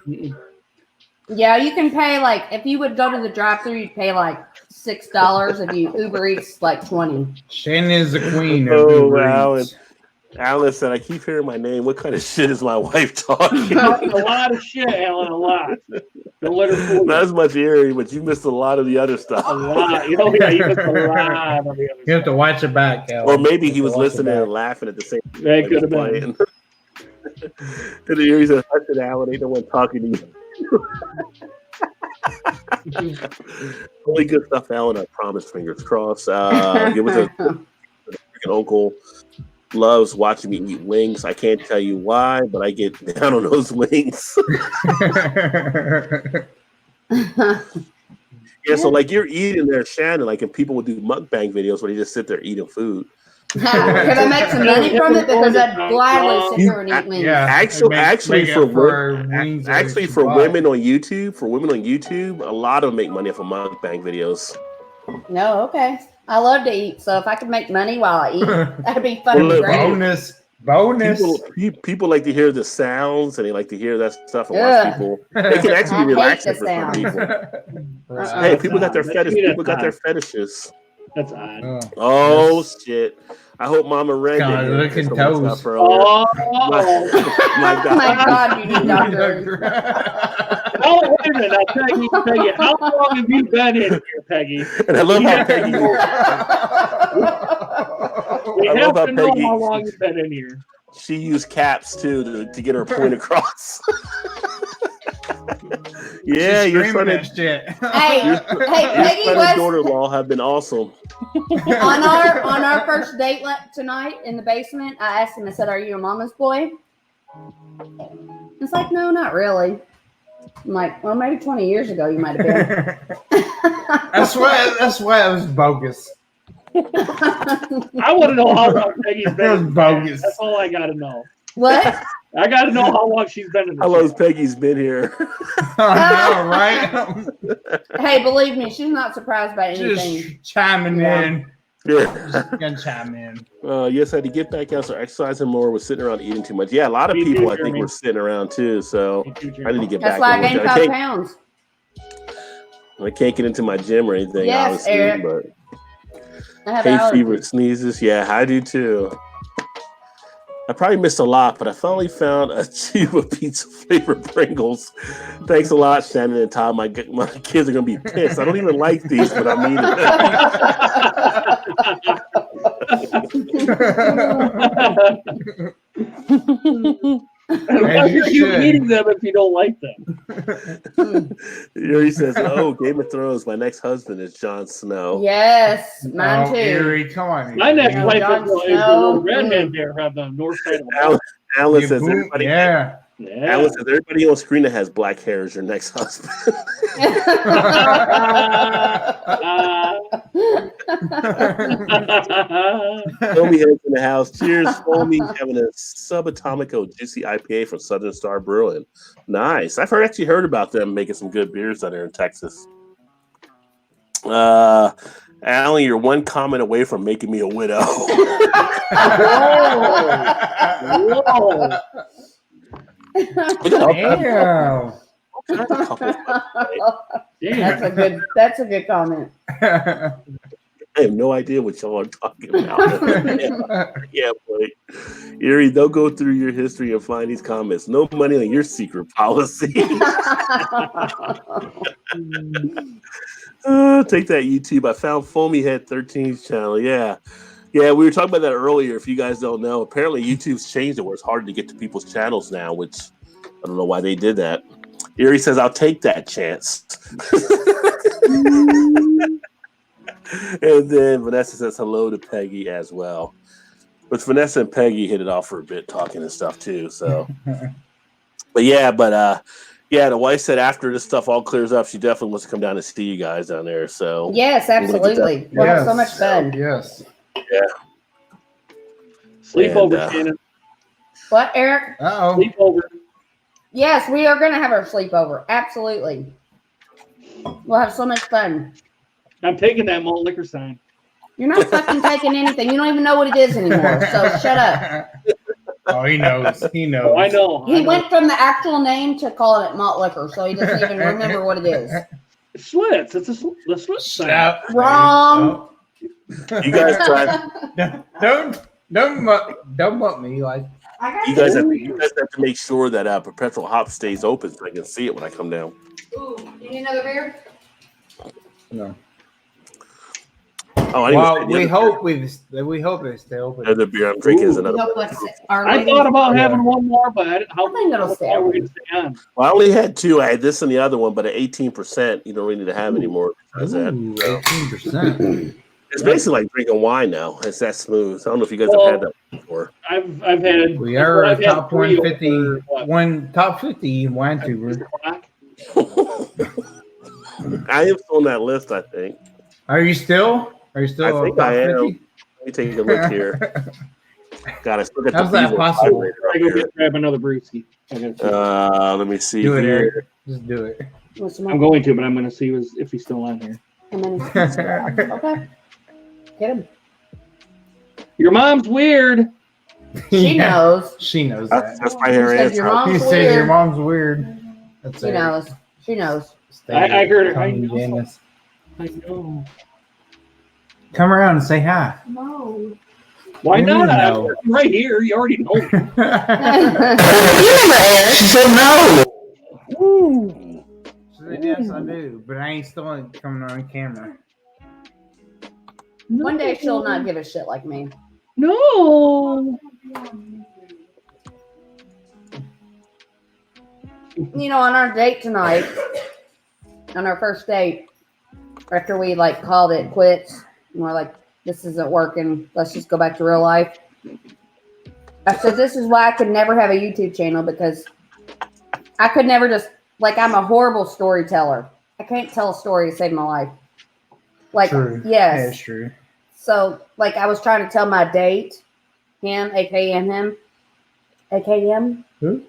Yeah, you can pay if you would go to the drive-thru, you'd pay $6. If you Uber Eats $20. Shannon is the queen of Uber Eats. Alan said, I keep hearing my name. What kind of shit is my wife talking? A lot of shit, Alan, a lot. Don't let her fool you. Not as much Erie, but you missed a lot of the other stuff. A lot. You missed a lot of the other stuff. You have to watch it back, Alan. Or maybe he was listening and laughing at the same time. That could have been. And then Erie says, "I said, Alan, ain't no one talking to you." Only good stuff, Alan. I promise. Fingers crossed. Give us a freaking uncle. Loves watching me eat wings. I can't tell you why, but I get down on those wings. Yeah, so like you're eating there, Shannon, like, and people would do mukbang videos where they just sit there eating food. Could I make some money from it? Because I'd gladly sit here and eat wings. Yeah, Actually, for women on YouTube, a lot of them make money off of mukbang videos. No, okay. I love to eat, so if I could make money while I eat, that'd be fun and great. Bonus. People like to hear the sounds, and they like to hear that stuff and watch people. They can actually be relaxing for some people. Hey, people got their fetish. People got their fetishes. That's odd. Oh shit! I hope Mama Red didn't looking toes. Oh my God! My God, you need doctor. Oh, wait a minute! I'll tell you, Peggy. How long have you been in here, Peggy? And I love how Peggy. We have to know how long you've been in here. She used caps too to get her point across. Yeah, your son and Peggy was daughter-in-law have been awesome. on our first date tonight in the basement. I asked him. I said, "Are you your mama's boy?" It's like, "No, not really." I'm like, "Well, maybe 20 years ago you might have been." That's why it was bogus. I want to know how long Peggy's been. Bogus. That's all I got to know. What? I got to know how long she's been in. How long Peggy's been here? I know, right? Hey, believe me, she's not surprised by anything. Just chiming in. Yeah. Just gonna chime in. Yes, I had to get back out, so exercising more. Was sitting around eating too much. Yeah, a lot of people I think were sitting around too. So I need to get back. That's why I gained 5 pounds. I can't get into my gym or anything. Yes, obviously, Eric. but Hay fever, sneezes. Yeah, I do too. I probably missed a lot, but I finally found a tube of pizza flavored Pringles. Thanks a lot, Shannon and Todd. My kids are gonna be pissed. I don't even like these, but I'm eating them. Why are you eating them if you don't like them? Yuri says, "Oh, Game of Thrones. My next husband is Jon Snow." Yes, mine too. Yuri, come on. My next wife is the little redhead there on the north side of the wall. Alan says, "Everybody, yeah. Alan says everybody on screen that has black hair is your next husband." Foamy heads in the house. Cheers, Foamy, having a subatomico juicy IPA from Southern Star Brewing. Nice. I've actually heard about them making some good beers down there in Texas. Alan, you're one comment away from making me a widow. Whoa. Damn. That's a good comment. I have no idea what y'all are talking about. Yeah, boy. Erie, they'll go through your history and find these comments. No money on your secret policy. Take that, YouTube. I found Foamy Head 13's channel. Yeah. Yeah, we were talking about that earlier. If you guys don't know, apparently YouTube's changed it where it's harder to get to people's channels now, which I don't know why they did that. Erie says, "I'll take that chance." And then Vanessa says hello to Peggy as well. But Vanessa and Peggy hit it off for a bit, talking and stuff too. So, the wife said after this stuff all clears up, she definitely wants to come down and see you guys down there. So yes, absolutely. We'll have so much fun. Yes. Yeah. Sleepover, Shannon. What, Eric? Uh-oh. Sleepover. Yes, we are going to have our sleepover. Absolutely. We'll have so much fun. I'm taking that malt liquor sign. You're not fucking taking anything. You don't even know what it is anymore. So shut up. Oh, he knows. He knows. Oh, I know. He went from the actual name to calling it malt liquor, so he doesn't even remember what it is. It's Schlitz. It's the Schlitz sign. Wrong. You guys try. Don't mutt me like. You guys have to make sure that Perpetual Hop stays open so I can see it when I come down. Ooh, you need another beer? No. Well, we hope they stay open. The other beer I'm drinking is another. I thought about having one more, but I think it'll stay on. Well, I only had two. I had this and the other one, but at 18%, you don't really need to have any more. Because that 18%. It's basically like drinking wine now. It's that smooth. I don't know if you guys have had that before. I've had. We are top 150. Top 50 wine tuber. I am still on that list. I think. Are you still? I think I am. 50? Let me take a look here. God, I still got How's that possible? I go grab another brewski. Let me see do here. It, just do it. I'm going to, but I'm going to see if he's still on here. Okay. Get him. Your mom's weird. She knows. She knows that. That's my hair answer. He says your mom's weird. That's she knows. She knows. I heard her. I know. Come around and say hi. No. Why not? I'm right here. You already know. You remember Eric? She said no. Woo. Yes, I do, but I ain't still coming on camera. One day she'll not give a shit like me. No. You know, on our date tonight, on our first date, after we like called it quits, and we're like, this isn't working, let's just go back to real life. I said, this is why I could never have a YouTube channel, because I could never just, like, I'm a horrible storyteller. I can't tell a story to save my life. Like, true. Yes. That's true. So, like, I was trying to tell my date, him, aka him, aka him. Who?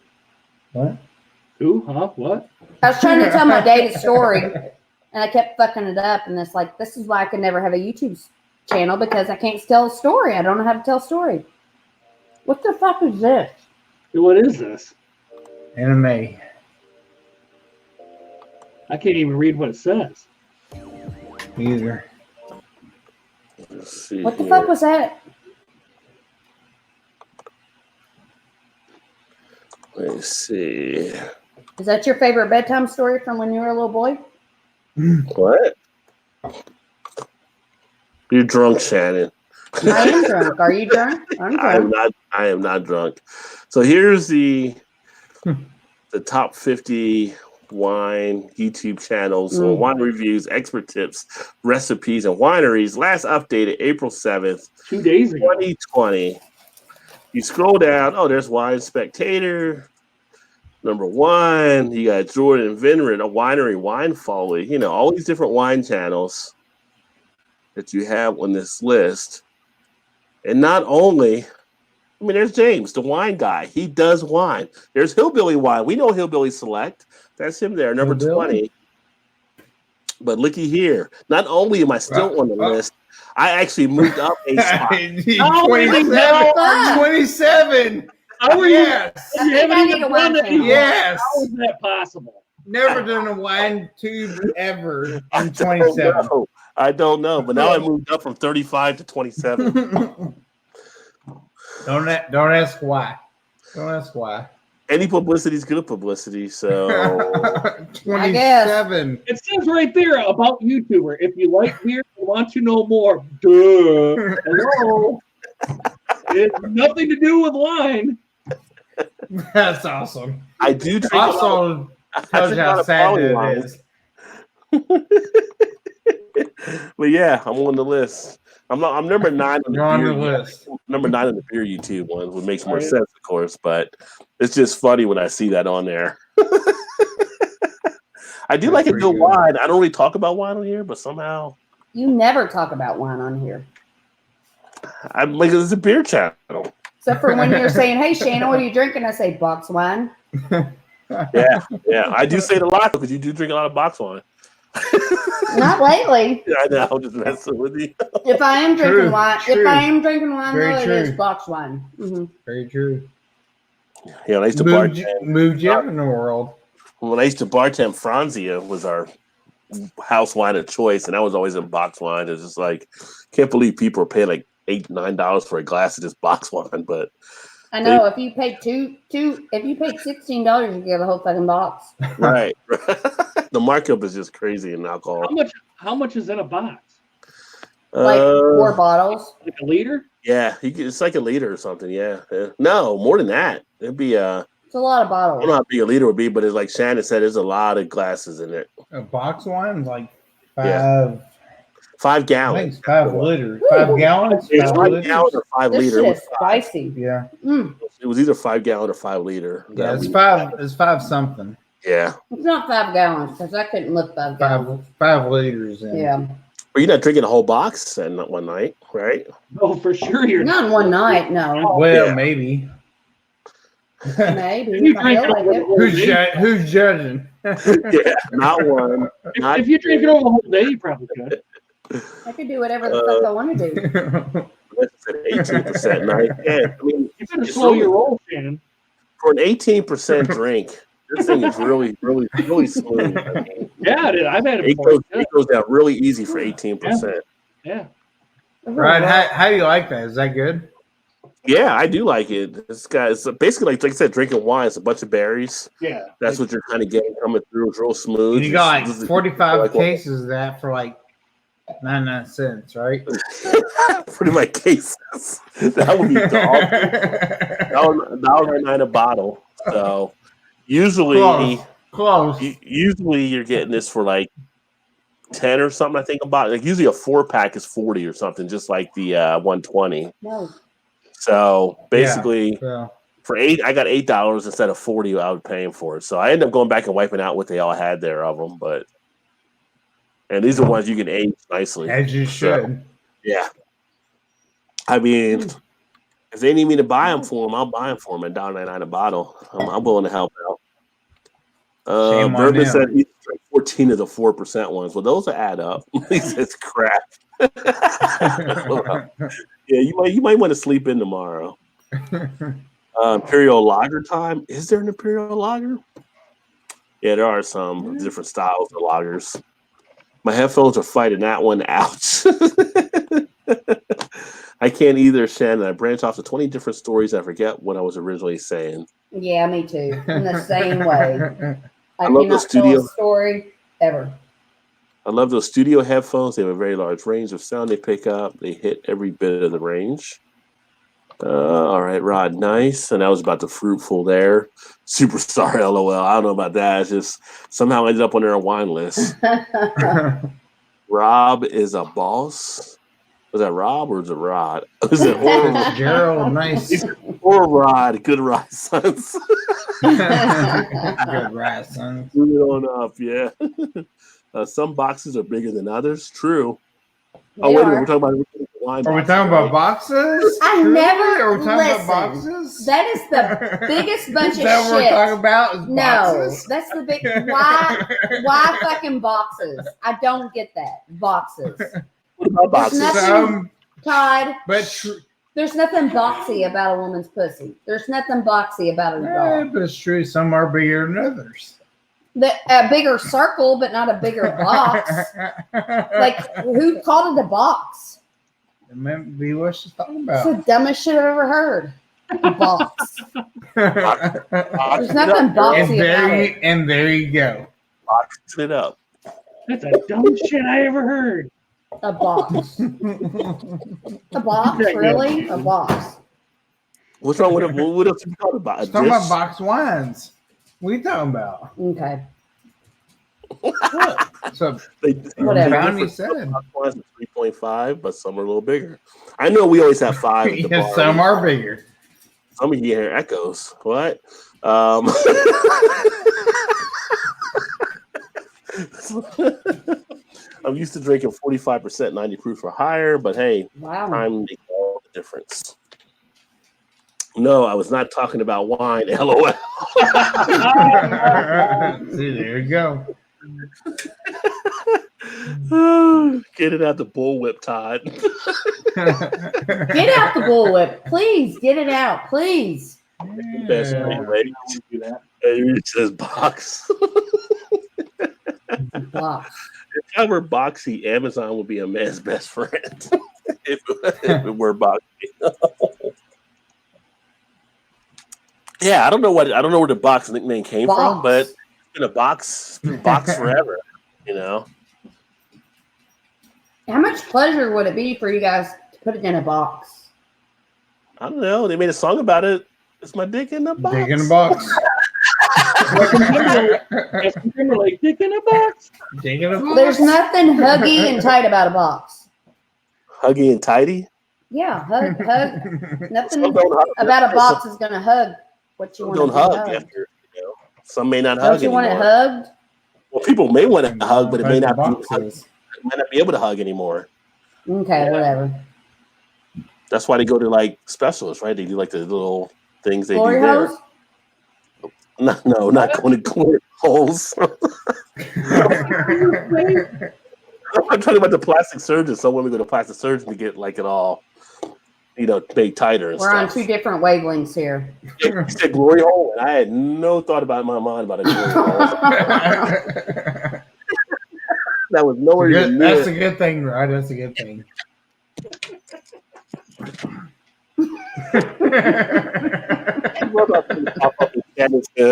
What? Who? Huh? What? I was trying to tell my date a story, and I kept fucking it up. And it's like, this is why I could never have a YouTube channel, because I can't tell a story. I don't know how to tell a story. What the fuck is this? What is this? Anime. I can't even read what it says. Either. Let's see What the here. fuck was that? Let's see. Is that your favorite bedtime story from when you were a little boy? What? You're drunk, Shannon. I am drunk. Are you drunk? I'm drunk. I am not drunk. So here's the top 50 wine YouTube channels, so wine reviews, expert tips, recipes, and wineries. Last updated April 7th, 2 days ago, 2020. You scroll down. Oh, there's Wine Spectator. Number one, you got Jordan Vineyard, a winery, Wine Folly. You know, all these different wine channels that you have on this list. And not only, I mean, there's James, the wine guy. He does wine. There's Hillbilly Wine. We know Hillbilly Select. That's him there, number 20. But looky here. Not only am I still on the list, I actually moved up a spot. 27. How are yes. you haven't even done it. Yes. How is that possible? Never done a wine tube ever in 27. I don't know, but now I moved up from 35 to 27. Don't ask why. Don't ask why. Any publicity is good publicity, so 27. It says right there about YouTuber. If you like beer and want to know more, duh. Hello. It's nothing to do with wine. That's awesome. I do drink also tells you how sad it is. But yeah, I'm on the list. I'm number 9 on the beer list. Number 9 on the beer YouTube one, which makes more sense, of course. But it's just funny when I see that on there. I do like a good wine. I don't really talk about wine on here, but somehow You never talk about wine on here. I'm like, it's a beer channel. Except for when you're saying, "Hey, Shana, what are you drinking?" I say, "Box wine." Yeah. I do say it a lot because you do drink a lot of box wine. Not lately. I know, I'm just messing with you. If I am drinking wine, true. if I am drinking wine, Very though, it true. is box wine. Mm-hmm. Very true. Yeah, I used to bartend. Moved you up in the world. When I used to bartend, Franzia was our house wine of choice, and that was always in box wine. It's just like, can't believe people are paying like $8-9 for a glass of this box wine. But I know if you paid if you paid $16, you get a whole fucking box. right. The markup is just crazy in alcohol. How much is in a box? Like 4 bottles. Like a liter? Yeah, it's like a liter or something. Yeah. No, more than that. It'd be It's a lot of I bottles. don't know how big a liter would be, but it's like Shannon said, there's a lot of glasses in it. A box wine, like 5. Yeah. 5 I gallons. think it's 5 liters. 5 gallons. It's 5 liters? gallon or 5 This liter. shit is spicy. Yeah. It was either 5 gallon or 5 liter. Yeah, it's 5. It's 5 something. Yeah. It's not 5 gallons because I couldn't lift 5 gallons. 5 liters. In. Yeah. But you're not drinking a whole box in one night, right? Oh, for sure you're Not in one night, no. Well, Yeah. maybe. Maybe. You If I feel drink like it it. over- Who's judging? Yeah, not one. Not If you drink it over the whole day, you probably could. I could do whatever the fuck I want to do. 18% night. Yeah, I mean, You better It's slow really- your roll, Shannon. for an 18% drink, this thing is really, really, really smooth. I mean, Yeah, dude, I've had it it before. goes down really easy for 18%. Yeah. Right? How do you like that? Is that good? Yeah, I do like it. It's basically like I said, drinking wine. It's a bunch of berries. Yeah. That's what you're kind of getting coming through. It's real smooth. You got This is- like 45 like- cases of that for like 99 cents, right? Pretty much cases. That would be $1.99 a bottle. So usually, Close. usually you're getting this for like 10 or something. I think about like usually a 4-pack is 40 or something, just like the 120. No. So basically, Yeah. for $8, I got $8 instead of 40 I was paying for it. So I ended up going back and wiping out what they all had there of them. And these are ones you can age nicely. As you should. Yeah. I mean, if they need me to buy them for them, I'll buy them for them at $1.99 a bottle. I'm willing to help out. Shame on Bourbon them. said he's drank 14 of the 4% ones. Well, those add up. He says crap. Yeah, you might want to sleep in tomorrow. Imperial Lager time. Is there an Imperial Lager? Yeah, there are some different styles of lagers. My headphones are fighting that one. Ouch. I can't either, Shannon. I branch off to 20 different stories. I forget what I was originally saying. Yeah, me too. In the same way. I love the cannot tell studio. a story ever. I love those studio headphones. They have a very large range of sound they pick up. They hit every bit of the range. All right, Rod, nice. And that was about the fruitful there. Superstar, LOL. I don't know about that. It's just somehow ended up on their wine list. Rob is a boss. Was that Rob or is it Rod? Was it Gerald, nice. or Rod? Good Rod, sons. Good right, son. Move it on up, yeah. Some boxes are bigger than others. True. Oh, wait a minute. We're talking about wine. Are we boxes, talking right? about boxes? I Truly? never Are we talking listen. about boxes? That is the biggest bunch Is of that what we're shit. talking about? Is No, boxes? that's the big why fucking boxes? I don't get that. Boxes. What about boxes? nothing- Some, Todd, but there's nothing boxy about a woman's pussy. There's nothing boxy about a dog. but it's true. Some are bigger than others. A bigger circle, but not a bigger box. Like, who called it a box? It might be what she's talking It's about. the dumbest shit I've ever heard. A box. There's nothing boxy about it. And there you go. Boxing it up. That's the dumbest shit I ever heard. A box. A box, really? A box. What's wrong with it? What else are you talking about? She's talking about This? box wines. What are you talking about? Okay. So Whatever. Brownie said. Box wines are 3.5, but some are a little bigger. I know we always have 5 at the Yes, bar. some are bigger. Some of you hear echoes. What? I'm used to drinking 45% 90 proof or higher, but hey, Wow. time makes all the difference. No, I was not talking about wine. LOL. See, there you go. Get it out the bullwhip, Todd. Get out the bullwhip. Please, get it out. Please. Best Yeah. way. Do that. It says box. Box. If I were boxy, Amazon would be a man's best friend. if it were boxy. Yeah, I don't know where the box nickname came from, but it's been a box forever, you know. How much pleasure would it be for you guys to put it in a box? I don't know. They made a song about it. It's my dick in the box. Dick in a box. Justin Timberlake, dick in a box. Dick in a box. There's nothing huggy and tight about a box. Huggy and tighty. Yeah, hug. Nothing Some don't hug. about a box is gonna hug what you Some want don't to hug. hug. After, some may not Don't hug you anymore. want it hugged? Well, people may want to hug, but it may not be. Boxes. Might not be able to hug anymore. Okay, whatever. That's why they go to like specialists, right? They do like the little things they Glory do there. holes? No, not going to glory holes. I'm talking about the plastic surgeon. Some women go to plastic surgeon to get like it all, made tighter and We're stuff. on two different wavelengths here. You said glory hole, and I had no thought about in my mind about a glory hole. That was nowhere even near. That's a good thing, right? That's a good thing.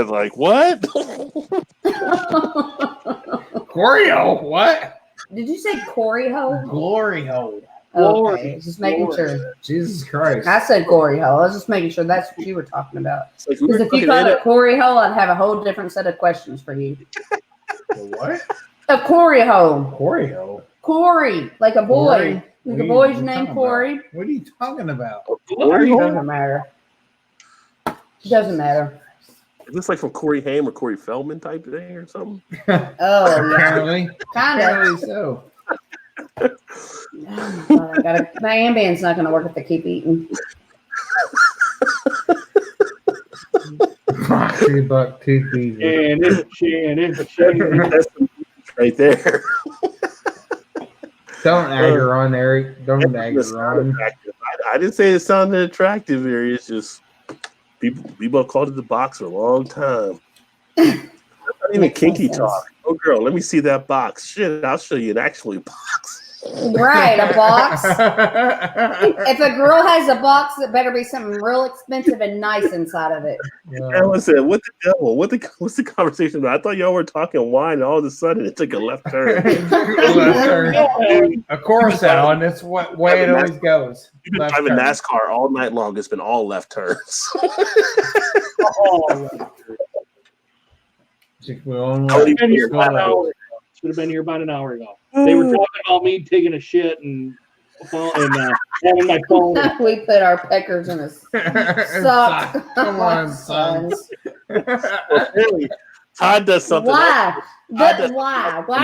Like what? Choreo, what? Did you say Corey hole? Glory hole. Okay, just making sure. Jesus Christ. I said Corey hole. I was just making sure that's what you were talking about. It's like we Because were if you fucking called it Corey hole, I'd have a whole different set of questions for you. What? A Corey hole. Choreo. Corey, like a boy. Corey? Like What a are boy's you named talking Corey. about? What are you talking about? glory hole? Doesn't matter. Doesn't matter. Is this like from Corey Haim or Corey Feldman type thing or something? Oh, yeah. Apparently. Kind of. Apparently so. My Ambien's not going to work if they keep eating. $2 2 pieces. That's right there. Don't agger on, Eric. Don't agger on. I didn't say it sounded attractive here. It's just people have called it the box for a long time. That's not even kinky talk. Oh, girl, let me see that box. Shit, I'll show you an actual box. Right, a box. If a girl has a box, it better be something real expensive and nice inside of it. Alan said, "What the devil? What's the conversation about? I thought y'all were talking wine, and all of a sudden it took a left turn." Of course, Alan. That's what way it always goes. You've been driving NASCAR all night long. It's been all left turns. Should have been here about an hour ago. They were talking about me taking a shit and having my phone. We put our peckers in a sock. Come on, sons. Well, really, Todd does something. Why? Why do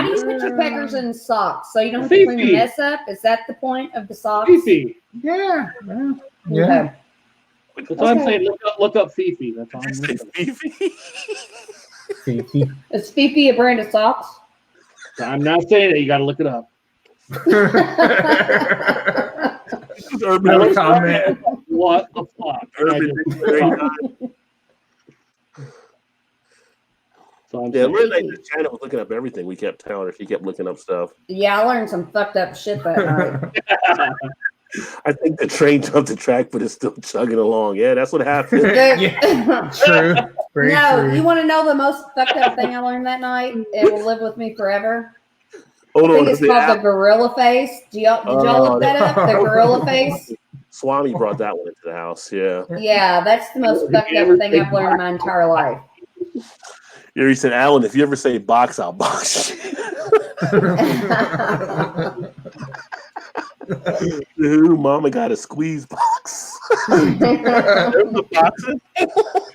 you put your peckers in socks? So you don't have to clean the mess up? Is that the point of the socks? Fifi. Yeah. Okay. That's what I'm saying. Look up Fifi. That's all I'm saying. Fifi. Is Fifi a brand of socks? I'm not saying that. You got to look it up. No comment. What the fuck? Yeah, we're like the channel was looking up everything. We kept telling her. She kept looking up stuff. Yeah, I learned some fucked up shit that night. I think the train jumped the track, but it's still chugging along. Yeah, that's what happened. True. Very true. You want to know the most fucked up thing I learned that night? It will live with me forever. Hold I think on, it's called the gorilla face. Did y'all look that up? The gorilla face? Swami brought that one into the house. Yeah. Yeah, that's the most fucked up thing I've learned in my entire life. Yeah, he said, Alan, if you ever say box, I'll box you. Dude, mama got a squeeze box. The boxing.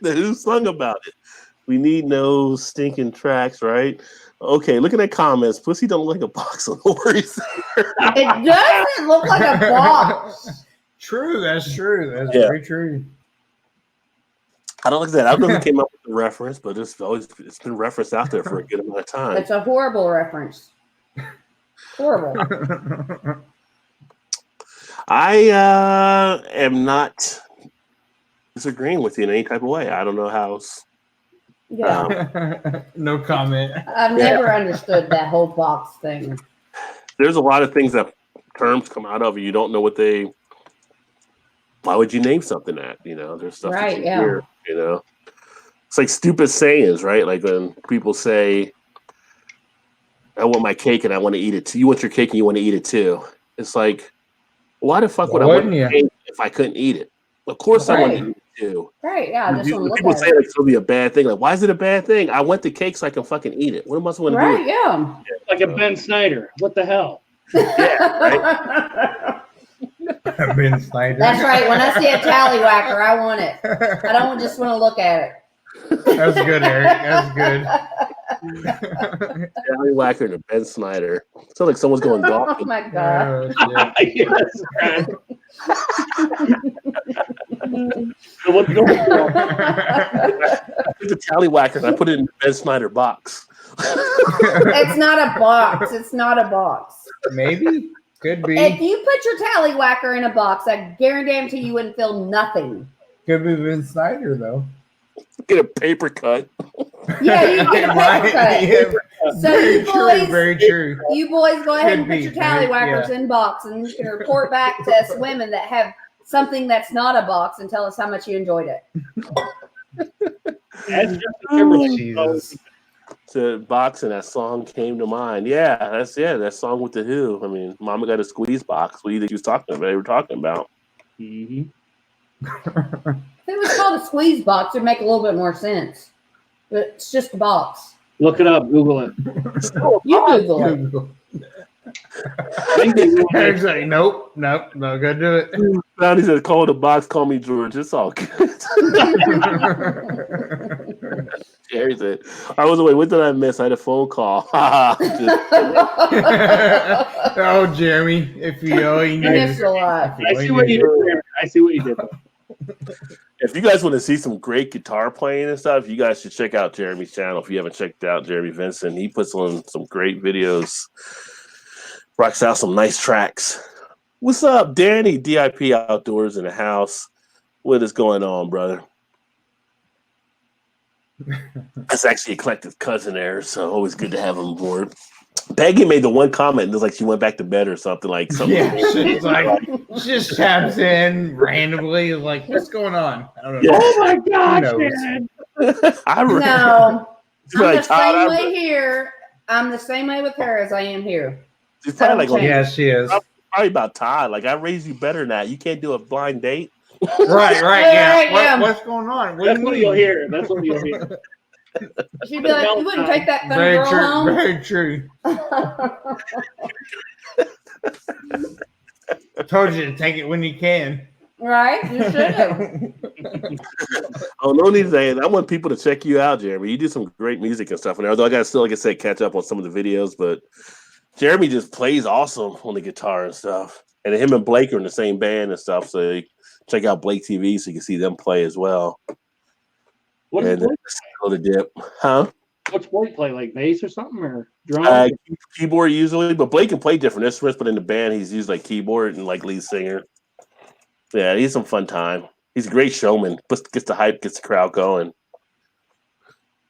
The Who sung about it. We need no stinking tracks, right? Okay, looking at comments, pussy don't look like a box on the worries. It doesn't look like a box. True, that's true. That's very true. I don't like that. I don't know who came up with the reference, but it's been referenced out there for a good amount of time. It's a horrible reference. Horrible. I am not disagreeing with you in any type of way. I don't know how else. Yeah. No comment. I've never understood that whole box thing. There's a lot of things that terms come out of, and you don't know what they. Why would you name something that? There's stuff that you hear. It's like stupid sayings, right? Like when people say, I want my cake and I want to eat it too. You want your cake and you want to eat it too. It's like, why the fuck would I want cake if I couldn't eat it? Of course I want to eat it too. Right, yeah. I just want to look people at say like it's gonna be a bad thing. Like, why is it a bad thing? I want the cake so I can fucking eat it. What am I supposed to do? Right, yeah. Like a Ben Snyder. What the hell? Yeah, right. Ben Snyder. That's right. When I see a tallywhacker, I want it. I don't just want to look at it. That's good, Eric. That's good. Tallywhacker and a Ben Snyder. Sounds like someone's going golfing. Oh my god. Yes. So what's going on? I took the tallywhacker and I put it in the Ben Snyder box. It's not a box. It's not a box. Maybe. Could be. If you put your tallywhacker in a box, I guarantee you wouldn't feel nothing. Could be Ben Snyder, though. Get a paper cut. Yeah, you can get a paper cut. Yeah. So you boys, very true. you boys go ahead and Could put your be, tallywhackers yeah. in box, and you can report back to us women that have something that's not a box and tell us how much you enjoyed it. That's just a Jesus. To box and that song came to mind. Yeah, that song with the Who. I mean, Mama Got a Squeeze Box. What do you think they were talking about? Mm-hmm. If it was called a squeeze box, it'd make a little bit more sense. But it's just a box. Look it up. Google it. You Google it. Eric's like, nope, not gonna do it. Now he said, "Call it a box. Call me George. It's all good." Jerry said, "I was away. What did I miss? I had a phone call." Oh, Jeremy, if you only You knew. missed a lot. I see what you did. I see what you did. If you guys want to see some great guitar playing and stuff, you guys should check out Jeremy's channel. If you haven't checked out Jeremy Vincent, he puts on some great videos, rocks out some nice tracks. What's up, Danny? DIP Outdoors in the house. What is going on, brother? That's actually Eclectic's cousin there, so always good to have him aboard. Peggy made the one comment. It was like she went back to bed or something. Yeah, she's like, she just taps in randomly. Like, what's going on? I don't know. Yeah. Oh my gosh, Who knows? man. I remember. No, I'm Like, the same way here. I'm the same way with her as I am here. She's probably like, Yeah, she is. probably about Todd. Like, I raised you better than that. You can't do a blind date. Right, Yeah, yeah. yeah. What's going on? That's what you'll hear. That's what you'll hear. She'd be like, "You wouldn't take that funny Very girl true. home." Very true. I told you to take it when you can. Right? You should have. Oh, no need to say it. I want people to check you out, Jeremy. You do some great music and stuff. And although I got to still, like I said, catch up on some of the videos, but Jeremy just plays awesome on the guitar and stuff. And him and Blake are in the same band and stuff. So you check out Blake TV so you can see them play as well. What does Blake Go to dip, huh? What's Blake play? Like bass or something or drum? Keyboard usually, but Blake can play different instruments. But in the band, he's used like keyboard and like lead singer. Yeah, he's some fun time. He's a great showman. Gets the hype, gets the crowd going.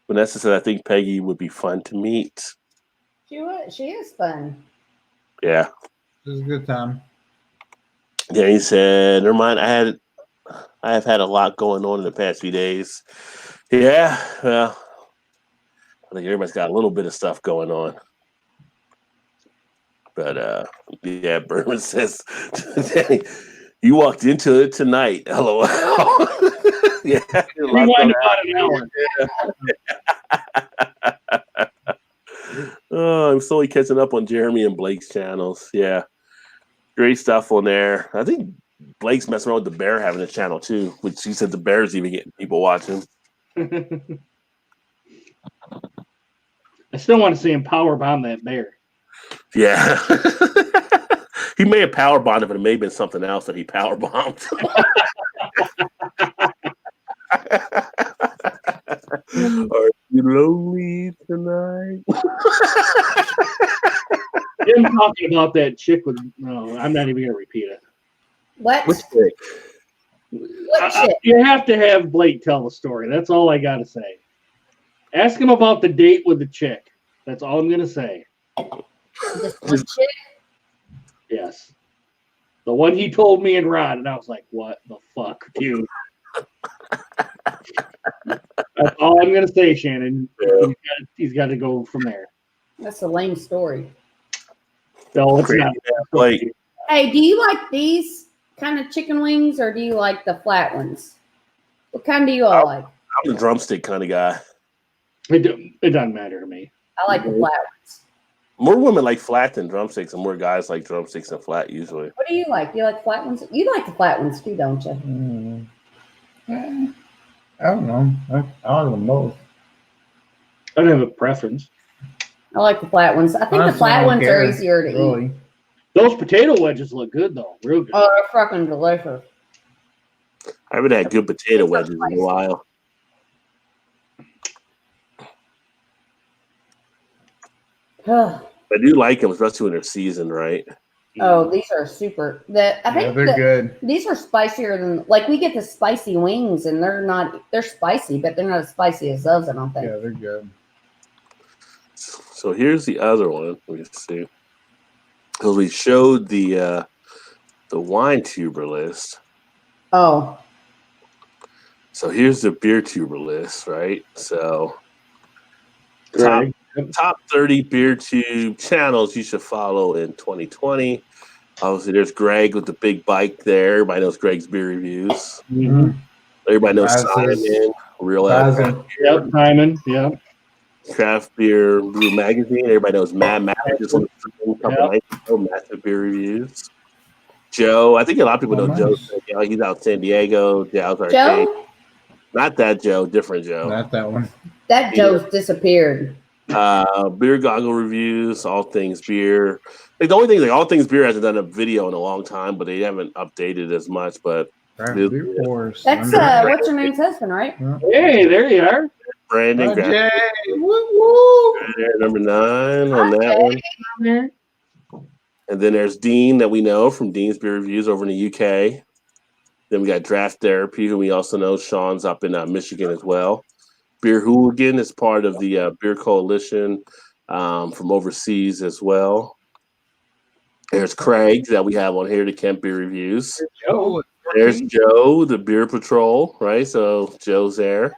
Vanessa said, "I think Peggy would be fun to meet." She is fun. Yeah. It was a good time. Yeah, he said, "Never mind. I have had a lot going on in the past few days." Yeah, well, I think everybody's got a little bit of stuff going on. But yeah, Berman says, "Danny, you walked into it tonight." LOL. Yeah. Rewind about an hour. Oh, I'm slowly catching up on Jeremy and Blake's channels. Yeah. Great stuff on there. I think Blake's messing around with the Bear having a channel too, which he said the Bear's even getting people watching. I still want to see him power bomb that bear. Yeah. He may have power bombed, but it may have been something else that he power bombed. Are you lonely tonight? Him talking about that chick with no, I'm not even gonna repeat it. What? Which thing? What shit? You have to have Blake tell the story. That's all I gotta say. Ask him about the date with the chick. That's all I'm gonna say. This one shit? Yes. The one he told me and Rod, and I was like, what the fuck, dude? That's all I'm gonna say, Shannon. He's got to go from there. That's a lame story. No, it's not. Like, Hey, do you like these kind of chicken wings or do you like the flat ones? What kind do you all like? I'm the drumstick kind of guy. It doesn't matter to me. I like the flat ones. More women like flat than drumsticks, and more guys like drumsticks and flat usually. What do you like? Do you like flat ones? You like the flat ones too, don't you? I don't know. I like them both. I don't have a preference. I like the flat ones. I think Honestly, the flat I don't ones care, are easier to eat. really. Those potato wedges look good though, real good. Oh, they're fucking delicious. I haven't had good potato wedges in a while. I do like them, especially when they're seasoned, right? Oh, these are super. I think they're good. These are spicier than we get the spicy wings, and they're spicy, but they're not as spicy as those. I don't think. Yeah, they're good. So here's the other one. Let me see. Because we showed the wine tuber list. Oh. So here's the beer tuber list, right? So top 30 beer tube channels you should follow in 2020. Obviously, there's Greg with the big bike there. Everybody knows Greg's beer reviews. Mm-hmm. Everybody knows Simon, Real Ale. Yep, Simon. Yeah. Craft Beer Brew Magazine. Everybody knows Matt just on the couple nights ago, massive beer reviews. Joe, I think a lot of people know Joe. He's out in San Diego. Joe? Not that Joe, different Joe. Not that one. That Joe's disappeared. Beer Goggle Reviews, All Things Beer. Like the only thing, All Things Beer hasn't done a video in a long time, but they haven't updated as much. But Beer Force. That's what's your name's husband, right? Hey, there you are. Brandon, Jay. Woo. number 9 on that one. And then there's Dean that we know from Dean's Beer Reviews over in the UK. Then we got Draft Therapy, who we also know. Sean's up in Michigan as well. Beer Hooligan is part of the Beer Coalition from overseas as well. There's Craig that we have on here, the Kemp Beer Reviews. There's Joe, the Beer Patrol, right? So Joe's there.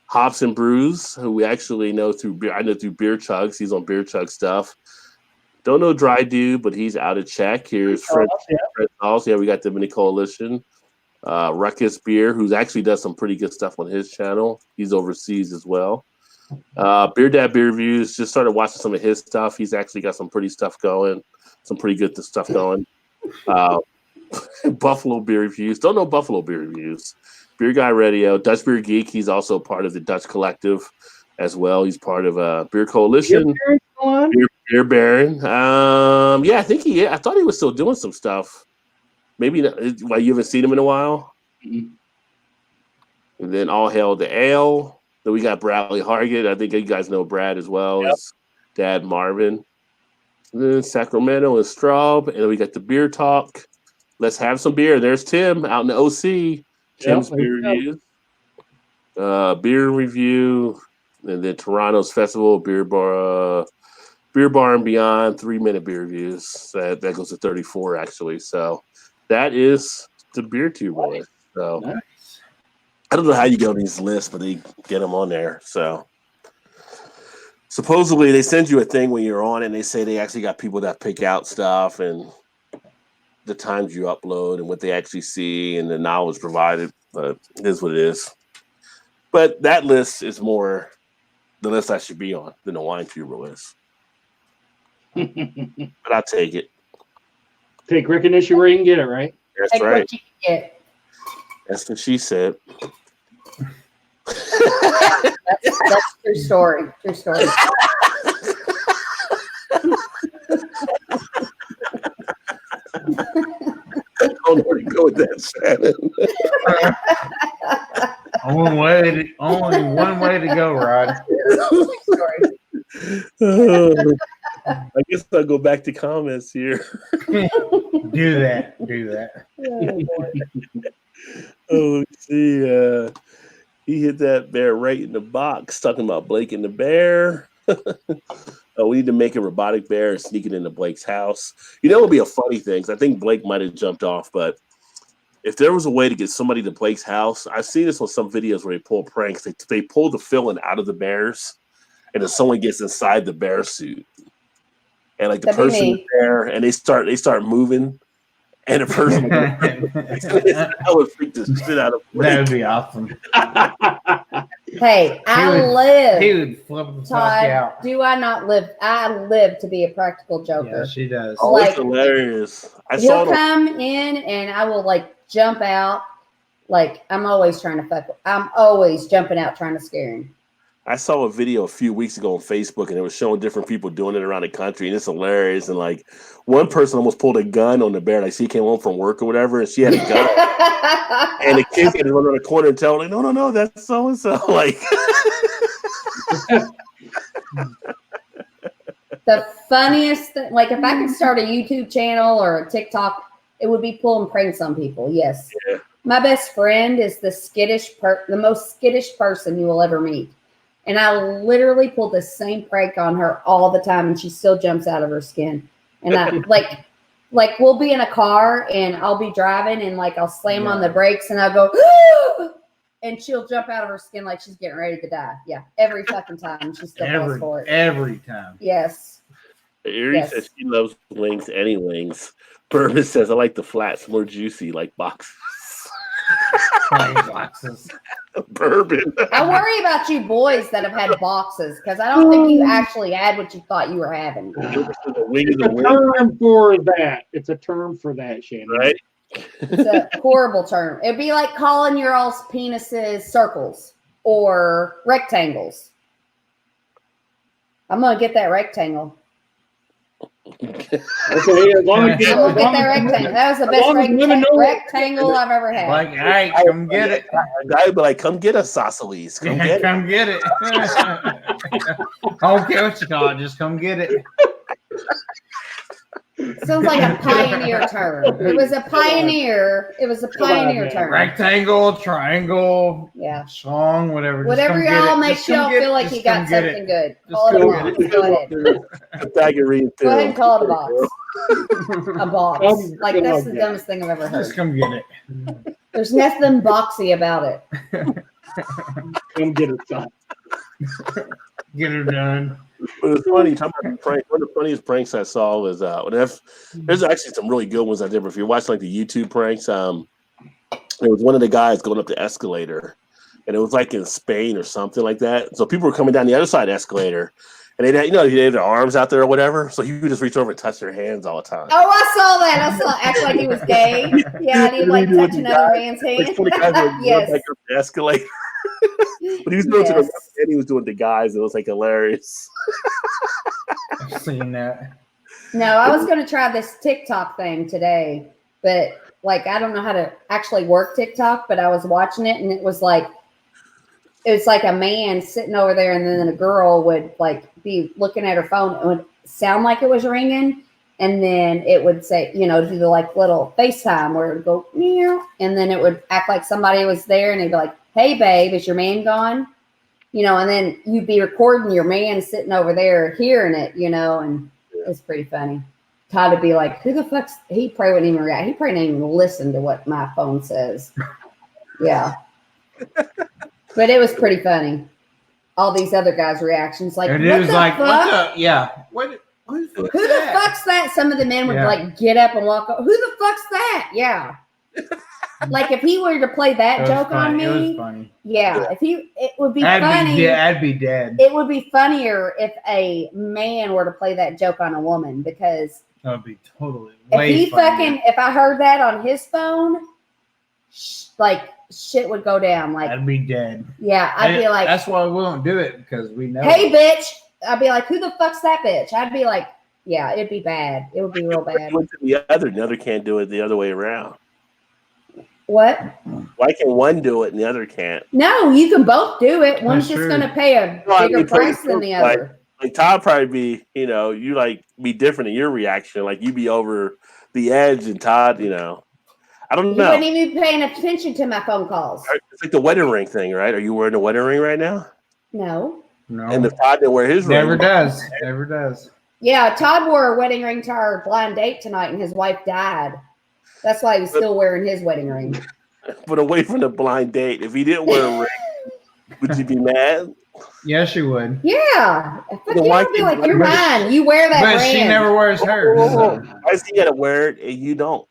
Hops and Brews, who we actually know through beer. I know through Beer Chugs. He's on Beer Chug stuff. Don't know Dry Dude, but he's out of check. Here's Fred Sauce. Yeah, we got them in the coalition. Ruckus Beer, who's actually does some pretty good stuff on his channel. He's overseas as well. Beer Dad Beer Reviews, just started watching some of his stuff. He's actually got some pretty stuff going, some pretty good stuff going. Buffalo Beer Reviews. Don't know Buffalo Beer Reviews. Beer Guy Radio. Dutch Beer Geek. He's also part of the Dutch Collective as well. He's part of Beer Coalition. Beer Baron. Yeah, I think I thought he was still doing some stuff. Maybe not. Why you haven't seen him in a while? Mm-hmm. And then All Hail the Ale. Then we got Bradley Hargett. I think you guys know Brad as well. Yep. His dad Marvin. And then Sacramento and Straub. And then we got the Beer Talk. Let's have some beer. There's Tim out in the OC. Tim's Beer Reviews. Beer Review. And then Toronto's Festival Beer Bar and Beyond 3-minute beer reviews. That goes to 34 actually. So that is the beer tube list. So nice. I don't know how you get on these lists, but they get them on there. So supposedly they send you a thing when you're on it, and they say they actually got people that pick out stuff and the times you upload and what they actually see and the knowledge provided. But it is what it is. But that list is more the list I should be on than the wine tuber list. But I'll take it. Take recognition where you can get it, right? That's take right. What you can get. That's what she said. That's true story. True story. I don't know where to go with that, Shannon. Only one way to go, Rod. I guess I'll go back to comments here. Do that. Oh, let's see. He hit that bear right in the box, talking about Blake and the bear. We need to make a robotic bear and sneak it into Blake's house. You know, it would be a funny thing. I think Blake might have jumped off, but if there was a way to get somebody to Blake's house, I've seen this on some videos where they pull pranks. They pull the filling out of the bears, and then someone gets inside the bear suit, and like the That'd be person me. is there, and they start moving, and the person I would freak the shit out of Blake. That would be awesome. Hey, He would flip the fuck Todd, out. do I not live? I live to be a practical joker. Yeah, she does. Oh, Like, it's hilarious. He'll come in and I will like jump out. Like I'm always trying to fuck. I'm always jumping out trying to scare him. I saw a video a few weeks ago on Facebook, and it was showing different people doing it around the country, and it's hilarious. And like one person almost pulled a gun on the bear, like she came home from work or whatever, and she had a gun, and the kids had to run around the corner and tell her, like, no, that's so and so. Like the funniest thing, like if I could start a YouTube channel or a TikTok, it would be pulling pranks on people. Yes. Yeah. My best friend is the most skittish person you will ever meet. And I literally pulled the same prank on her all the time, and she still jumps out of her skin. And I like we'll be in a car and I'll be driving and like I'll slam on the brakes and I'll go, and she'll jump out of her skin like she's getting ready to die. Yeah, every fucking time she still falls for it. Every time. Yes. Erie says she loves wings, any wings. Bourbon says I like the flats, more juicy, like boxes. Boxes. Bourbon. I worry about you boys that have had boxes because I don't think you actually had what you thought you were having. It's a term for that. It's a term for that, Shannon. Right? It's a horrible term. It'd be like calling your all's penises circles or rectangles. I'm gonna get that rectangle. Okay, as long as I'm gonna get that rectangle. That was the best rectangle I've ever had. Like, hey, come get it. Guy would be like, come get us, Sosceles. Come get it. Come get it. I don't care what you call it. Just come get it. Sounds like a pioneer term. It was a pioneer. It was a pioneer term. Rectangle, triangle, yeah, song, whatever. Whatever y'all makes y'all feel like you got something good. Call it a box. Go ahead. Pythagorean Go ahead and call it a box. A box. Like that's the dumbest thing I've ever heard. Just come get it. There's nothing boxy about it. Come get it, son. Get her done. But it's funny. Talking about prank, one of the funniest pranks I saw was there's actually some really good ones I did. But if you watch like the YouTube pranks, there was one of the guys going up the escalator, and it was like in Spain or something like that. So people were coming down the other side of the escalator, and they had their arms out there or whatever. So he would just reach over and touch their hands all the time. Oh, I saw that. I saw act like he was gay. Yeah, and he'd like touch another man's hand. Yes. Like up the escalator. But he was doing to the and he was doing the guys. It was like hilarious. I've seen that. No, I was going to try this TikTok thing today, but like I don't know how to actually work TikTok. But I was watching it, and it was like a man sitting over there, and then a girl would like be looking at her phone. It would sound like it was ringing, and then it would say, do the like little FaceTime where it would go meow, and then it would act like somebody was there, and they'd be like, "Hey, babe, is your man gone?" And then you'd be recording your man sitting over there hearing it, and it's pretty funny. Todd would be like, "Who the fuck's?" He probably wouldn't even react. He probably didn't even listen to what my phone says. Yeah, but it was pretty funny. All these other guys' reactions, like, and it was like, "What the? Yeah, what? Who the fuck's that?" Some of the men would like get up and walk up. Who the fuck's that? Yeah. Like if he were to play that joke on me, it was funny. Yeah, it would be funny. I'd be dead. It would be funnier if a man were to play that joke on a woman because that would be totally. If I heard that on his phone, like shit would go down. Like I'd be dead. Yeah, I'd be like, that's why we won't do it because we know. Hey, bitch! I'd be like, who the fuck's that bitch? I'd be like, yeah, it'd be bad. It would be real bad. The other can't do it the other way around. What? Why can one do it and the other can't? No, you can both do it. One's just going to pay a bigger price than the other. Like Todd probably be, you like be different in your reaction. Like you be over the edge, and Todd, I don't know. You wouldn't even be paying attention to my phone calls. It's like the wedding ring thing, right? Are you wearing a wedding ring right now? No. And if Todd didn't wear his ring, never does. Yeah, Todd wore a wedding ring to our blind date tonight, and his wife died. That's why he's still wearing his wedding ring. But away from the blind date, if he didn't wear a ring, would you be mad? Yes, you would. Yeah. Fuck Then you, why I'd be can't- like, you're mine. You wear that But brand. she never wears hers. Why So. does he gotta wear it and you don't?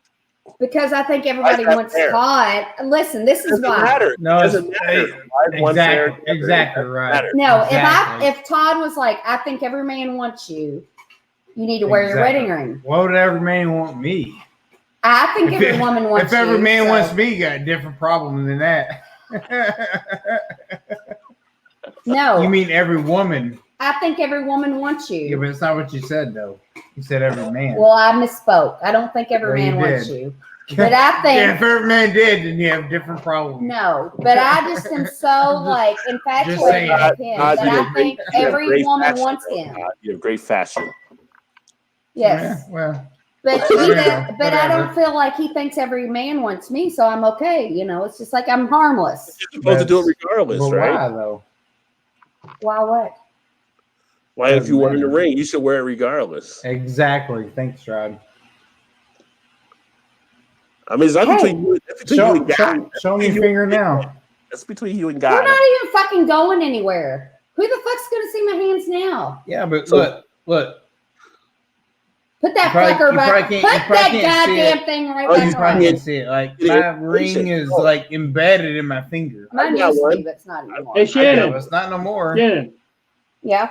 Because I think everybody that wants fair? Todd. Listen, this is Doesn't why. matter. No, It doesn't matter. Why is one fair exactly, together? It exactly doesn't right. matter. No, Exactly. if Todd was like, I think every man wants you, you need to wear your Exactly. wedding ring. Why would every man want me? I think every woman wants If every you, man so- wants me, you got a different problem than that. No. You mean every woman? I think every woman wants you. Yeah, but it's not what you said, though. You said every man. Well, I misspoke. I don't think every Well, you man wants did. you. But I think yeah, if every man did, then you have a different problem. no. But I just am so like infatuated saying. with him that you I have think great- you have every great woman fashion, wants though, him. Todd. You have great fashion. Yes. Yeah, well, But Whatever, but I don't whatever. feel like he thinks every man wants me, so I'm okay. You know, it's just like I'm harmless. You're supposed to do it regardless, but right? why, though? Why what? Why, if you wear the matter. ring, you should wear it regardless. Exactly. Thanks, Rod. I mean, it's not Hey. between you. That's between you and God. Show me your finger now. That's between you and We're God. not even fucking going anywhere. Who the fuck's gonna see my hands now? Yeah, but So- look. Put that You probably- fucker you back. probably Put can't- you probably that can't see goddamn it. thing right Oh, back you You on. probably Yeah. can't see it. Like Yeah. my ring is like embedded in my finger. Mine I got used to be, one. but it's not anymore. Hey, Yeah, Shannon. but it's not no more. Shannon. Yeah.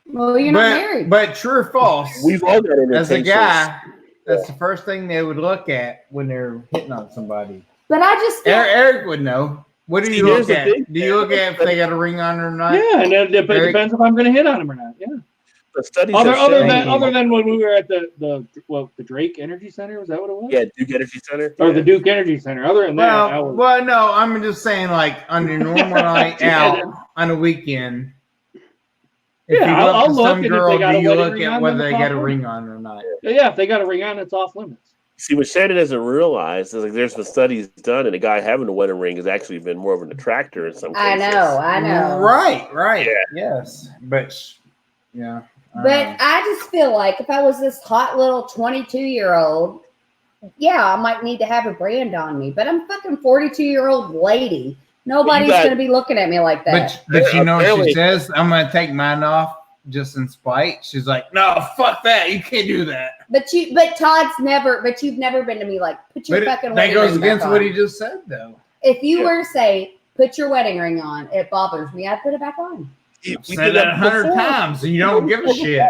Well, you're not married. But true or false? We've all got As a invitations. guy, that's the first thing they would look at when they're hitting on somebody. But I just Eric would know. What do See, you here's look the at? thing, Do you look at if they got a ring on or not? Yeah, and it Eric- depends if I'm going to hit on him or not. Yeah. The studies Other have shown- than when we were at the Drake Energy Center, was that what it was? Yeah, Duke Energy Center. Or Yeah. the Duke Energy Center. Other than that, I was, Well, no, I'm just saying, like, on your normal night out on a weekend, if Yeah, you I'll look at look, some and if girl, they got do a you wedding look ring at on, whether then they it's got a off ring on or not? yeah, if they got a ring on, it's off limits. See, what Shannon doesn't realize is like there's been studies done, and the guy having the wedding ring has actually been more of an attractor in some I cases. know. Right. Yeah. Yes. But, yeah. But I just feel like if I was this hot little 22-year-old, yeah, I might need to have a brand on me. But I'm a fucking 42-year-old lady. Nobody's got- going to be looking at me like that. But you know what Apparently- she says? I'm going to take mine off just in spite. She's like, no, fuck that. You can't do that. But you've never been to me like, put your But fucking that wedding goes ring back against on. what he just said, though. If you Yeah. were to say, put your wedding ring on, it bothers me, I'd put it back on. We I've said did that 100 before. times, and you don't give a shit.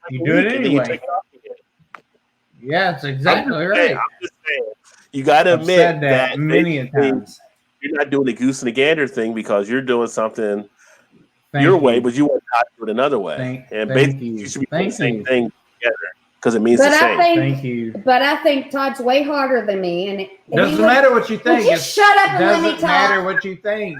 You do it anyway. Yeah, it's exactly right. I'm just saying, you got to I've admit said that many a basically times. you're not doing the goose and the gander thing because you're doing something Thank your you. way, but you want to do it another way. Thank basically, you. you should be doing the Thank same you. thing together because it means But the I same. think, Thank you. but I think Todd's way harder than me, and he Doesn't would- matter what you Would think. you It shut up and let me doesn't matter talk? what you think.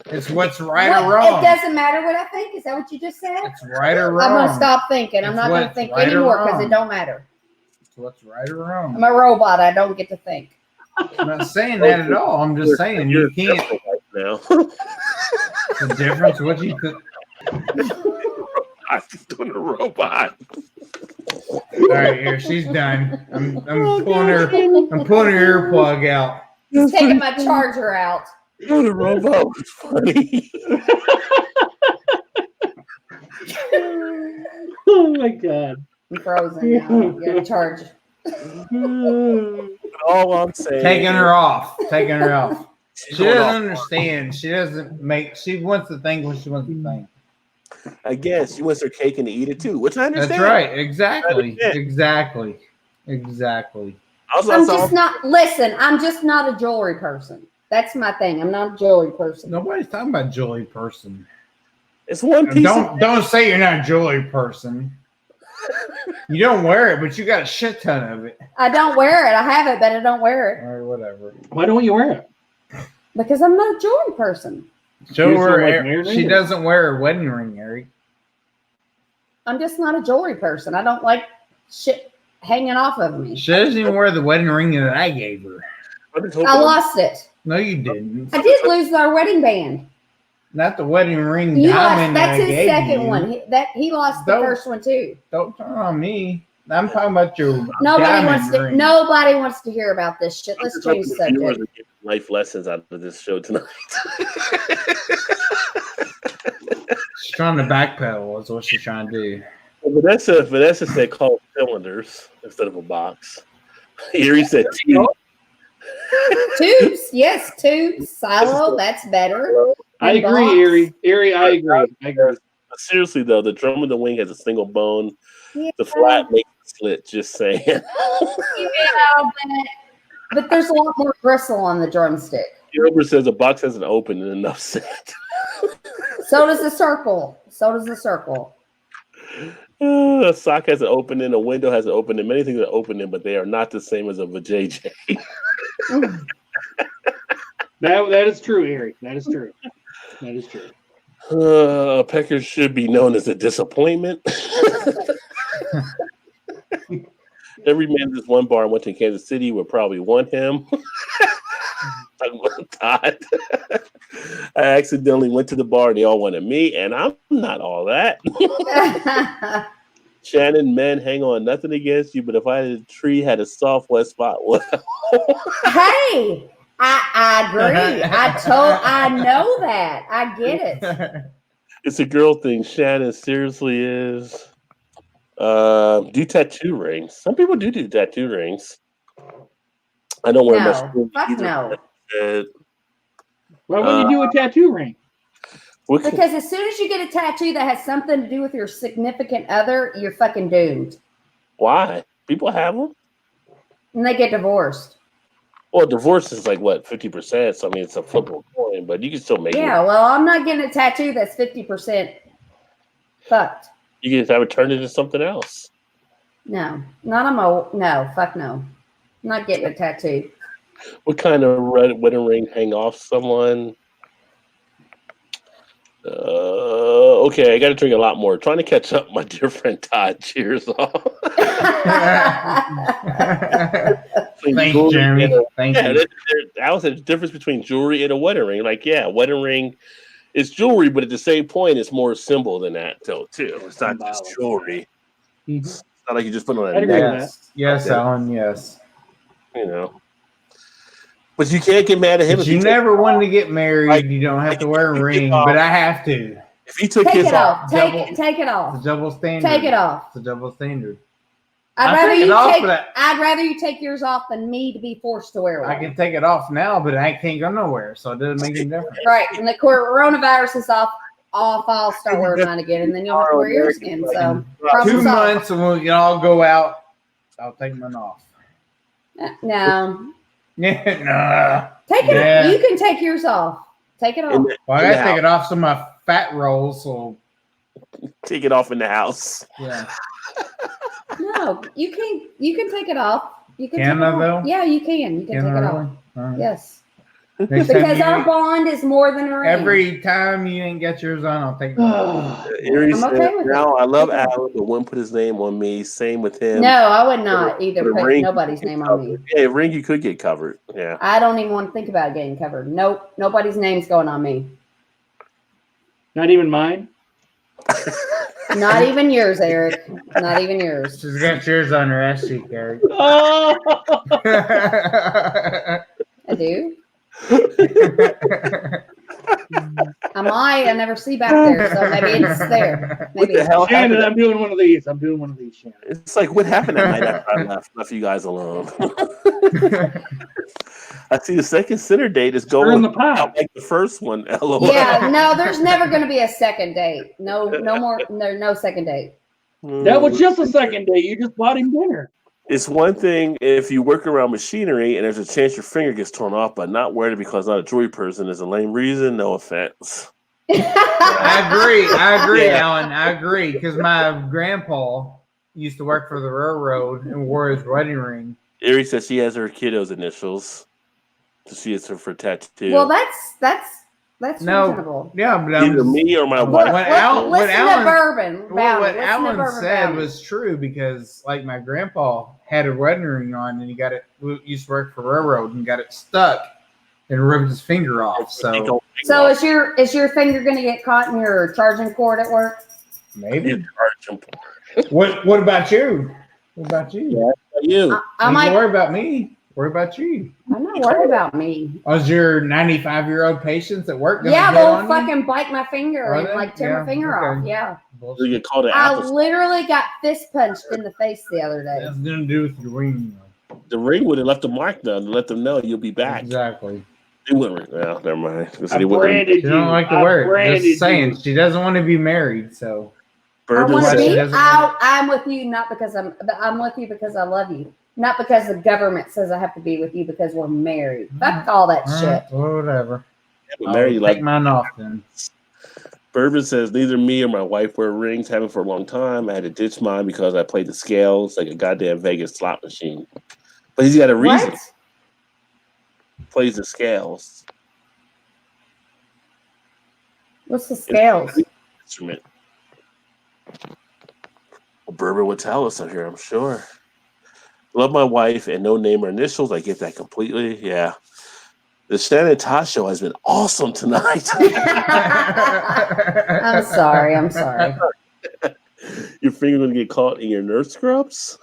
It's what's right What? or wrong. It doesn't matter what I think. Is that what you just said? It's right or wrong. I'm gonna stop thinking. I'm It's not gonna what's think right or anymore because wrong. it don't matter. It's what's right or wrong. I'm a robot. I don't get to think. I'm not saying that at all. I'm just saying you You're can't. different right now. The difference. What you could. I'm just doing a robot. All right, here she's done. I'm pulling her. I'm pulling her earplug out. He's taking my charger out. Doing a robot was funny. Oh my god. I'm frozen now. You gotta charge. All I'm saying, Taking her off. Taking her off. she's She going doesn't off. understand. She doesn't make. She wants to think what she wants to think. I guess she wants her cake and to eat it too, which I understand. That's right. Exactly. understand. Exactly. Exactly. Also, I'm that's all- just not. Listen, I'm just not a jewelry person. That's my thing. I'm not a jewelry person. Nobody's talking about jewelry person. it's one piece. Don't say you're not a jewelry person. You don't wear it, but you got a shit ton of it. I don't wear it. I have it, but I don't wear it Or whatever. Why don't you wear it? because I'm not a jewelry person. Show You just her. don't like married She either. doesn't wear a wedding ring, Eric. I'm just not a jewelry person. I don't like shit hanging off of me. She doesn't even wear the wedding ring that I gave her. I'm just hoping- I lost it. No, you didn't. I did lose our wedding band. Not the wedding ring You lost. diamond that That's I his gave second you. one. He lost the Don't- first one too. Don't turn on me. I'm talking about your Nobody diamond wants to hear about this shit. Let's I'm change just the hoping the viewers subject. are getting life lessons out of this show tonight. She's trying to backpedal. Is what she's trying to do. Vanessa said call cylinders instead of a box. Erie said tubes. Tubes, yes, tubes. Silo, that's better. I And agree, box. Erie. Erie, I agree. Seriously though, the drum of the wing has a single bone. Yeah. The flat makes a slit. Just saying. Yeah, but there's a lot more bristle on the drumstick. Gilbert says a box has an open and enough set. So does the circle. A sock has an opening, a window has an opening, many things are opening, but they are not the same as a vajayjay. That is true, Erie. That is true. Pecker should be known as a disappointment. Every man in this one bar went to Kansas City would probably want him. Todd. I accidentally went to the bar and they all wanted me, and I'm not all that. Shannon, men, hang on, nothing against you, but if I had a tree had a soft wet spot, what? Hey, I agree. I know that. I get it. It's a girl thing. Shannon seriously is. Do tattoo rings. Some people do tattoo rings. I don't wear much. Fuck no. Why wouldn't you do a tattoo ring? Because as soon as you get a tattoo that has something to do with your significant other, you're fucking doomed. Why? People have them. And they get divorced. Well, divorce is like what, 50%. So I mean, it's a flippable coin, but you can still make it. Yeah, well, I'm not getting a tattoo that's 50% fucked. You can just have it turned into something else. No, fuck no. I'm not getting a tattoo. What kind of wedding ring hang off someone? Okay, I got to drink a lot more. Trying to catch up, my dear friend Todd. Cheers off. Thanks, Jeremy. Thank you. I was the difference between jewelry and a wedding ring. Like, yeah, wedding ring is jewelry, but at the same point, it's more symbol than that, too. It's not just jewelry. Mm-hmm. It's not like you just put on I'd a agree neck. with that. Yes, Alan. Yes. You know. But you can't get mad at him. If you never wanted to get married, you don't have to wear a ring, but I have to. If he took take his it off. Take it off. It's a double standard. Take it off. It's a double standard. I'd rather you take yours off than me to be forced to wear one. I can take it off now, but I can't go nowhere, so it doesn't make any difference. Right. And the coronavirus is off, I'll start wearing mine again, and then you'll have to wear yours again. So 2 months and we can all go out. I'll take mine off. No. Yeah, nah. Take it off. You can take yours off. Take it off. Well, I gotta take it off so my fat rolls. So take it off in the house. Yeah. No, you can take it off. You can take it off. Though? Yeah, you can. You can take it off. Right. Yes. Because our bond is more than a ring. Every time you ain't get yours on, I'll take it off. I'm okay with now, I love Alan, but wouldn't put his name on me. Same with him. No, I would not either put nobody's name on me. Yeah, ring you could get covered. Yeah. I don't even want to think about getting covered. Nope. Nobody's name's going on me. Not even mine? Not even yours, Eric. Not even yours. She's got yours on her ass cheek, Eric. Oh! I do. I never see back there, so maybe it's there. Maybe what the hell Shannon, I'm doing one of these. Shannon. It's like, what happened that night after I left you guys alone? I see the second center date is going in the pot. Like the first one. LOL. Yeah, no, there's never going to be a second date. No more. No second date. That was just a second date. You just bought him dinner. It's one thing if you work around machinery and there's a chance your finger gets torn off, but not wearing it because not a jewelry person is a lame reason. No offense. I agree, yeah. Alan. I agree because my grandpa used to work for the railroad and wore his wedding ring. Erie says she has her kiddo's initials to see it's her for tattoo. Well, that's reasonable. Yeah, but either me or my wife. What Alan said was true because, like, my grandpa had a wedding ring on and he got it. Used to work for railroad and got it stuck and rubbed his finger off. So is your finger going to get caught in your charging cord at work? Maybe. What about you? What about you? Yeah, about you. I'm Don't like, worry about me. Worry about you. I'm not worried about me. Was your 95-year-old patients at work gonna Yeah, get they'll on you? fucking bite my finger Are and they? like tear my finger off. Yeah. You get called an I apple. literally got fist punched in the face the other day. That's nothing to do with your ring. The ring would have left a mark though to let them know you'll be back. Exactly. They wouldn't. Well, never mind. I branded She don't you. like to I wear it. branded Just saying, you. she doesn't want to be married. So I Bourbon want to She be. doesn't I'm with you not because I'm with you because I love you, not because the government says I have to be with you because we're married. Fuck all that shit. Well, whatever. Mary I'll like take mine off then. Bourbon says neither me or my wife wear rings. Haven't for a long time. I had to ditch mine because I played the scales like a goddamn Vegas slot machine. But he's got a reason. What? Plays the scales. What's the scales? Instrument. Well, Bourbon would tell us on here, I'm sure. Love my wife and no name or initials. I get that completely. Yeah. The Shannon Tosh show has been awesome tonight. I'm sorry. Your finger gonna get caught in your nurse scrubs?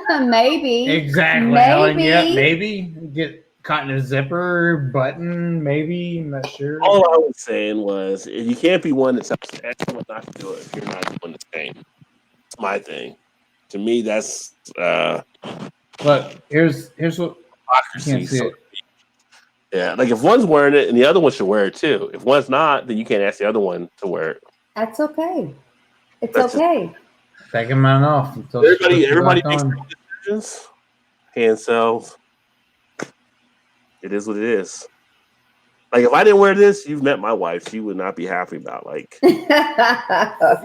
Maybe. Exactly. Maybe. Helen. Yeah, maybe get caught in a zipper button. Maybe I'm not sure. All I was saying was you can't be one that tells everyone not to do it if you're not doing the same. It's my thing. To me, that's Look, here's what you hypocrisy. can't see So, it. yeah, like if one's wearing it and the other one should wear it too. If one's not, then you can't ask the other one to wear it. That's okay. It's That's okay. Taking mine off. Until Everybody back makes on. their own decisions. And so it is what it is. Like if I didn't wear this, you've met my wife. She would not be happy about like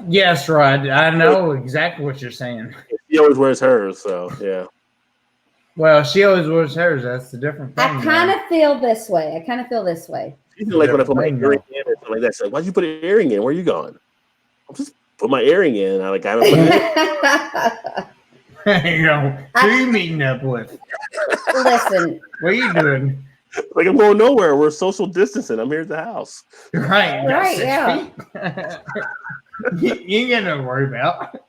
Yes, Rod. I know exactly what you're saying. she always wears hers, so yeah. Well, she always wears hers. That's the different thing. I kind of feel this way. Even like when I put my earring in or something like that, she's like, why'd you put an earring in? Where are you going? I'll just put my earring in. I haven't put it in. You know, who are you meeting up with? Listen. What are you doing? Like I'm going nowhere. We're social distancing. I'm here at the house. Right. You got Right, 6 yeah. feet. You ain't got nothing to worry about.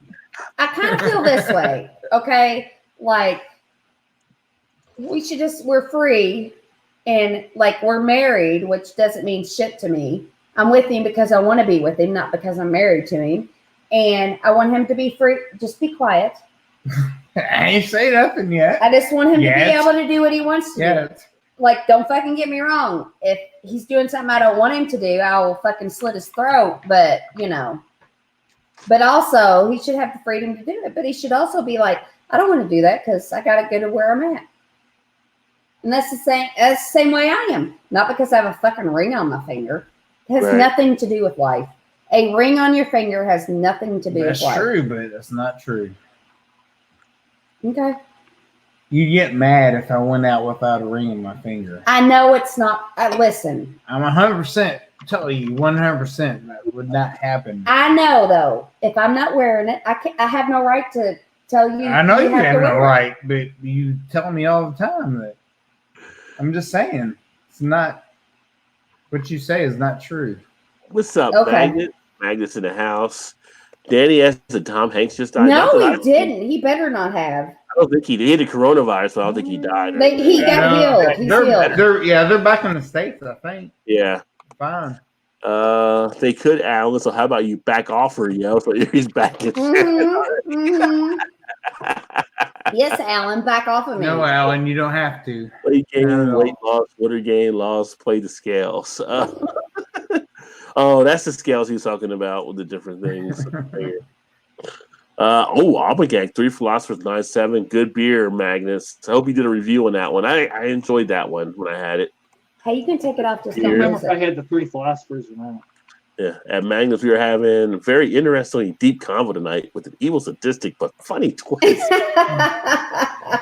I kind of feel this way. Okay. Like we're free and like we're married, which doesn't mean shit to me. I'm with him because I want to be with him, not because I'm married to him. And I want him to be free. Just be quiet. I ain't say nothing yet. I just want him to be Yes. able to do what he wants to do. Like, don't fucking get me wrong. If he's doing something I don't want him to do, I will fucking slit his throat. But, but also he should have the freedom to do it. But he should also be like, I don't want to do that because I got to go to where I'm at. And that's the same way I am. Not because I have a fucking ring on my finger. It has nothing to do with life. A ring on your finger has nothing to do with life. That's true, but that's not true. Okay. You get mad if I went out without a ring on my finger. I know it's not. Listen. I'm 100% telling you, 100% that would not happen. I know, though. If I'm not wearing it, I have no right to tell you. I know you have no wear it. right, but you tell me all the time that. I'm just saying, it's not. What you say is not true. What's up, Okay. Magnet? Magnet's in the house. Danny asked if Tom Hanks just died. No, he didn't. He better not have. I don't think he had the coronavirus, so I don't think he died. He got healed. He's healed. They're back in the States, I think. Yeah. Fine. They could, Alan. So how about you back off her, yo? So he's back in. Yes, Alan, back off of me. No, Alan, you don't have to. Weight gain, weight loss, water gain, loss. Play the scales. Oh, that's the scales he's talking about with the different things. Almagag, 3 Philosophers, 9-7. Good beer, Magnus. I hope you did a review on that one. I enjoyed that one when I had it. Hey, you can take it off. Just I don't remember if I had the 3 Philosophers or not. Yeah, at Magnus, we are having a very interesting, deep convo tonight with an evil, sadistic, but funny twist.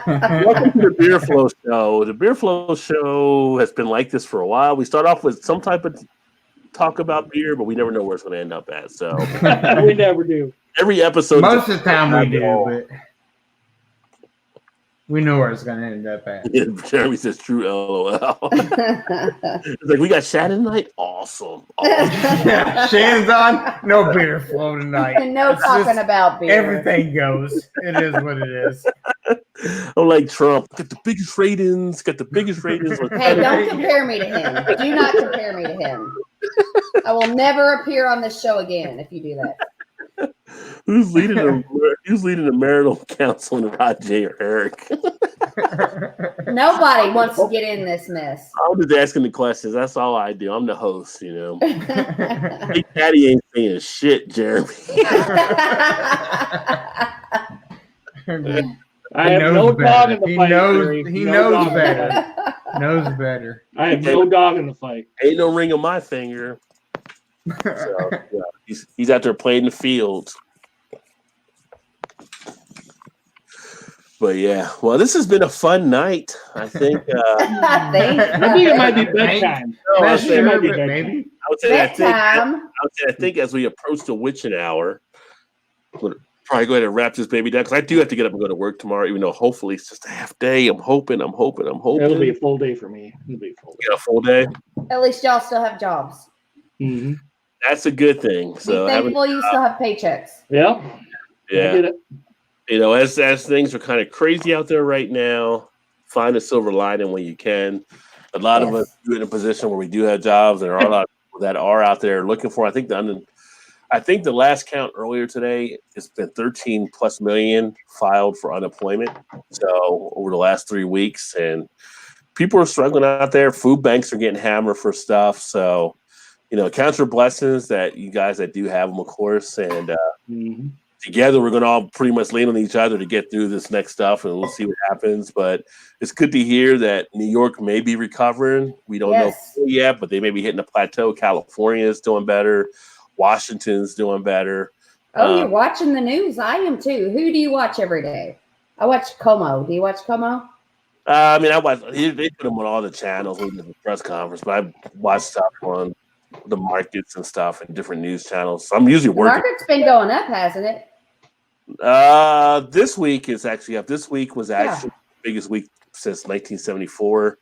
Welcome to the Beer Flow Show. The Beer Flow Show has been like this for a while. We start off with some type of talk about beer, but we never know where it's going to end up at. So we never do. Every episode, most of the time we do, but We know where it's going to end up at. Yeah, Jeremy says true LOL. It's like, we got Shannon tonight? Awesome. Yeah, Shannon's on. No beer flow tonight. No It's talking just about beer. Everything goes. It is what it is. I'm like Trump. Got the biggest ratings. Got the biggest ratings. Hey, don't compare me to him. Do not compare me to him. I will never appear on this show again if you do that. Who's leading the marital council in Rajay or Eric? Nobody wants to get in this mess. I'm just asking the questions. That's all I do. I'm the host, you know. Big Daddy ain't saying shit, Jeremy. I have no dog in the fight. He knows better. Knows better. I have no dog in the fight. Ain't no ring on my finger. So, yeah, he's out there playing the field. But yeah, well, this has been a fun night. I think. I think it might be bedtime. I would say I think as we approach the witching hour, we'll probably go ahead and wrap this baby down because I do have to get up and go to work tomorrow. Even though hopefully it's just a half day. I'm hoping. It'll be a full day for me. It'll be a full day. Yeah, a full day. At least y'all still have jobs. Mm-hmm. That's a good thing. So be thankful you still have paychecks. Yeah. Yeah. I get it. You know, as things are kind of crazy out there right now, find a silver lining when you can. A lot of us are in a position where we do have jobs, and there are a lot of people that are out there looking for. I think the last count earlier today, it's been 13 plus million filed for unemployment. So over the last 3 weeks, and people are struggling out there. Food banks are getting hammered for stuff. So, you know, count your blessings that you guys that do have them, of course, and together we're going to all pretty much lean on each other to get through this next stuff, and we'll see what happens. But it's good to hear that New York may be recovering. We don't know yet, but they may be hitting a plateau. California is doing better. Washington's doing better. Oh, you're watching the news? I am too. Who do you watch every day? I watch Como. Do you watch Como? I mean, they put them on all the channels in the press conference, but I watch stuff on the markets and stuff and different news channels. So I'm usually working. The market's been going up, hasn't it? This week is actually up. This week was actually the biggest week since 1974,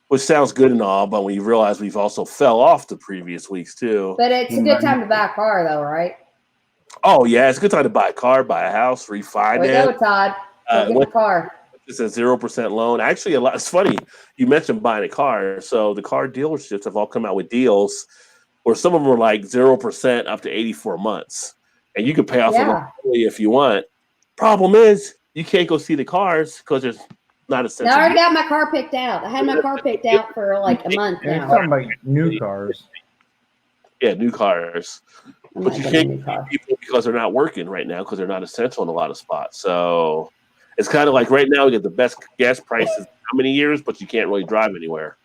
which sounds good and all, but when you realize we've also fell off the previous weeks too. But it's a good time to buy a car, though, right? Oh yeah, it's a good time to buy a car, buy a house, refinance. We go, Todd. Go get a car. It's a 0% loan. Actually, it's funny you mentioned buying a car. So the car dealerships have all come out with deals where some of them are like 0% up to 84 months. And you can pay off the loan if you want. Problem is, you can't go see the cars because there's not a sense. I already got my car picked out. I had my car picked out for like a month now. You're talking about new cars. Yeah, new cars. But you can't get people because they're not working right now because they're not essential in a lot of spots. So it's kind of like right now we get the best gas prices in how many years, but you can't really drive anywhere.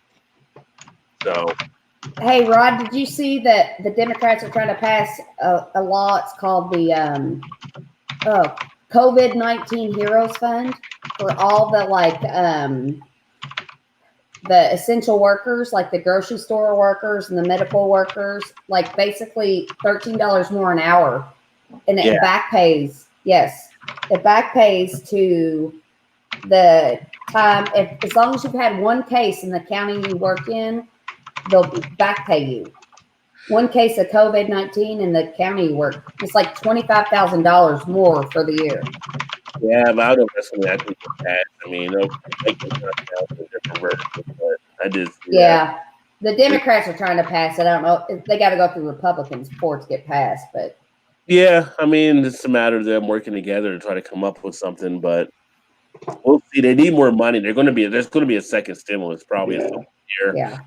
So. Hey, Rod, did you see that the Democrats are trying to pass a law? It's called the COVID-19 Heroes Fund for all the the essential workers, like the grocery store workers and the medical workers, like basically $13 more an hour. And it back pays. Yes. It back pays to the time. As long as you've had one case in the county you work in, they'll back pay you. One case of COVID-19 in the county you work, it's like $25,000 more for the year. Yeah, but I don't know if that's pass. I mean, different versions, but I just the Democrats are trying to pass it. I don't know. They got to go through Republicans before it get passed, but I mean, it's a matter of them working together to try to come up with something. But we'll see. They need more money. There's going to be a second stimulus probably this year. Yeah.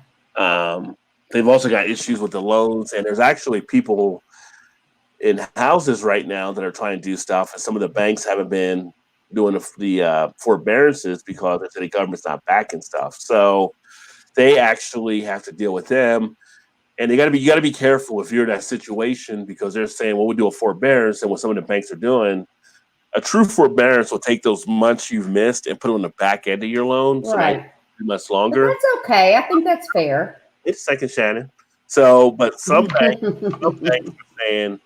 They've also got issues with the loans, and there's actually people in houses right now that are trying to do stuff, and some of the banks haven't been doing the forbearances because they say the government's not backing stuff. So they actually have to deal with them, and you got to be careful if you're in that situation because they're saying, well, we'll do a forbearance, and what some of the banks are doing, a true forbearance will take those months you've missed and put it on the back end of your loan, so right. Much longer. But that's okay. I think that's fair. It's second Shannon. So, but some banks are saying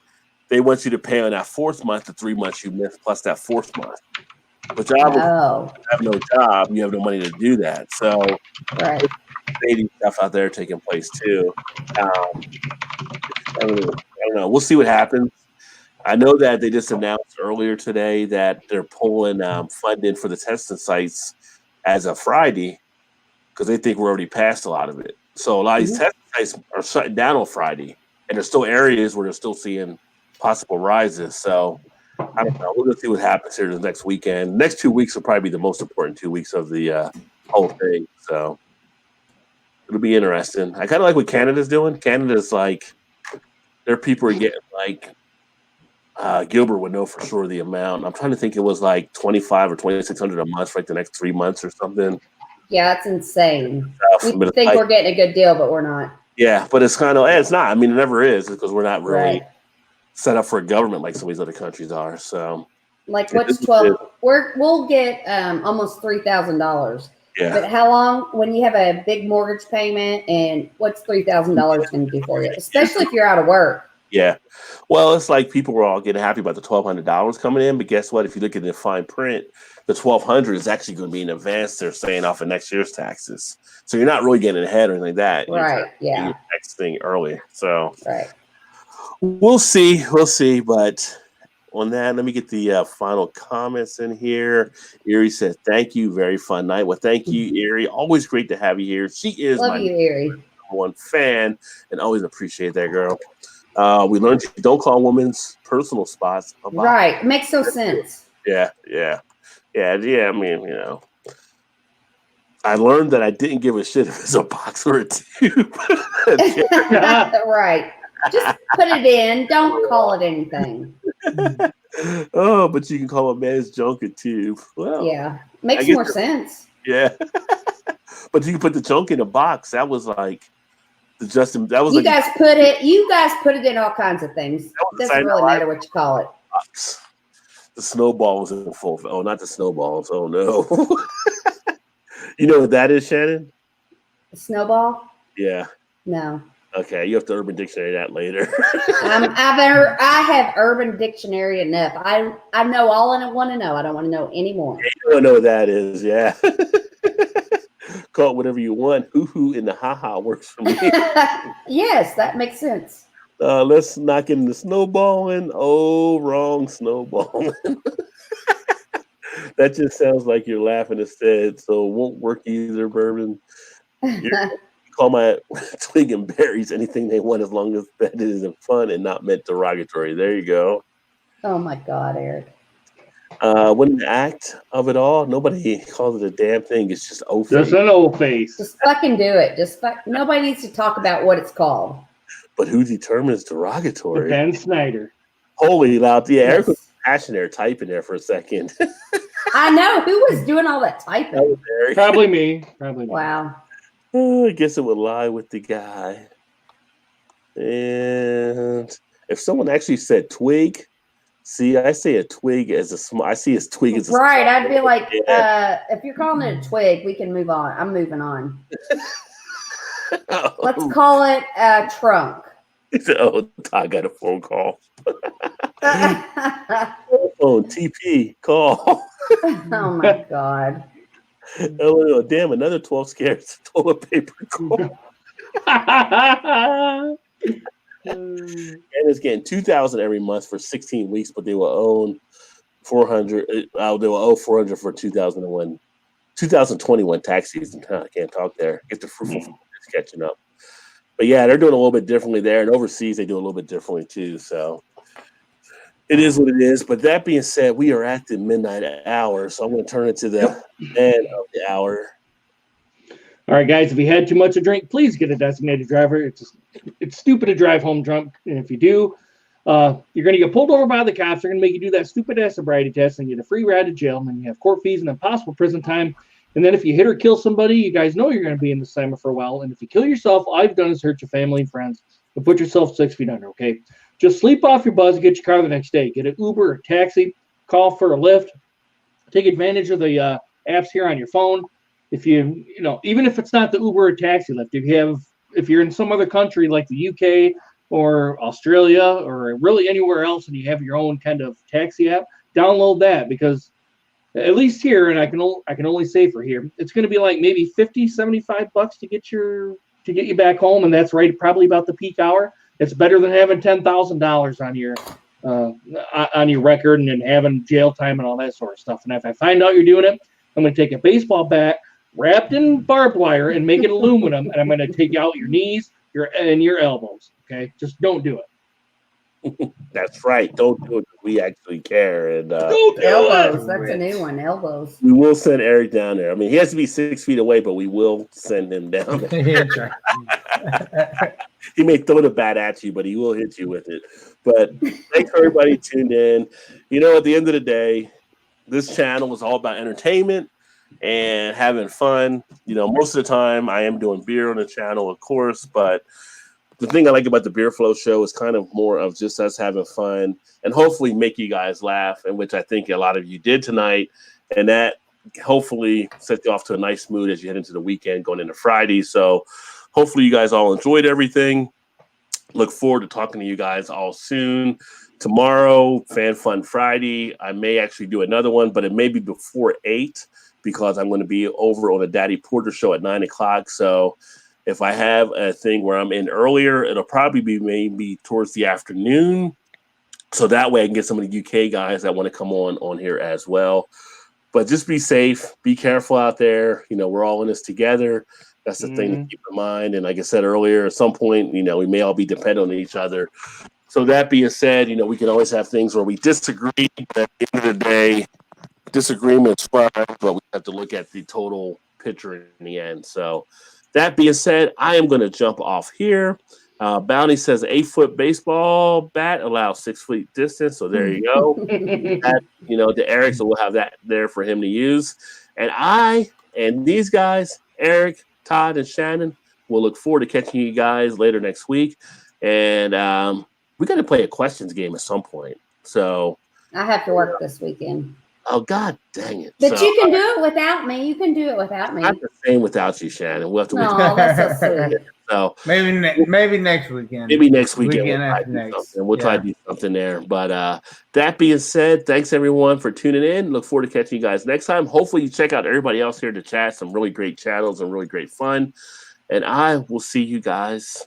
they want you to pay on that fourth month the 3 months you missed plus that fourth month. Which obviously, if you have no job, you have no money to do that. So, right. shady stuff out there taking place too. I don't know. We'll see what happens. I know that they just announced earlier today that they're pulling funding for the testing sites as of Friday because they think we're already past a lot of it. So a lot of these testing sites are shutting down on Friday, and there's still areas where they're still seeing possible rises. So I don't know. We're gonna see what happens here the next weekend. Next 2 weeks will probably be the most important 2 weeks of the whole thing. So it'll be interesting. I kind of like what Canada's doing. Canada's like their people are getting like Gilbert would know for sure the amount. I'm trying to think it was like 25 or 2,600 a month for like the next 3 months or something. Yeah, it's insane. We But think like, we're getting a good deal, but we're not. yeah, but it's kind of it's not. I mean, it never is because we're not really Right. set up for a government like some of these other countries are. So Like what's 12? We'll get almost $3,000. yeah. But how long when you have a big mortgage payment and what's $3,000 going to do for you? Especially if you're out of work. Yeah. Well, it's like people were all getting happy about the $1,200 coming in, but guess what? If you look at the fine print, the $1,200 is actually going to be in advance. They're saying off of next year's taxes, so you're not really getting ahead or anything like that. Right. Yeah. Your tax thing early. So right. We'll see. We'll see. But on that, let me get the final comments in here. Erie said, "Thank you. Very fun night." Well, thank you, Erie. Always great to have you here. She is Love you, Erie. #1 fan, and always appreciate that, girl. We learned you don't call women's personal spots a box. Right. Makes no sense. Yeah. I mean, I learned that I didn't give a shit if it's a box or a tube. Right. Just put it in. Don't call it anything. Oh, but you can call a man's junk a tube. Well, yeah, makes more sense. Yeah, but you can put the junk in a box. That was like the Justin. That was you guys put it. You guys put it in all kinds of things. It doesn't really matter what you call it. Box. The snowball was in full. Oh, not the snowballs. Oh no. You know what that is, Shannon? A snowball? Yeah. No. Okay, you have to Urban Dictionary that later. I have Urban Dictionary enough. I know all I want to know. I don't want to know anymore. Yeah, you don't know what that is, yeah. Call it whatever you want. Hoo-hoo and the ha-ha works for me. Yes, that makes sense. Let's knock in the snowballing. Oh, wrong snowballing. That just sounds like you're laughing instead, so it won't work either, Bourbon. Call my twig and berries anything they want as long as that isn't fun and not meant derogatory. There you go. Oh my God, Eric. When the act of it all, nobody calls it a damn thing. It's just O-face. Just an old face. Just fucking do it. Nobody needs to talk about what it's called. But who determines derogatory? Ben Snyder. Holy loud. Yeah, Eric was passionate typing there for a second. I know. Who was doing all that typing? That was Eric. Probably me. Wow. I guess it would lie with the guy. And if someone actually said twig, see, I say a twig as a small. I see a twig as a right. I'd be like, if you're calling it a twig, we can move on. I'm moving on. Let's call it a trunk. He said, "Oh, I got a phone call." Phone TP call. Oh my God. Oh, damn, another 12 scares toilet paper call. And it's getting $2,000 every month for 16 weeks, but they will own $400. They will owe $400 for 2021 tax season. I can't talk there. Get the fruitful it's catching up. But yeah, they're doing a little bit differently there, and overseas they do a little bit differently too. So it is what it is. But that being said, we are at the midnight hour, so I'm going to turn it to the end of the hour. All right, guys, if you had too much to drink, please get a designated driver. It's stupid to drive home drunk, and if you do, you're going to get pulled over by the cops. They're going to make you do that stupid-ass sobriety test and get a free ride to jail, and then you have court fees and then possible prison time. And then if you hit or kill somebody, you guys know you're going to be in the assignment for a while. And if you kill yourself, all you've done is hurt your family and friends and put yourself 6 feet under, okay? Just sleep off your buzz and get your car the next day. Get an Uber or a taxi, call for a Lyft. Take advantage of the apps here on your phone. If even if it's not the Uber or taxi Lyft, if you're in some other country like the UK or Australia or really anywhere else and you have your own kind of taxi app, download that because at least here, and I can only say for here, it's going to be like maybe $50-$75 to get you back home, and that's right, probably about the peak hour. It's better than having $10,000 on your record and then having jail time and all that sort of stuff. And if I find out you're doing it, I'm going to take a baseball bat wrapped in barbed wire and make it aluminum, and I'm going to take out your knees, your elbows. Okay, just don't do it. That's right. Don't do it. We actually care. And don't do elbows. it. That's a new one. Elbows. We will send Eric down there. I mean, he has to be 6 feet away, but we will send him down there. He may throw the bat at you, but he will hit you with it. But thanks for everybody tuned in. You know, at the end of the day, this channel is all about entertainment and having fun. You know, most of the time I am doing beer on the channel, of course, but the thing I like about the Beer Flow show is kind of more of just us having fun and hopefully make you guys laugh, and which I think a lot of you did tonight. And that hopefully sets you off to a nice mood as you head into the weekend going into Friday. So hopefully you guys all enjoyed everything. Look forward to talking to you guys all soon. Tomorrow, Fan Fun Friday. I may actually do another one, but it may be before 8 because I'm going to be over on the Daddy Porter show at 9 o'clock. So if I have a thing where I'm in earlier, it'll probably be maybe towards the afternoon. So that way I can get some of the UK guys that want to come on here as well. But just be safe. Be careful out there. You know, we're all in this together. That's the thing to keep in mind. And like I said earlier, at some point, you know, we may all be dependent on each other. So that being said, you know, we can always have things where we disagree. But at the end of the day, disagreement's fine, but we have to look at the total picture in the end. So that being said, I am going to jump off here. Bounty says 8-foot baseball bat allows 6 feet distance. So there you go. That, you know, to Eric, so we'll have that there for him to use. And I and these guys, Eric, Todd, and Shannon, will look forward to catching you guys later next week. And we got to play a questions game at some point. So I have to work this weekend. Oh, God dang it. But so, you can do it without me. You can do it without me. Not the same without you, Shannon. We'll have to wait. Oh, that's so sweet. So maybe next weekend. Maybe next weekend. We'll try to do something there. But that being said, thanks everyone for tuning in. Look forward to catching you guys next time. Hopefully you check out everybody else here in the chat. Some really great channels and really great fun. And I will see you guys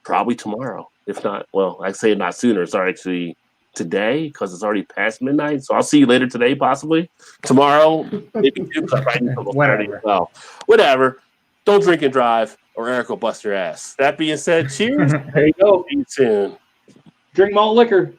probably tomorrow. If not, well, I say not sooner. It's actually today because it's already past midnight. So I'll see you later today, possibly. Tomorrow, maybe too. Whatever. Well, whatever. Don't drink and drive or Eric will bust your ass. That being said, cheers. There you go. See you soon. Drink malt liquor.